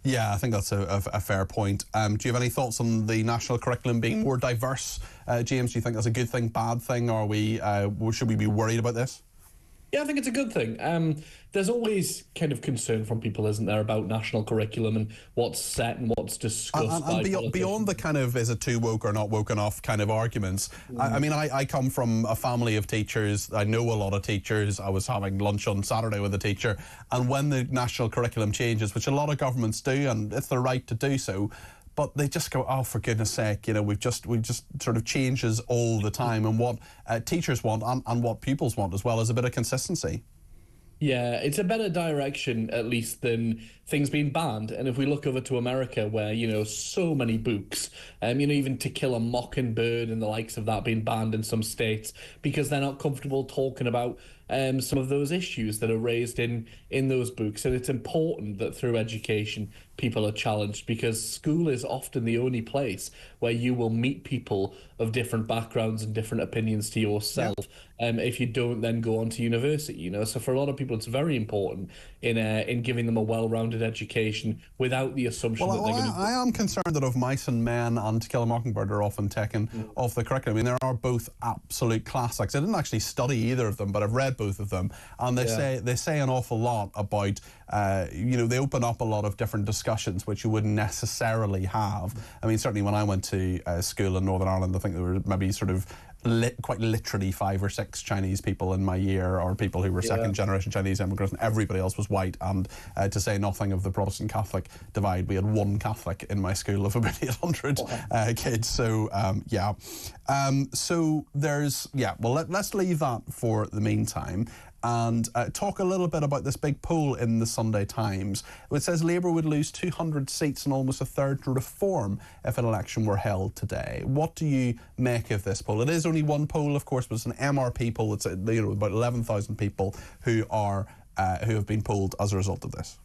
Yeah, I think that's a fair point. Do you have any thoughts on the national curriculum being more diverse? James, do you think that's a good thing, bad thing, or should we be worried about this? Yeah, I think it's a good thing. There's always kind of concern from people, isn't there, about national curriculum and what's set and what's discussed by politicians. Beyond the kind of is it too woke or not woke enough kind of arguments, I come from a family of teachers. I know a lot of teachers. I was having lunch on Saturday with a teacher, and when the national curriculum changes, which a lot of governments do, and it's their right to do so, but they just go, oh, for goodness sake, we've just sort of changes all the time, and what teachers want and what pupils want as well is a bit of consistency. Yeah, it's a better direction, at least, than things being banned. And if we look over to America, where, so many books, even To Kill a Mockingbird and the likes of that being banned in some states because they're not comfortable talking about some of those issues that are raised in those books. And it's important that through education, people are challenged, because school is often the only place where you will meet people of different backgrounds and different opinions to yourself. If you don't then go on to university, So for a lot of people, it's very important in giving them a well-rounded education without the assumption that they're going to... I am concerned that Of Mice and Men and To Kill a Mockingbird are often taken off the curriculum. I mean, there are both absolute classics. I didn't actually study either of them, but I've read both of them, and they say an awful lot about, they open up a lot of different discussions which you wouldn't necessarily have. I mean, certainly when I went to school in Northern Ireland, I think there were maybe sort of quite literally 5 or 6 Chinese people in my year, or people who were second generation Chinese immigrants, and everybody else was white. And to say nothing of the Protestant Catholic divide, we had one Catholic in my school of about 800 kids. So so there's let's leave that for the meantime and talk a little bit about this big poll in the Sunday Times. It says Labour would lose 200 seats and almost a third to Reform if an election were held today. What do you make of this poll? It is only one poll, of course, but it's an MRP poll. It's about 11,000 people who have been polled as a result of this.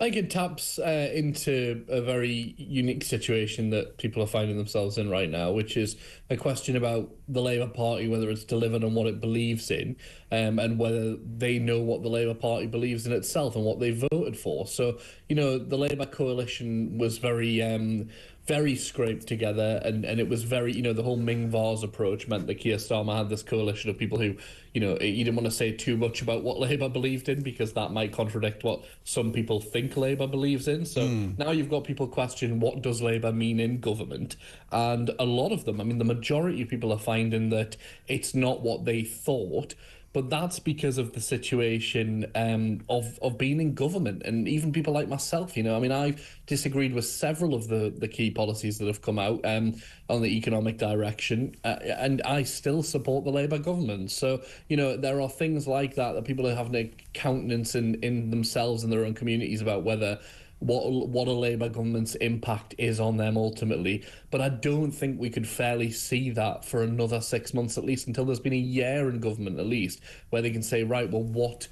I think it taps into a very unique situation that people are finding themselves in right now, which is a question about the Labour Party, whether it's delivered on what it believes in, and whether they know what the Labour Party believes in itself and what they voted for. So, the Labour coalition was very scraped together, and it was very, the whole Ming Vars approach meant that Keir Starmer had this coalition of people who, he didn't want to say too much about what Labour believed in because that might contradict what some people think Labour believes in. So now you've got people question, what does Labour mean in government? And a lot of them, the majority of people are finding that it's not what they thought. But that's because of the situation of being in government, and even people like myself, I've disagreed with several of the key policies that have come out on the economic direction, and I still support the Labour government. So, there are things like that people are having a countenance in themselves and their own communities about whether what a Labour government's impact is on them ultimately. But I don't think we could fairly see that for another 6 months at least, until there's been a year in government at least, where they can say, right, well, what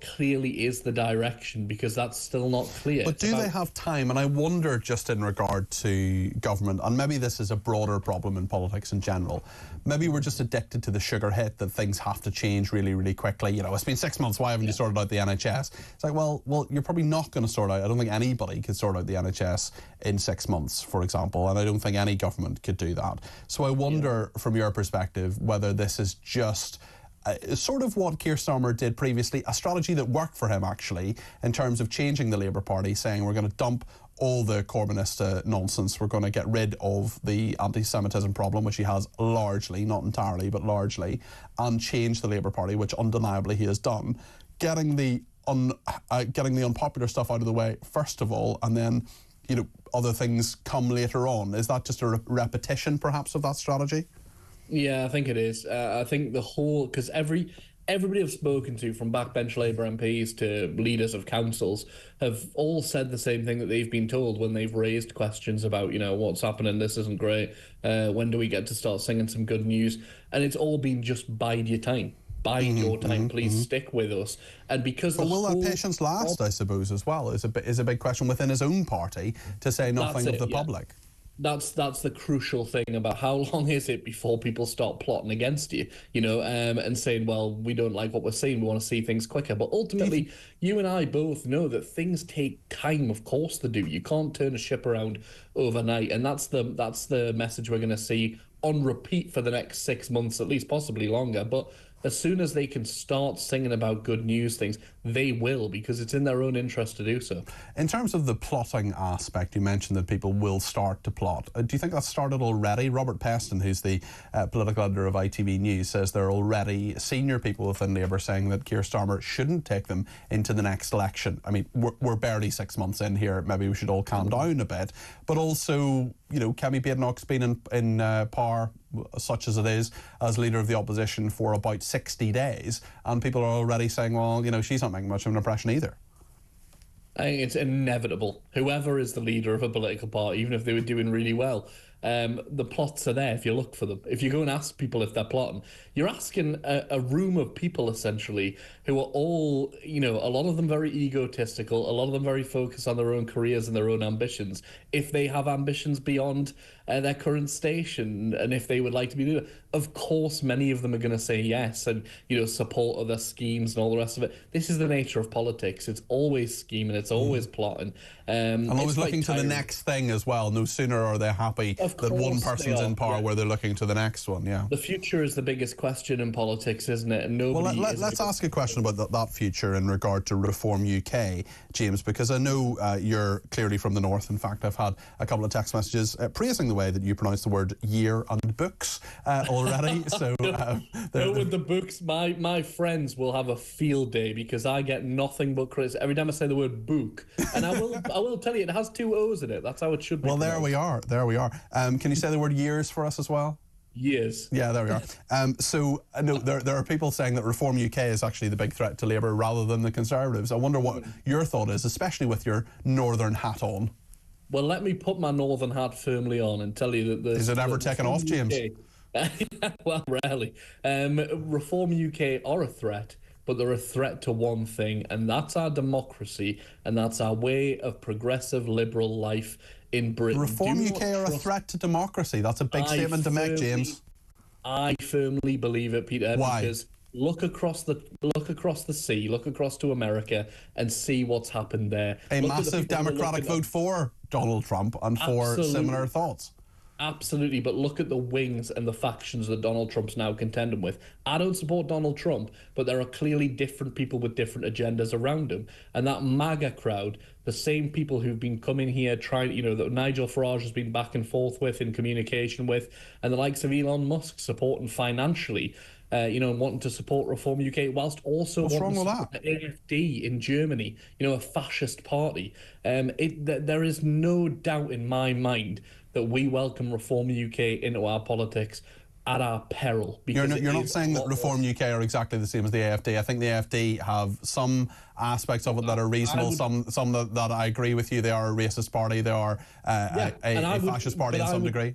clearly is the direction, because that's still not clear. But do they have time? And I wonder, just in regard to government, and maybe this is a broader problem in politics in general, maybe we're just addicted to the sugar hit that things have to change really, really quickly. It's been 6 months, why haven't you sorted out the NHS? It's like, well, you're probably not going to sort out, I don't think anybody could sort out the NHS in 6 months, for example, and I don't think any government could do that. So I wonder, from your perspective, whether this is just sort of what Keir Starmer did previously, a strategy that worked for him, actually, in terms of changing the Labour Party, saying we're going to dump all the Corbynist nonsense, we're going to get rid of the anti-Semitism problem, which he has largely, not entirely, but largely, and change the Labour Party, which undeniably he has done, getting the unpopular stuff out of the way first of all, and then other things come later on. Is that just a repetition, perhaps, of that strategy? Yeah, I think it is. I think because every everybody I've spoken to, from backbench Labour MPs to leaders of councils, have all said the same thing that they've been told when they've raised questions about, what's happening, this isn't great, when do we get to start singing some good news? And it's all been just bide your time. Bide your time, please stick with us. And because but will that patience last, I suppose, as well, is a big question within his own party to say nothing of the public. That's the crucial thing about how long is it before people start plotting against you, and saying, well, we don't like what we're seeing, we want to see things quicker. But ultimately, you and I both know that things take time. Of course they do. You can't turn a ship around overnight, and that's the message we're going to see on repeat for the next 6 months, at least, possibly longer. But as soon as they can start singing about good news things, they will, because it's in their own interest to do so. In terms of the plotting aspect, you mentioned that people will start to plot. Do you think that's started already? Robert Peston, who's the political editor of ITV News, says there are already senior people within Labour saying that Keir Starmer shouldn't take them into the next election. I mean, we're barely 6 months in here. Maybe we should all calm down a bit. But also, Kemi Badenoch's been in power, such as it is, as leader of the opposition for about 60 days, and people are already saying, well, she's not making much of an impression either. I think it's inevitable. Whoever is the leader of a political party, even if they were doing really well, the plots are there if you look for them. If you go and ask people if they're plotting, you're asking a room of people, essentially, who are all, a lot of them very egotistical, a lot of them very focused on their own careers and their own ambitions. If they have ambitions beyond their current station, and if they would like to be leader, of course many of them are going to say yes and support other schemes and all the rest of it. This is the nature of politics. It's always scheming, it's always plotting, and always looking to the next thing as well. No sooner are they happy that one person's in power where they're looking to the next one. The future is the biggest question in politics, isn't it? And nobody. Well, let's ask a question about that future in regard to Reform UK, James, because I know you're clearly from the north. In fact, I've had a couple of text messages praising the way that you pronounce the word year and books already. So with the books, my friends will have a field day because I get nothing but criticism every time I say the word book. And I will tell you, it has 2 O's in it. That's how it should be. Well, there we are. Can you say the word years for us as well? Years. Yeah, there we are. So no, there are people saying that Reform UK is actually the big threat to Labour rather than the Conservatives. I wonder what your thought is, especially with your northern hat on. Well, let me put my northern hat firmly on and tell you that is it ever taken off, James? Well, rarely. Reform UK are a threat, but they're a threat to one thing, and that's our democracy, and that's our way of progressive liberal life in Britain. Reform UK are a threat to democracy. That's a big statement to make, James. I firmly believe it, Peter. Why? Because look across the sea, look across to America, and see what's happened there. A massive Democratic vote for Donald Trump and for similar thoughts. Absolutely, but look at the wings and the factions that Donald Trump's now contending with. I don't support Donald Trump, but there are clearly different people with different agendas around him. And that MAGA crowd, the same people who've been coming here trying, that Nigel Farage has been back and forth with, in communication with, and the likes of Elon Musk supporting financially, wanting to support Reform UK, whilst also wanting to support the AfD in Germany, a fascist party. There is no doubt in my mind that we welcome Reform UK into our politics at our peril. You're not saying that Reform UK are exactly the same as the AfD. I think the AfD have some aspects of it that are reasonable, some that I agree with you. They are a racist party. They are a fascist party in some degree.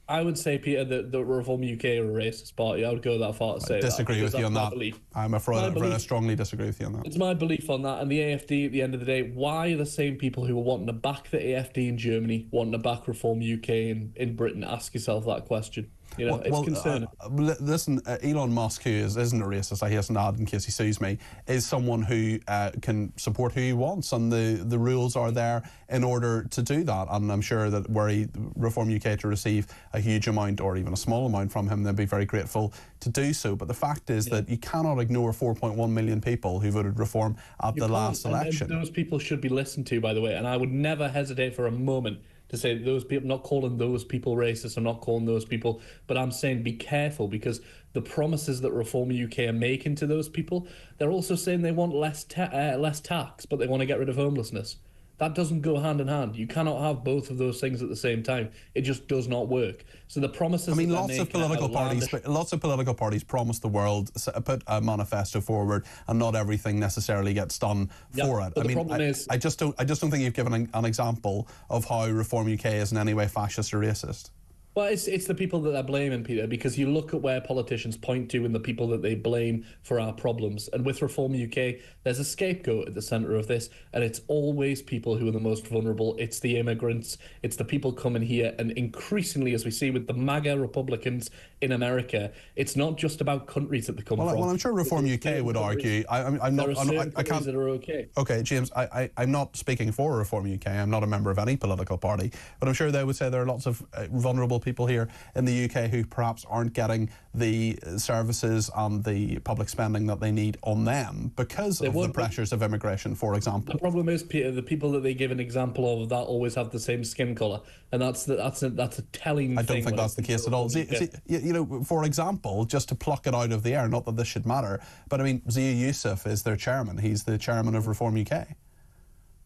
I would say, Peter, that Reform UK are a racist party. I would go that far to say that. I disagree with you on that. I'm afraid I strongly disagree with you on that. It's my belief on that. And the AfD, at the end of the day, why are the same people who are wanting to back the AfD in Germany wanting to back Reform UK in Britain? Ask yourself that question. It's concerning. Listen, Elon Musk, who isn't a racist, I hasten to add in case he sues me, is someone who can support who he wants, and the rules are there in order to do that. And I'm sure that were Reform UK to receive a huge amount or even a small amount from him, they'd be very grateful to do so. But the fact is that you cannot ignore 4.1 million people who voted Reform at the last election. And those people should be listened to, by the way, and I would never hesitate for a moment to say those people, not calling those people racist, I'm not calling those people, but I'm saying be careful, because the promises that Reform UK are making to those people, they're also saying they want less tax, but they want to get rid of homelessness. That doesn't go hand in hand. You cannot have both of those things at the same time. It just does not work. So the promises. I mean, lots of political parties promise the world, put a manifesto forward, and not everything necessarily gets done for it. But the problem is, I just don't think you've given an example of how Reform UK is in any way fascist or racist. Well, it's the people that they're blaming, Peter, because you look at where politicians point to and the people that they blame for our problems. And with Reform UK, there's a scapegoat at the centre of this, and it's always people who are the most vulnerable. It's the immigrants, it's the people coming here, and increasingly, as we see with the MAGA Republicans in America, it's not just about countries that they come from. Well, I'm sure Reform UK would argue. I can't. That are okay. Okay, James, I'm not speaking for Reform UK. I'm not a member of any political party, but I'm sure they would say there are lots of vulnerable people here in the UK who perhaps aren't getting the services and the public spending that they need on them because of the pressures of immigration, for example. The problem is, Peter, the people that they give an example of that always have the same skin colour, and that's a telling thing. I don't think that's the case at all. You know, for example, just to pluck it out of the air, not that this should matter, but I mean, Zia Youssef is their chairman. He's the chairman of Reform UK.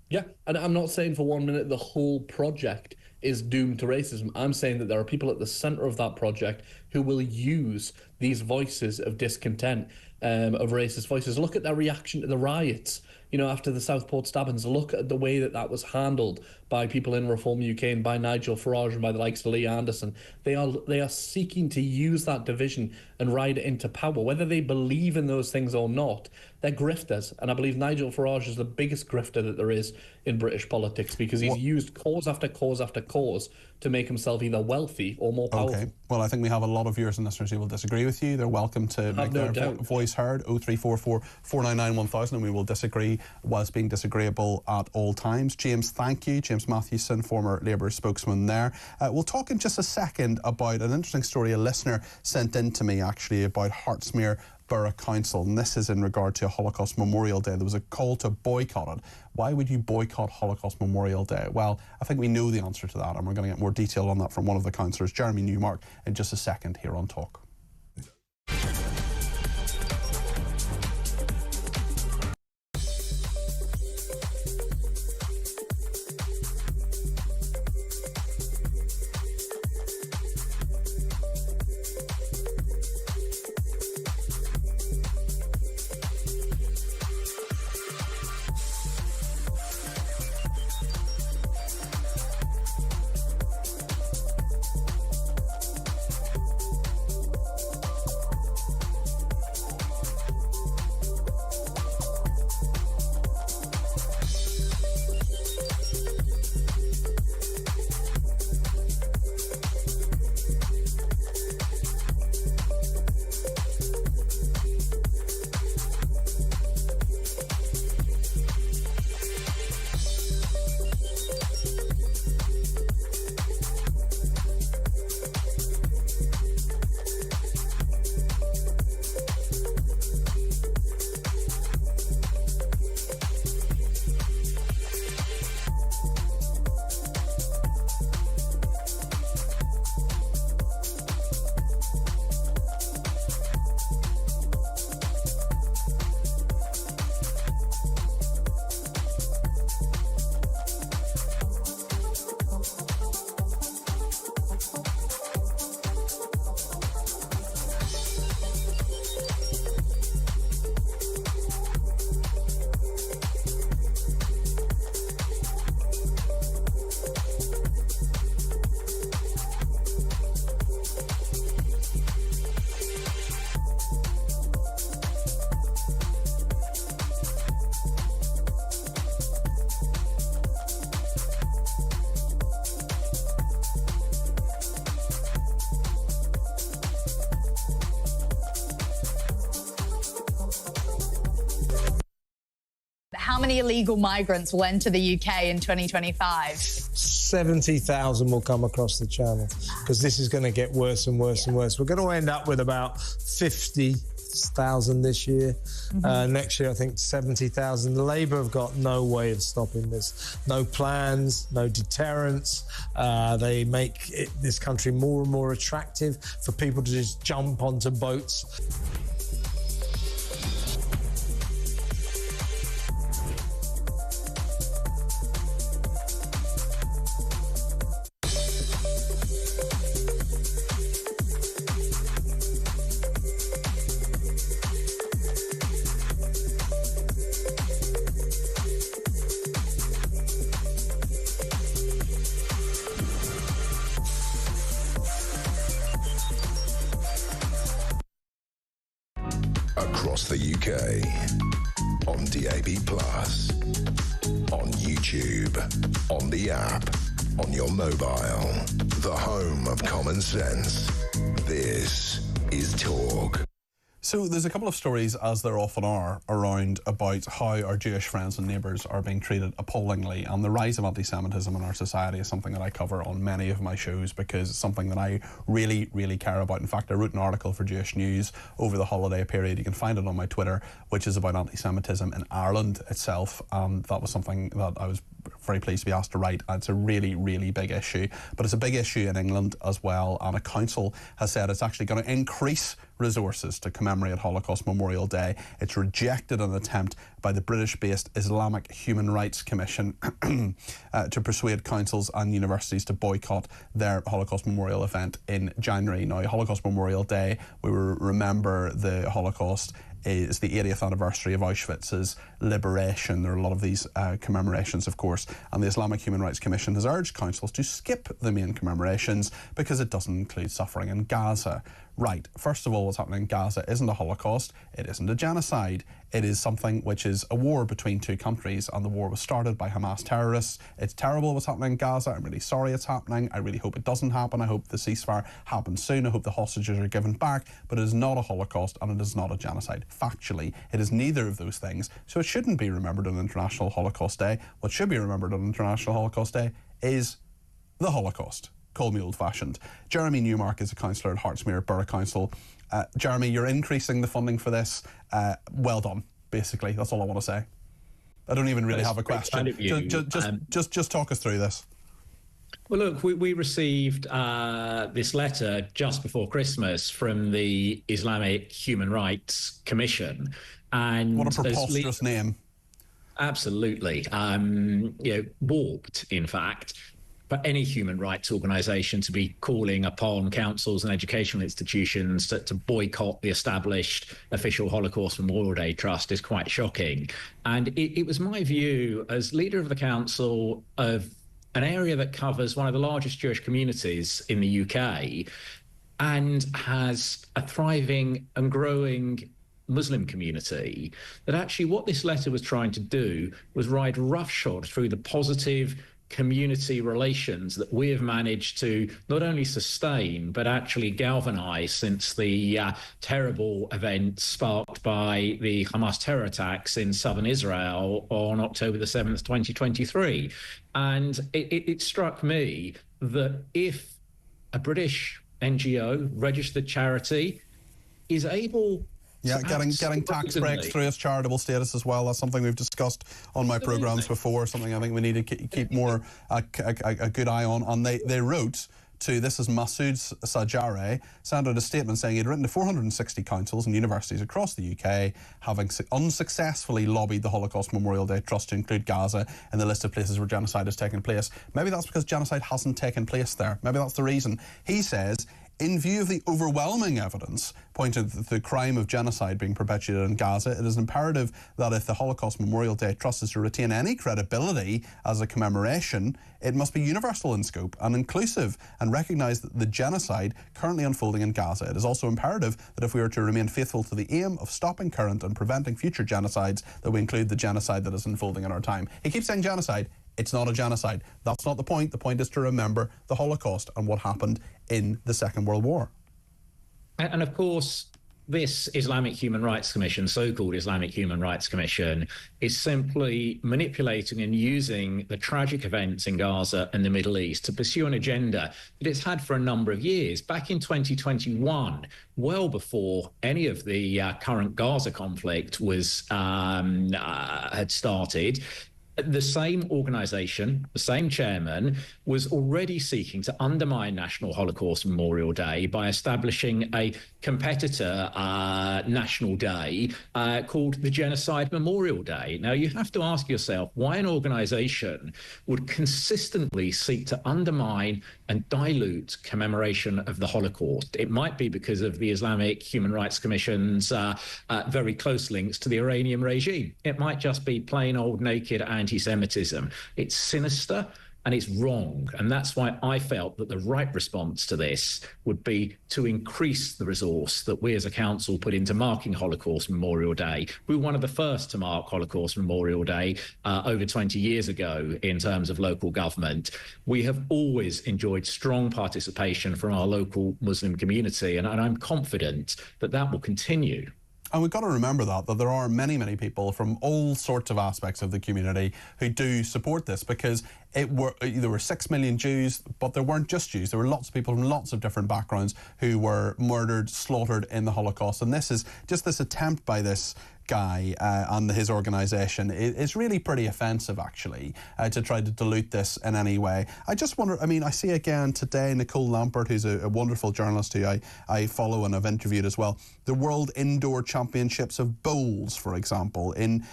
Yeah, and I'm not saying for 1 minute the whole project is doomed to racism. I'm saying that there are people at the centre of that project who will use these voices of discontent, of racist voices. Look at their reaction to the riots, you know, after the Southport stabbings. Look at the way that that was handled by people in Reform UK and by Nigel Farage and by the likes of Lee Anderson. They are seeking to use that division and ride it into power. Whether they believe in those things or not, they're grifters. And I believe Nigel Farage is the biggest grifter that there is in British politics, because he's used cause after cause after cause to make himself either wealthy or more powerful. Okay, well, I think we have a lot of viewers and listeners who will disagree with you. They're welcome to make their voice heard. 0344 499 1000, and we will disagree whilst being disagreeable at all times. James, thank you. James Mathewson, former Labour spokesman there. We'll talk in just a second about an interesting story a listener sent in to me, actually, about Hartsmere Borough Council, and this is in regard to a Holocaust Memorial Day. There was a call to boycott it. Why would you boycott Holocaust Memorial Day? Well, I think we know the answer to that, and we're going to get more detail on that from one of the councillors, Jeremy Newmark, in just a second here on Talk. How many illegal migrants will enter the UK in 2025? 70,000 will come across the channel, because this is going to get worse and worse and worse. We're going to end up with about 50,000 this year. Next year, I think 70,000. Labour have got no way of stopping this. No plans, no deterrence. They make this country more and more attractive for people to just jump onto boats. across the UK. On DAB+, on YouTube, on the app, on your mobile. The home of common sense. This is Talk. So there's a couple of stories, as there often are, around about how our Jewish friends and neighbours are being treated appallingly, and the rise of anti-Semitism in our society is something that I cover on many of my shows because it's something that I really, really care about. In fact, I wrote an article for Jewish News over the holiday period. You can find it on my Twitter, which is about anti-Semitism in Ireland itself, and that was something that I was very pleased to be asked to write. It's a really, really big issue, but it's a big issue in England as well, and a council has said it's actually going to increase resources to commemorate Holocaust Memorial Day. It's rejected an attempt by the British-based Islamic Human Rights Commission to persuade councils and universities to boycott their Holocaust Memorial event in January. Now, Holocaust Memorial Day, we will remember the Holocaust, is the 80th anniversary of Auschwitz's liberation. There are a lot of these commemorations, of course, and the Islamic Human Rights Commission has urged councils to skip the main commemorations because it doesn't include suffering in Gaza. Right, first of all, what's happening in Gaza isn't a Holocaust, it isn't a genocide. It is something which is a war between two countries, and the war was started by Hamas terrorists. It's terrible what's happening in Gaza. I'm really sorry it's happening. I really hope it doesn't happen. I hope the ceasefire happens soon. I hope the hostages are given back, but it is not a Holocaust and it is not a genocide. Factually, it is neither of those things, so it shouldn't be remembered on International Holocaust Day. What should be remembered on International Holocaust Day is the Holocaust. Call me old-fashioned. Jeremy Newmark is a councillor at Hartsmere Borough Council. Jeremy, you're increasing the funding for this. Well done, basically. That's all I want to say. I don't even really have a question. Just talk us through this. Well, look, we received this letter just before Christmas from the Islamic Human Rights Commission. And what a preposterous name. Absolutely. Warped, in fact. For any human rights organisation to be calling upon councils and educational institutions to boycott the established official Holocaust Memorial Day Trust is quite shocking. And it was my view as leader of the council of an area that covers one of the largest Jewish communities in the UK and has a thriving and growing Muslim community, that actually what this letter was trying to do was ride roughshod through the positive community relations that we have managed to not only sustain but actually galvanize since the terrible events sparked by the Hamas terror attacks in southern Israel on October the 7th, 2023. And it struck me that if a British NGO, registered charity, is able getting tax breaks through its charitable status as well. That's something we've discussed on my programmes before, something I think we need to keep more a good eye on. And they wrote to, this is Masood Sajare, sent out a statement saying he'd written to 460 councils and universities across the UK, having unsuccessfully lobbied the Holocaust Memorial Day Trust to include Gaza in the list of places where genocide has taken place. Maybe that's because genocide hasn't taken place there. Maybe that's the reason. He says, in view of the overwhelming evidence pointing to the crime of genocide being perpetuated in Gaza, it is imperative that if the Holocaust Memorial Day Trust is to retain any credibility as a commemoration, it must be universal in scope and inclusive and recognise the genocide currently unfolding in Gaza. It is also imperative that if we are to remain faithful to the aim of stopping current and preventing future genocides, that we include the genocide that is unfolding in our time. He keeps saying genocide. It's not a genocide. That's not the point. The point is to remember the Holocaust and what happened in the Second World War. And of course, this Islamic Human Rights Commission, so-called Islamic Human Rights Commission, is simply manipulating and using the tragic events in Gaza and the Middle East to pursue an agenda that it's had for a number of years. Back in 2021, well before any of the current Gaza conflict was had started, the same organisation, the same chairman, was already seeking to undermine National Holocaust Memorial Day by establishing a competitor national day called the Genocide Memorial Day. Now, you have to ask yourself why an organisation would consistently seek to undermine and dilute commemoration of the Holocaust. It might be because of the Islamic Human Rights Commission's very close links to the Iranian regime. It might just be plain old naked anti-Semitism. It's sinister, and it's wrong. And that's why I felt that the right response to this would be to increase the resource that we as a council put into marking Holocaust Memorial Day. We were one of the first to mark Holocaust Memorial Day over 20 years ago in terms of local government. We have always enjoyed strong participation from our local Muslim community, and I'm confident that that will continue. And we've got to remember that there are many, many people from all sorts of aspects of the community who do support this, because there were 6 million Jews, but there weren't just Jews. There were lots of people from lots of different backgrounds who were murdered, slaughtered in the Holocaust. And this is just this attempt by this guy and his organisation is really pretty offensive, actually, to try to dilute this in any way. I just wonder, I mean, I see again today Nicole Lampert, who's a wonderful journalist who I follow and have interviewed as well, the World Indoor Championships of Bowls, for example, in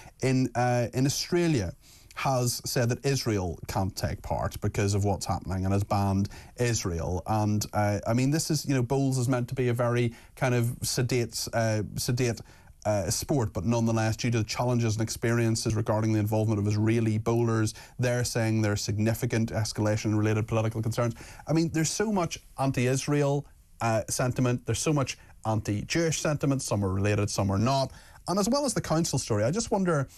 Australia, has said that Israel can't take part because of what's happening and has banned Israel. And I mean, this is, bowls is meant to be a very kind of sedate sport, but nonetheless, due to the challenges and experiences regarding the involvement of Israeli bowlers, they're saying there's significant escalation in related political concerns. I mean, there's so much anti-Israel sentiment, there's so much anti-Jewish sentiment, some are related, some are not. And as well as the council story, I just wonder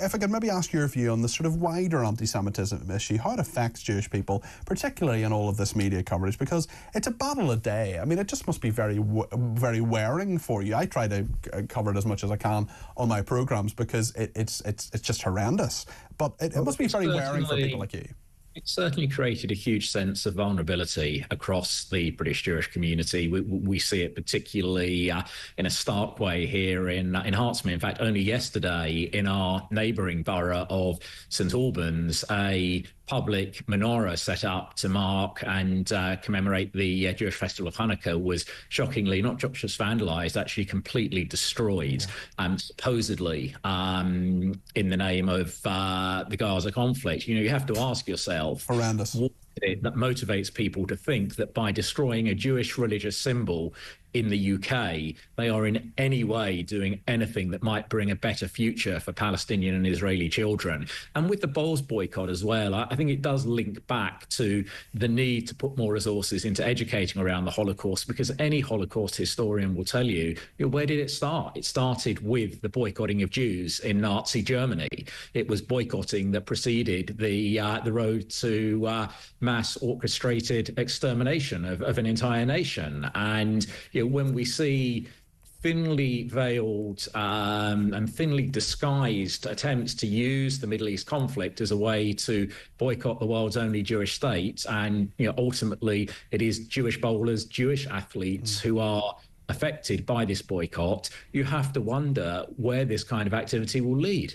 if I could maybe ask your view on the sort of wider anti-Semitism issue, how it affects Jewish people, particularly in all of this media coverage, because it's a battle a day. I mean, it just must be very, very wearing for you. I try to cover it as much as I can on my programmes because it's just horrendous. But it must be very wearing for people like you. It certainly created a huge sense of vulnerability across the British Jewish community. We see it particularly in a stark way here in Hertsmere. In fact, only yesterday in our neighbouring borough of St Albans, a public menorah set up to mark and commemorate the Jewish festival of Hanukkah was shockingly not just vandalised, actually completely destroyed, supposedly in the name of the Gaza conflict. You have to ask yourself, horrendous, what is it that motivates people to think that by destroying a Jewish religious symbol in the UK, they are in any way doing anything that might bring a better future for Palestinian and Israeli children. And with the bowls boycott as well, I think it does link back to the need to put more resources into educating around the Holocaust, because any Holocaust historian will tell you, where did it start? It started with the boycotting of Jews in Nazi Germany. It was boycotting that preceded the road to mass orchestrated extermination of an entire nation. And when we see thinly veiled and thinly disguised attempts to use the Middle East conflict as a way to boycott the world's only Jewish state, and ultimately it is Jewish bowlers, Jewish athletes who are affected by this boycott, you have to wonder where this kind of activity will lead.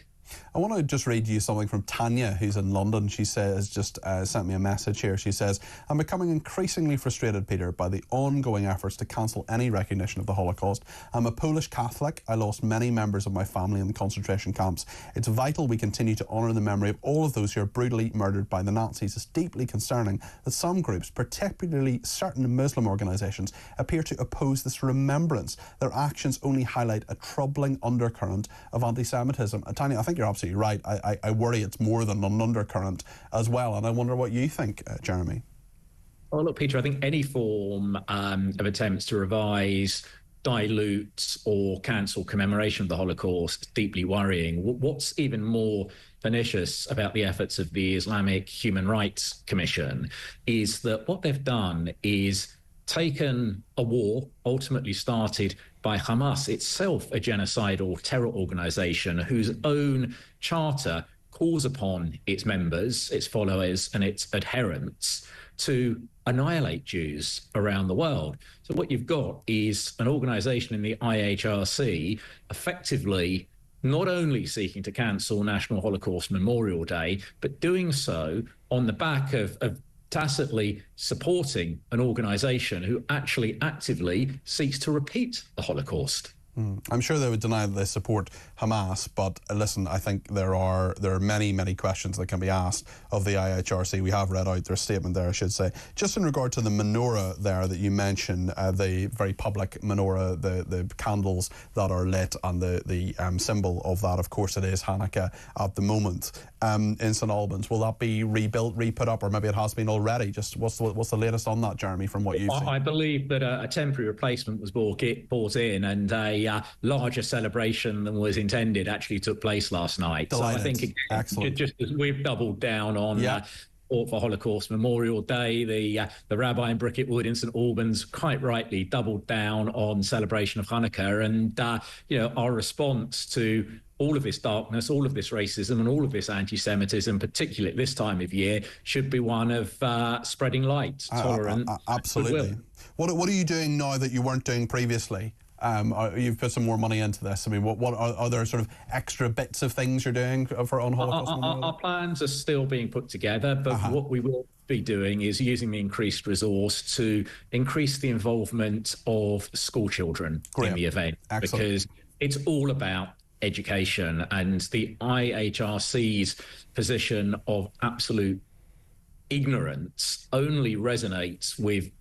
I want to just read you something from Tanya, who's in London. She says, just sent me a message here. She says, I'm becoming increasingly frustrated, Peter, by the ongoing efforts to cancel any recognition of the Holocaust. I'm a Polish Catholic. I lost many members of my family in the concentration camps. It's vital we continue to honour the memory of all of those who are brutally murdered by the Nazis. It's deeply concerning that some groups, particularly certain Muslim organisations, appear to oppose this remembrance. Their actions only highlight a troubling undercurrent of anti-Semitism. Tanya, I think you're absolutely right. I worry it's more than an undercurrent as well, and I wonder what you think, Jeremy. Well, look, Peter, I think any form of attempts to revise, dilute or cancel commemoration of the Holocaust is deeply worrying. What's even more pernicious about the efforts of the Islamic Human Rights Commission is that what they've done is taken a war ultimately started by Hamas, itself a genocidal terror organization whose own charter calls upon its members, its followers and its adherents to annihilate Jews around the world. So what you've got is an organization in the IHRC effectively not only seeking to cancel National Holocaust Memorial Day, but doing so on the back of tacitly supporting an organisation who actually actively seeks to repeat the Holocaust. I'm sure they would deny that they support Hamas, but listen, I think there are many, many questions that can be asked of the IHRC. We have read out their statement there, I should say. Just in regard to the menorah there that you mentioned, the very public menorah, the candles that are lit, and the symbol of that, of course, it is Hanukkah at the moment in St Albans. Will that be rebuilt, re-put up, or maybe it has been already? Just what's the latest on that, Jeremy, from what you've seen? I believe that a temporary replacement was brought in, and a larger celebration than was intended actually took place last night. Delighted. So I think Excellent. just as we've doubled down on for Holocaust Memorial Day, the rabbi in Bricket Wood in St Albans quite rightly doubled down on celebration of Hanukkah, and our response to all of this darkness, all of this racism, and all of this anti-Semitism, particularly at this time of year, should be one of spreading light, tolerance. Absolutely. What are you doing now that you weren't doing previously? You've put some more money into this. I mean, what are there sort of extra bits of things you're doing on Holocaust? Our plans are still being put together, but what we will be doing is using the increased resource to increase the involvement of school children in the event. Excellent. Because it's all about education, and the IHRC's position of absolute ignorance only resonates with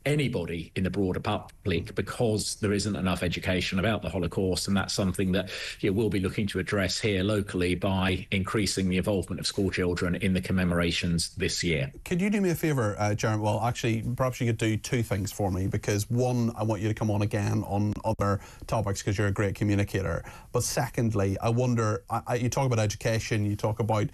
anybody in the broader public because there isn't enough education about the Holocaust, and that's something that we'll be looking to address here locally by increasing the involvement of school children in the commemorations this year. Could you do me a favour, Jeremy? Well, actually, perhaps you could do two things for me, because one, I want you to come on again on other topics because you're a great communicator, but secondly, I wonder, you talk about education, you talk about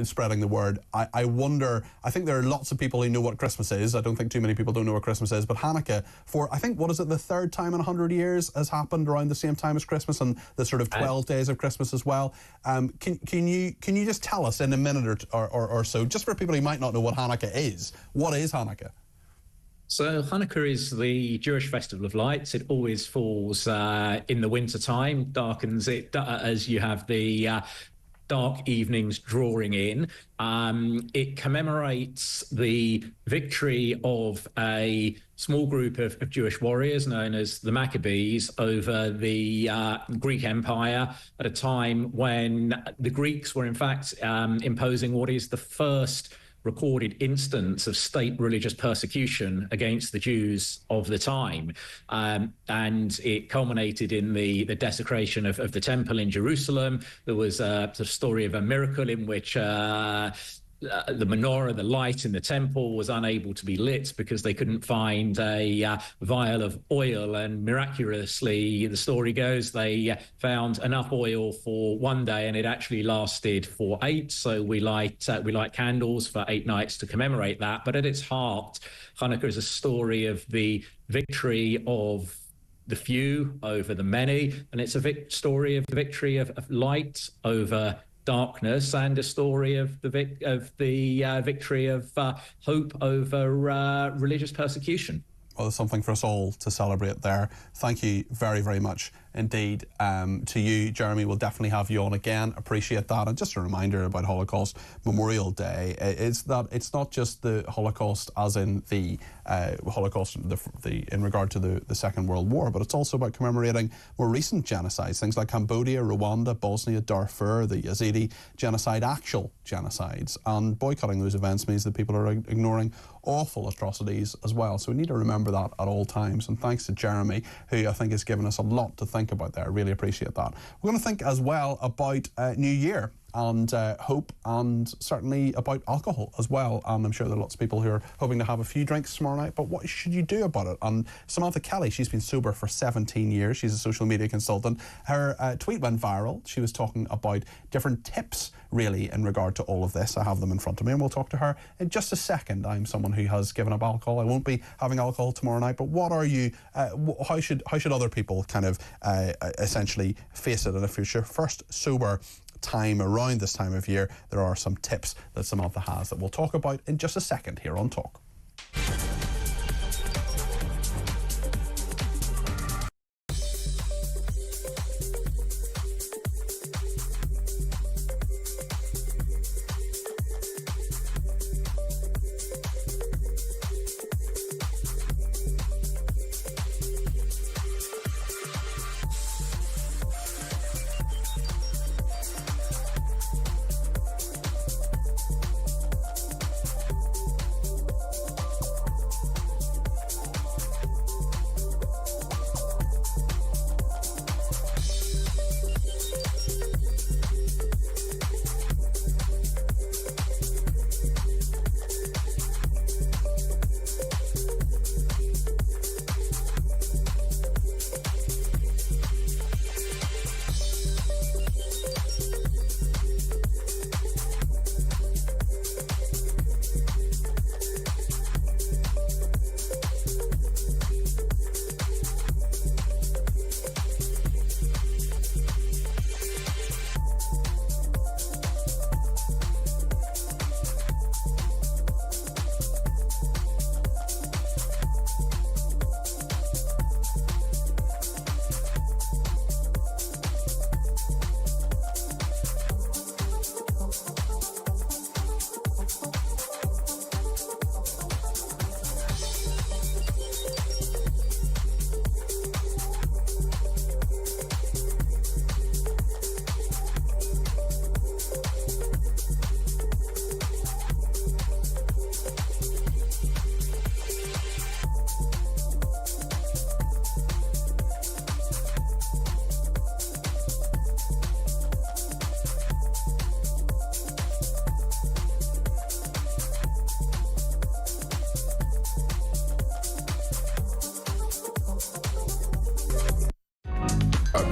spreading the word. I wonder, I think there are lots of people who know what Christmas is. I don't think too many people don't know what Christmas is, but Hanukkah, for I think, what is it, the third time in 100 years has happened around the same time as Christmas, and the sort of 12 days of Christmas as well. Can you just tell us in a minute or so, just for people who might not know what Hanukkah is, what is Hanukkah? So Hanukkah is the Jewish festival of lights. It always falls in the winter time, darkens it as you have the dark evenings drawing in. It commemorates the victory of a small group of Jewish warriors known as the Maccabees over the Greek Empire at a time when the Greeks were in fact imposing what is the first recorded instance of state religious persecution against the Jews of the time. And it culminated in the desecration of the temple in Jerusalem. There was a sort of story of a miracle in which the menorah, the light in the temple, was unable to be lit because they couldn't find a vial of oil, and miraculously, the story goes, they found enough oil for one day, and it actually lasted for 8. So we light candles for 8 nights to commemorate that. But at its heart, Hanukkah is a story of the victory of the few over the many, and it's a story of the victory of light over darkness, and a story of the victory of hope over religious persecution. Well, there's something for us all to celebrate there. Thank you very, very much indeed to you, Jeremy. We'll definitely have you on again. Appreciate that. And just a reminder about Holocaust Memorial Day is that it's not just the Holocaust as in the Holocaust in regard to the Second World War, but it's also about commemorating more recent genocides, things like Cambodia, Rwanda, Bosnia, Darfur, the Yazidi genocide, actual genocides. And boycotting those events means that people are ignoring awful atrocities as well. So we need to remember that at all times. And thanks to Jeremy, who I think has given us a lot to think about there. I really appreciate that. We're going to think as well about New Year and hope, and certainly about alcohol as well. And I'm sure there are lots of people who are hoping to have a few drinks tomorrow night, but what should you do about it? And Samantha Kelly, she's been sober for 17 years. She's a social media consultant. Her tweet went viral. She was talking about different tips, really, in regard to all of this. I have them in front of me, and we'll talk to her in just a second. I'm someone who has given up alcohol. I won't be having alcohol tomorrow night, but what are you, how should other people kind of essentially face it? And if it's your first sober time around this time of year, there are some tips that Samantha has that we'll talk about in just a second here on Talk.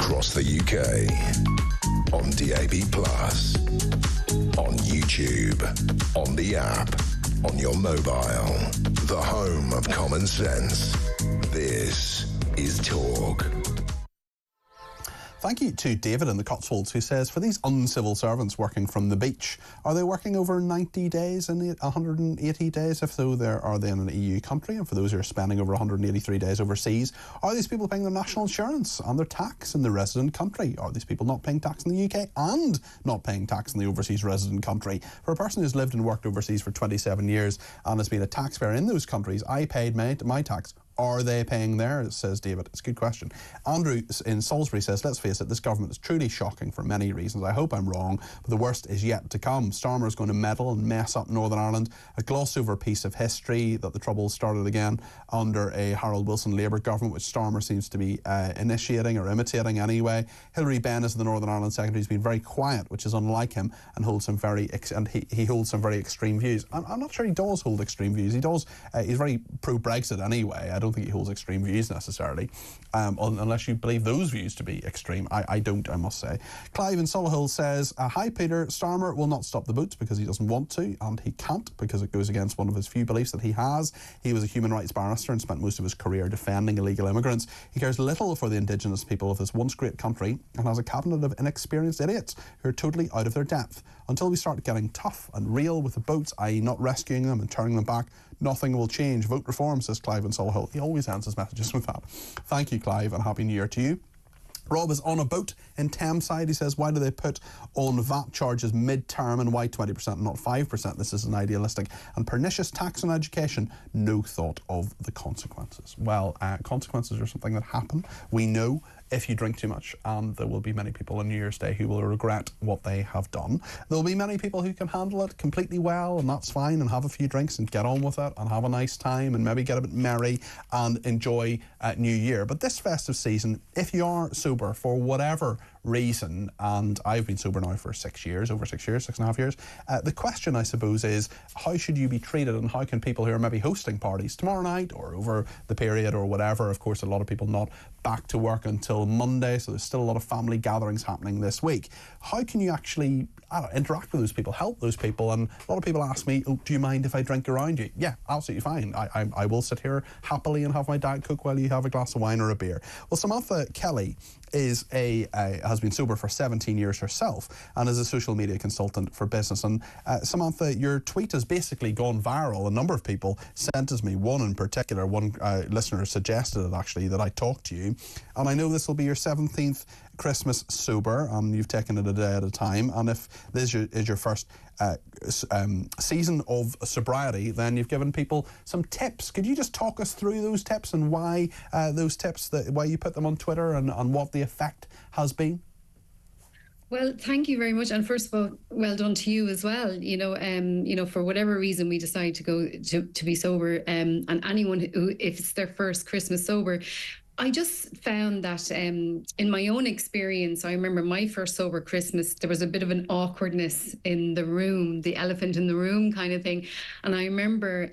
across the UK. On DAB+, on YouTube, on the app, on your mobile. The home of common sense. This is Talk. Thank you to David in the Cotswolds, who says, for these uncivil servants working from the beach, are they working over 90 days and 180 days? If so, are they in an EU country? And for those who are spending over 183 days overseas, are these people paying their national insurance and their tax in the resident country? Are these people not paying tax in the UK and not paying tax in the overseas resident country? For a person who's lived and worked overseas for 27 years and has been a taxpayer in those countries, I paid my tax. Are they paying theirs, says David? It's a good question. Andrew in Salisbury says, let's face it, this government is truly shocking for many reasons. I hope I'm wrong, but the worst is yet to come. Starmer is going to meddle and mess up Northern Ireland, a gloss over piece of history that the Troubles started again under a Harold Wilson Labour government, which Starmer seems to be initiating or imitating anyway. Hilary Benn, as the Northern Ireland Secretary, has been very quiet, which is unlike him, and holds some very he holds some very extreme views. I'm not sure he does hold extreme views. He does. He's very pro-Brexit anyway. I don't think he holds extreme views necessarily, unless you believe those views to be extreme. I don't, I must say. Clive in Solihull says, hi Peter, Starmer will not stop the boats because he doesn't want to, and he can't because it goes against one of his few beliefs that he has. He was a human rights barrister and spent most of his career defending illegal immigrants. He cares little for the indigenous people of this once great country and has a cabinet of inexperienced idiots who are totally out of their depth. Until we start getting tough and real with the boats, i.e. not rescuing them and turning them back, nothing will change. Vote reform, says Clive in Solihull. He always ends his messages with that. Thank you, Clive, and Happy New Year to you. Rob is on a boat in Thameside. He says, why do they put on VAT charges mid-term and why 20% and not 5%? This is an idealistic and pernicious tax on education. No thought of the consequences. Well, consequences are something that happen. We know if you drink too much, and there will be many people on New Year's Day who will regret what they have done. There will be many people who can handle it completely well, and that's fine, and have a few drinks and get on with it and have a nice time and maybe get a bit merry and enjoy New Year. But this festive season, if you are sober for whatever reason, and I've been sober now for 6 years, over 6 years, 6.5 years, the question, I suppose, is how should you be treated, and how can people who are maybe hosting parties tomorrow night or over the period or whatever, of course a lot of people not back to work until Monday, so there's still a lot of family gatherings happening this week. How can you actually interact with those people, help those people? And a lot of people ask me, oh, do you mind if I drink around you? Yeah, absolutely fine. I will sit here happily and have my Diet Coke while you have a glass of wine or a beer. Well, Samantha Kelly is has been sober for 17 years herself and is a social media consultant for business. And Samantha, your tweet has basically gone viral. A number of people sent it to me, one in particular, one listener suggested it actually, that I talk to you. And I know this will be your 17th Christmas sober, and you've taken it a day at a time. And if this is your first season of sobriety, then you've given people some tips. Could you just talk us through those tips and why those tips, why you put them on Twitter, and what the effect has been? Well, thank you very much, and first of all, well done to you as well. You know, for whatever reason we decide to go to be sober, and anyone who, if it's their first Christmas sober, I just found that in my own experience, I remember my first sober Christmas, there was a bit of an awkwardness in the room, the elephant in the room kind of thing. And I remember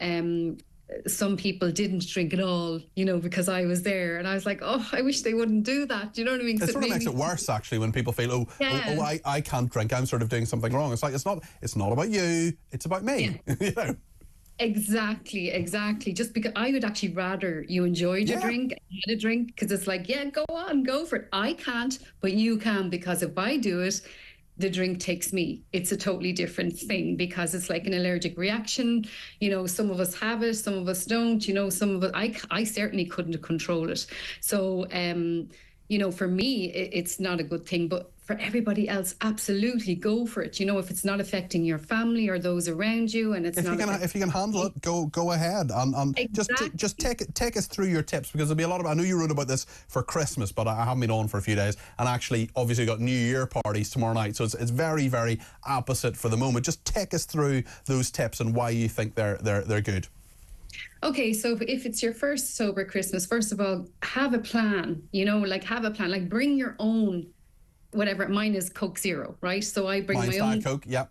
some people didn't drink at all, you know, because I was there. And I was like, oh, I wish they wouldn't do that. Do you know what I mean? It sort of makes it worse, actually, when people feel, I can't drink, I'm sort of doing something wrong. It's like, it's not about you, it's about me. Yeah. You know? Exactly. Just because I would actually rather you enjoyed your drink and had a drink, because it's like, yeah, go on, go for it. I can't, but you can, because if I do it, the drink takes me. It's a totally different thing, because it's like an allergic reaction. You know, some of us have it, some of us don't. You know, some of it, I certainly couldn't control it. So, you know, for me, it's not a good thing, but for everybody else, absolutely go for it. You know, if it's not affecting your family or those around you, and if you can handle it, go ahead, and exactly. just take us through your tips, because there'll be a lot of. I know you wrote about this for Christmas, but I haven't been on for a few days, and actually, obviously, got New Year parties tomorrow night, so it's very, very opposite for the moment. Just take us through those tips and why you think they're good. Okay, so if it's your first sober Christmas, first of all, have a plan. You know, like bring your own. Whatever, mine is Coke Zero, right? So I bring my own Coke, yeah.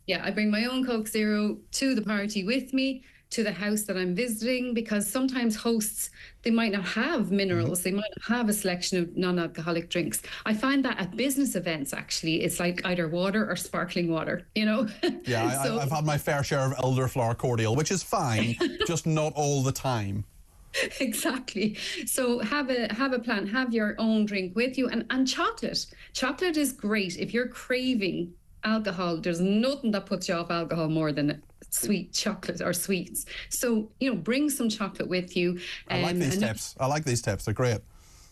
Yeah, I bring my own Coke Zero to the party with me. to the house that I'm visiting, because sometimes hosts, they might not have minerals, they might not have a selection of non-alcoholic drinks. I find that at business events, actually, it's like either water or sparkling water, you know? Yeah, So, I've had my fair share of elderflower cordial, which is fine, just not all the time. exactly. So have a plan, have your own drink with you, and chocolate is great if you're craving alcohol. There's nothing that puts you off alcohol more than sweet chocolate or sweets. So, you know, bring some chocolate with you. I like these tips. I like these tips. They're great.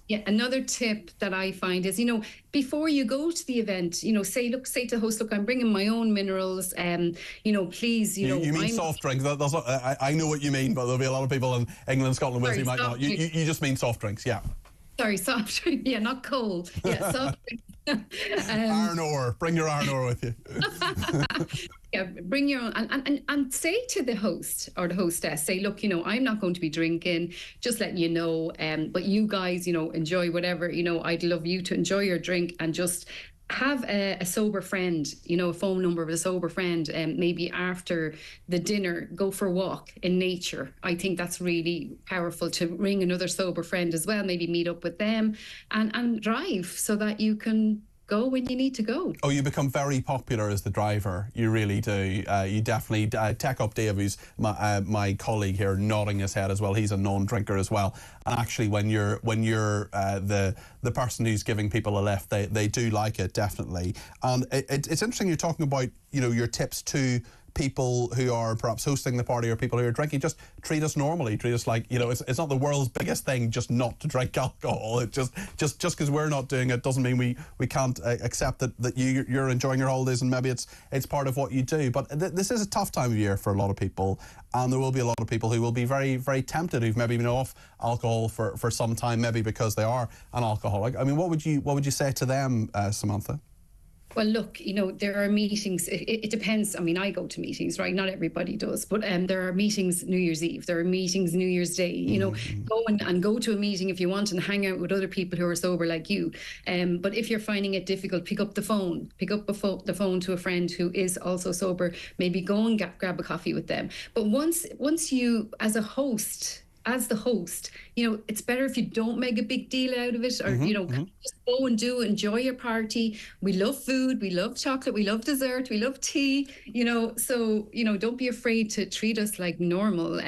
Yeah, another tip that I find is, you know, before you go to the event, you know, say to the host, look, I'm bringing my own minerals, you know, please, you know. You mean soft drinks? I know what you mean, but there'll be a lot of people in England, Scotland, Wales who might not. You just mean soft drinks, yeah. Sorry, soft drink. Yeah, not cold. Yeah, soft drink. Iron ore. Bring your iron ore with you. Yeah, bring your own, and say to the host or the hostess, say, look, you know, I'm not going to be drinking, just letting you know, but you guys, you know, enjoy whatever, you know, I'd love you to enjoy your drink, and just have a sober friend, you know, a phone number of a sober friend, and maybe after the dinner, go for a walk in nature. I think that's really powerful, to ring another sober friend as well, maybe meet up with them and drive so that you can go when you need to go. Oh, you become very popular as the driver. You really do. You definitely. Tech Up Dave, who's my colleague here, nodding his head as well. He's a non-drinker as well. And actually, when you're the person who's giving people a lift, they do like it, definitely. And it's interesting you're talking about, you know, your tips to people who are perhaps hosting the party or people who are drinking. Just treat us normally. Treat us like, you know, it's not the world's biggest thing just not to drink alcohol. It just because we're not doing it doesn't mean we can't accept that you're enjoying your holidays, and maybe it's part of what you do. But this is a tough time of year for a lot of people, and there will be a lot of people who will be very, very tempted, who've maybe been off alcohol for some time, maybe because they are an alcoholic. I mean, what would you say to them, Samantha? Well, look, you know, there are meetings. It depends. I mean, I go to meetings, right? Not everybody does, but there are meetings New Year's Eve. There are meetings New Year's Day. You know, go to a meeting if you want and hang out with other people who are sober like you. But if you're finding it difficult, pick up the phone. Pick up the phone to a friend who is also sober. Maybe go and grab a coffee with them. But once you, as the host, you know, it's better if you don't make a big deal out of it, or, you know, just go and enjoy your party. We love food, we love chocolate, we love dessert, we love tea, you know, so, you know, don't be afraid to treat us like normal.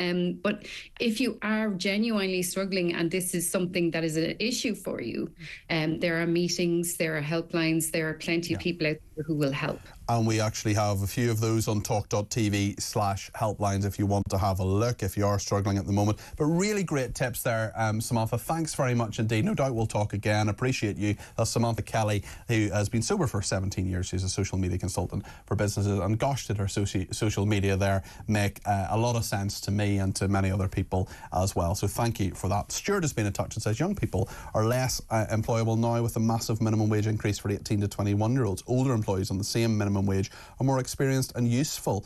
But if you are genuinely struggling and this is something that is an issue for you, there are meetings, there are helplines, there are plenty of people out there who will help. And we actually have a few of those on talk.tv/helplines if you want to have a look, if you are struggling at the moment. But really great tips there, Samantha. Thanks very much indeed. No doubt we'll talk again. Appreciate you. That's Samantha Kelly, who has been sober for 17 years. She's a social media consultant for businesses. And gosh, did her social media there make a lot of sense to me and to many other people as well. So thank you for that. Stuart has been in touch and says young people are less employable now with a massive minimum wage increase for 18 to 21-year-olds. Older employees on the same minimum wage are more experienced and useful.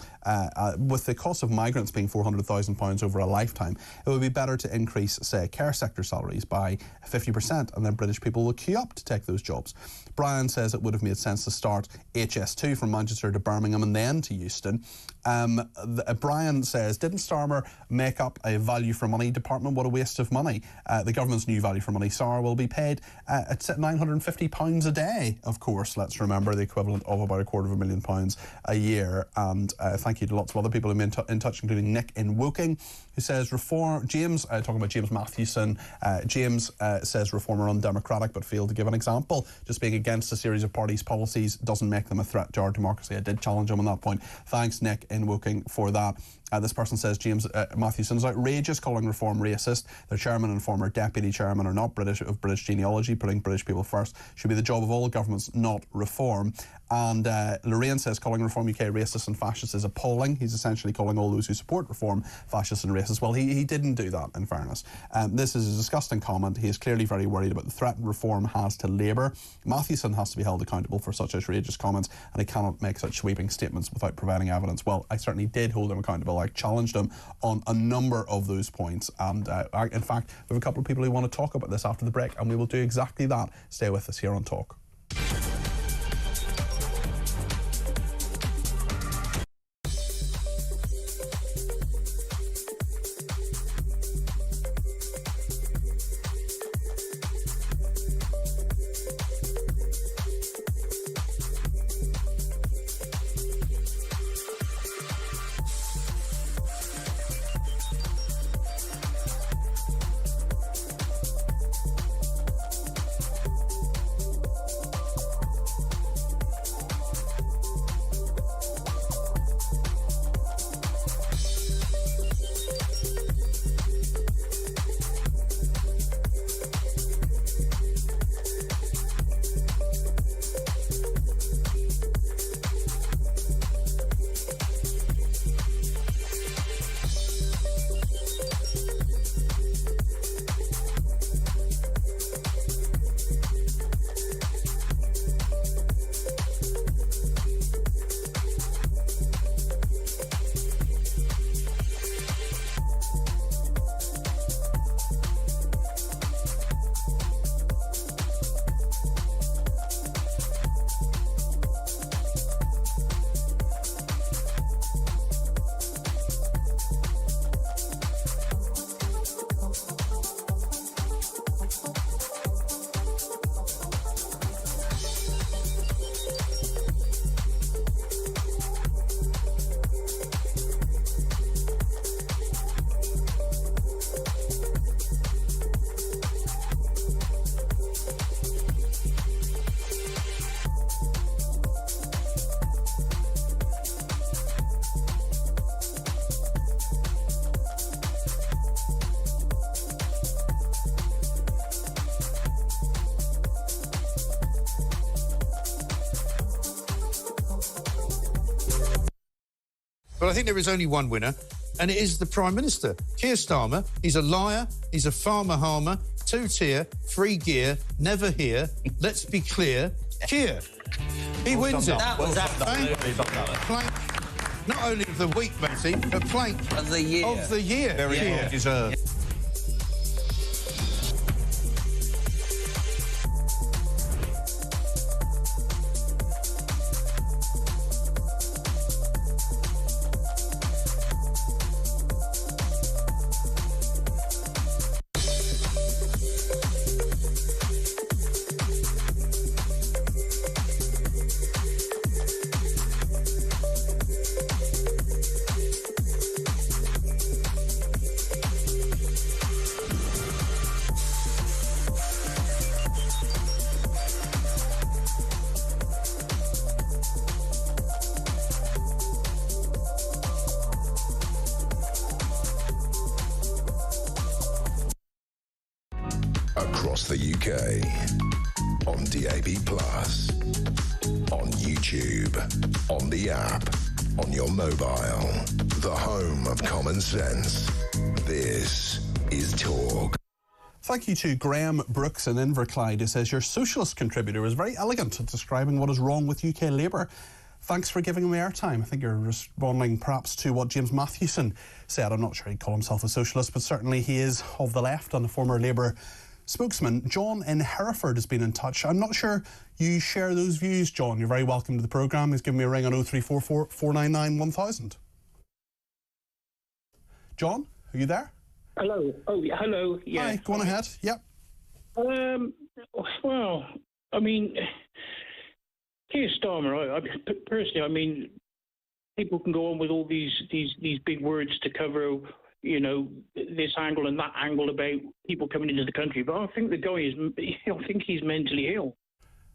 With the cost of migrants being £400,000 over a lifetime, it would be better to increase, say, care sector salaries by 50%, and then British people will queue up to take those jobs. Brian says it would have made sense to start HS2 from Manchester to Birmingham and then to Euston. Brian says, didn't Starmer make up a value for money department? What a waste of money. The government's new value for money SAR will be paid at £950 a day, of course. Let's remember, the equivalent of about £250,000 a year. And thank you to lots of other people who've been in touch, including Nick in Woking, who says reform. James, talking about James Mathewson, James says reform are undemocratic but failed to give an example. Just being against a series of parties' policies doesn't make them a threat to our democracy. I did challenge him on that point. Thanks, Nick in Woking, for that. This person says James Mathewson's outrageous, calling reform racist. Their chairman and former deputy chairman are not British, of British genealogy. Putting British people first should be the job of all governments, not reform. And Lorraine says calling Reform UK racist and fascist is appalling. He's essentially calling all those who support reform fascist and racist. Well, he didn't do that, in fairness. This is a disgusting comment. He is clearly very worried about the threat reform has to Labour. Mathewson has to be held accountable for such outrageous comments, and he cannot make such sweeping statements without providing evidence. Well, I certainly did hold him accountable. I challenged him on a number of those points. And in fact, we have a couple of people who want to talk about this after the break, and we will do exactly that. Stay with us here on Talk. But I think there is only one winner, and it is the Prime Minister. Keir Starmer, he's a liar, he's a farmer harmer, two-tier, free gear, never here. Let's be clear, Keir. He wins it. That was Plank, not only of the week, Matty, but plank of the year. Of the year. Very well deserved. Across the UK, on DAB+, on YouTube, on the app, on your mobile, the home of common sense. This is Talk. Thank you to Graham Brooks in Inverclyde, who says your socialist contributor was very elegant at describing what is wrong with UK Labour. Thanks for giving me airtime. I think you're responding perhaps to what James Mathewson said. I'm not sure he'd call himself a socialist, but certainly he is of the left and a former Labour spokesman. John in Hereford has been in touch. I'm not sure you share those views, John. You're very welcome to the programme. He's given me a ring on 0344 499 1000. John, are you there? Hello. Oh, yeah, hello. Yeah. Hi, go on ahead. Yep. Well, I mean, Keir Starmer, I personally, I mean, people can go on with all these big words to cover, you know, this angle and that angle about people coming into the country, but I think the guy is, I think he's mentally ill.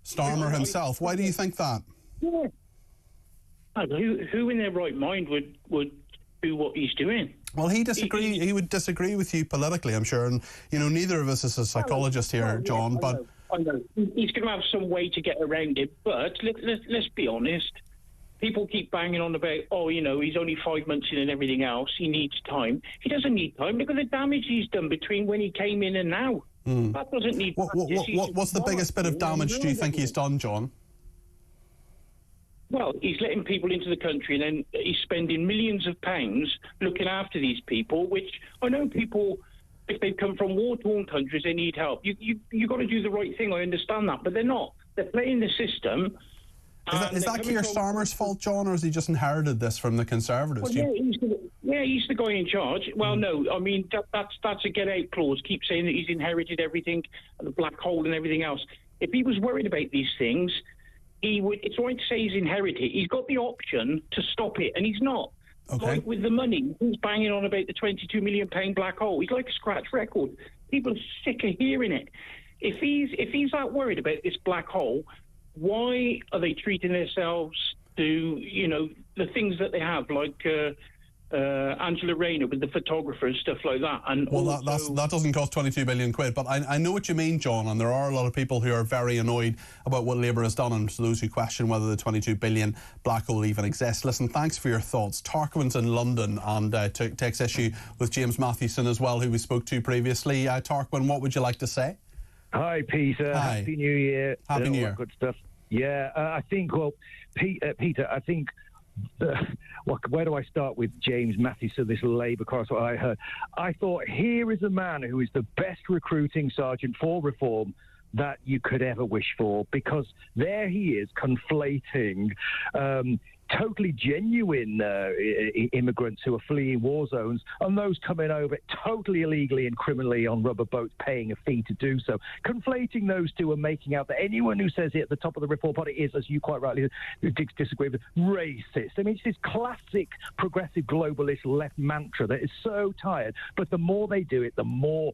Starmer himself. Why do you think that? Yeah. Who in their right mind would do what he's doing? Well, he would disagree with you politically, I'm sure, and you know, neither of us is a psychologist here, John. But I know he's going to have some way to get around it. But let's be honest. People keep banging on about, oh, you know, he's only 5 months in and everything else. He needs time. He doesn't need time. Look at the damage he's done between when he came in and now. That doesn't need. What's the biggest bit of damage do you think he's done, John? Well, he's letting people into the country and then he's spending millions of pounds looking after these people, which I know people, if they've come from war-torn countries, they need help. You got to do the right thing, I understand that, but they're not. They're playing the system. Is that Keir Starmer's fault, John, or has he just inherited this from the Conservatives? Well, he's the guy in charge. Well, no, I mean, that's a get-out clause. Keep saying that he's inherited everything, the black hole and everything else. If he was worried about these things, he would. It's right to say he's inherited. He's got the option to stop it, and he's not. Okay. Like with the money, he's banging on about the £22 million black hole. He's like a scratch record. People are sick of hearing it. If he's that worried about this black hole, why are they treating themselves to, you know, the things that they have, like Angela Rayner with the photographer and stuff like that? And well, that doesn't cost 22 billion quid, but I know what you mean, John, and there are a lot of people who are very annoyed about what Labour has done, and to those who question whether the 22 billion black hole even exists. Listen, thanks for your thoughts. Tarquin's in London and takes issue with James Mathewson as well, who we spoke to previously. Tarquin, what would you like to say? Hi, Peter. Hi. Happy New Year. Happy New Year. Good stuff. Yeah, I think, well, Peter, I think, where do I start with James Mathewson, this Labour correspondent I heard? I thought, here is a man who is the best recruiting sergeant for reform that you could ever wish for, because there he is conflating totally genuine immigrants who are fleeing war zones and those coming over totally illegally and criminally on rubber boats paying a fee to do so. Conflating those two and making out that anyone who says it at the top of the Reform Party is, as you quite rightly disagree with, racist. I mean, it's this classic progressive globalist left mantra that is so tired, but the more they do it, the more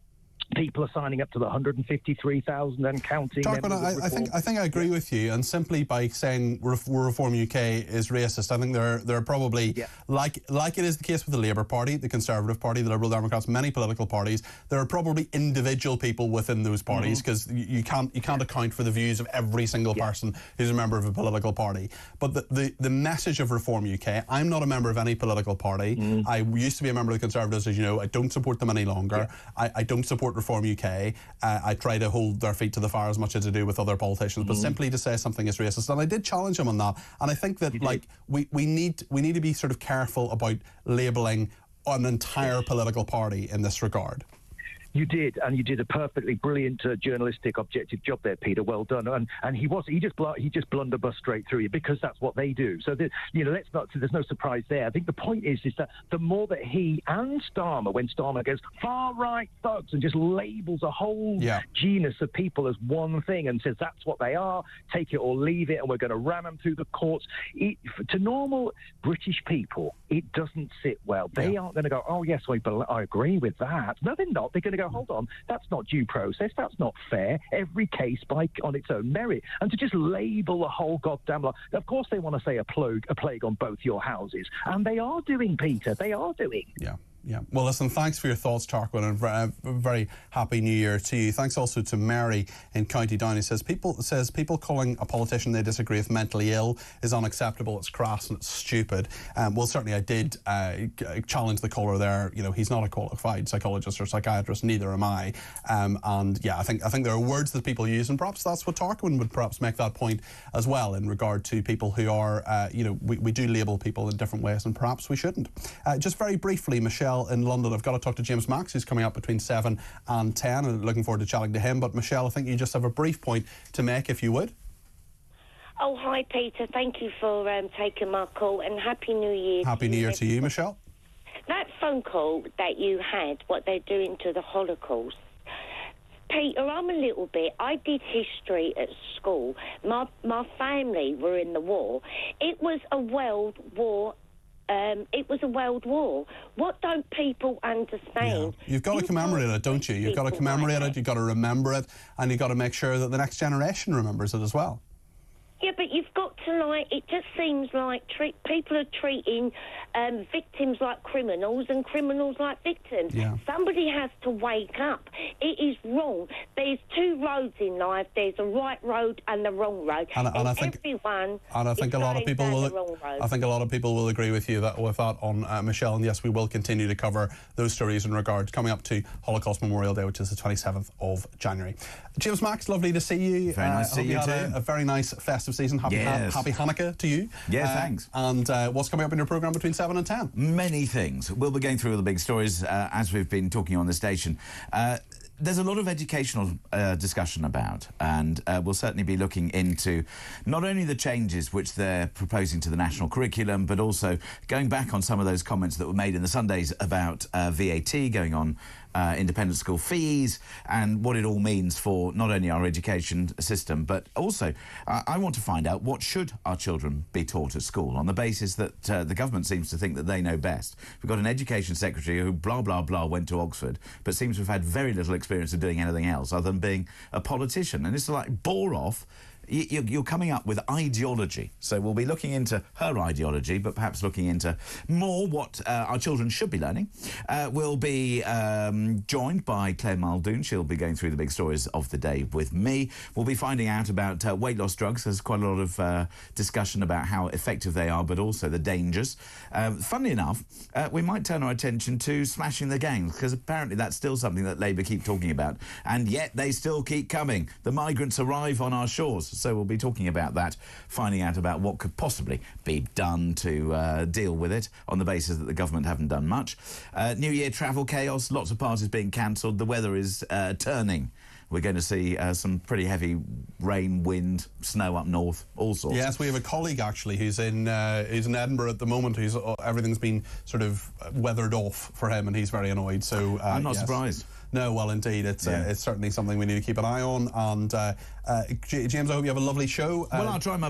people are signing up to the 153,000 and counting. Tarquin, I think I agree with you, and simply by saying Reform UK is racist, I think there are probably, like it is the case with the Labour Party, the Conservative Party, the Liberal Democrats, many political parties, there are probably individual people within those parties, because you can't account for the views of every single person who's a member of a political party. But the message of Reform UK, I'm not a member of any political party. I used to be a member of the Conservatives, as you know. I don't support them any longer. I don't support Reform UK. I try to hold their feet to the fire as much as I do with other politicians, but simply to say something is racist, and I did challenge him on that. And I think that we need to be sort of careful about labelling an entire political party in this regard. You did, and you did a perfectly brilliant journalistic, objective job there, Peter. Well done. And he just blunderbussed straight through you, because that's what they do. So there's no surprise there. I think the point is that the more that he and Starmer, when Starmer goes far right thugs and just labels a whole genus of people as one thing and says that's what they are, take it or leave it, and we're going to ram them through the courts. To normal British people, it doesn't sit well. They aren't going to go, oh yes, I agree with that. No, they're not. They're going to go, hold on, that's not due process, that's not fair, every case on its own merit. And to just label the whole goddamn lot, of course they want to say a plague on both your houses, and they are doing, Peter, they are doing. Yeah. Well, listen, thanks for your thoughts, Tarquin, and a very happy New Year to you. Thanks also to Mary in County Down, who says people calling a politician they disagree with mentally ill is unacceptable, it's crass and it's stupid. Well, certainly I did challenge the caller there. You know, he's not a qualified psychologist or psychiatrist, neither am I. And yeah, I think there are words that people use, and perhaps that's what Tarquin would perhaps make that point as well in regard to people who are, we do label people in different ways, and perhaps we shouldn't. Just very briefly, Michelle in London, I've got to talk to James Max, who's coming up between 7 and 10, and looking forward to chatting to him. But Michelle, I think you just have a brief point to make, if you would. Oh, hi, Peter. Thank you for taking my call, and Happy New Year. Happy New Year to you, Michelle. That phone call that you had, what they're doing to the Holocaust, Peter, I'm a little bit. I did history at school. My family were in the war. It was a world war. It was a world war. What don't people understand? Yeah. You've got to commemorate it, don't you? You've got to commemorate it, you've got to remember it, and you've got to make sure that the next generation remembers it as well. Yeah, but you've got to, it just seems like people are treating victims like criminals and criminals like victims. Yeah. Somebody has to wake up. It is wrong. There's two roads in life. There's a right road and the wrong road. And I think a lot of people will. I think a lot of people will agree with you with that on Michelle. And yes, we will continue to cover those stories in regard coming up to Holocaust Memorial Day, which is the 27th of January. James Max, lovely to see you. Very nice to see you too. A very nice festive season. Happy Hanukkah to you. Yeah, thanks. And what's coming up in your programme between 7 and 10? Many things. We'll be going through all the big stories as we've been talking on the station. There's a lot of educational discussion about, and we'll certainly be looking into not only the changes which they're proposing to the national curriculum, but also going back on some of those comments that were made in the Sundays about VAT going on independent school fees and what it all means for not only our education system, but also I want to find out what should our children be taught at school on the basis that the government seems to think that they know best. We've got an education secretary who blah, blah, blah went to Oxford, but seems to have had very little experience of doing anything else other than being a politician. And it's like, bore off. You're coming up with ideology. So we'll be looking into her ideology, but perhaps looking into more what our children should be learning. We'll be joined by Claire Muldoon. She'll be going through the big stories of the day with me. We'll be finding out about weight loss drugs. There's quite a lot of discussion about how effective they are, but also the dangers. Funnily enough, we might turn our attention to smashing the gangs, because apparently that's still something that Labour keep talking about. And yet they still keep coming. The migrants arrive on our shores. So we'll be talking about that, finding out about what could possibly be done to deal with it on the basis that the government haven't done much. New Year travel chaos, lots of parties being cancelled. The weather is turning. We're going to see some pretty heavy rain, wind, snow up north, all sorts. Yes, we have a colleague actually who's in Edinburgh at the moment. Everything's been sort of weathered off for him, and he's very annoyed. So I'm not surprised. No, well, indeed, it's certainly something we need to keep an eye on. And James, I hope you have a lovely show. Well, I'll try my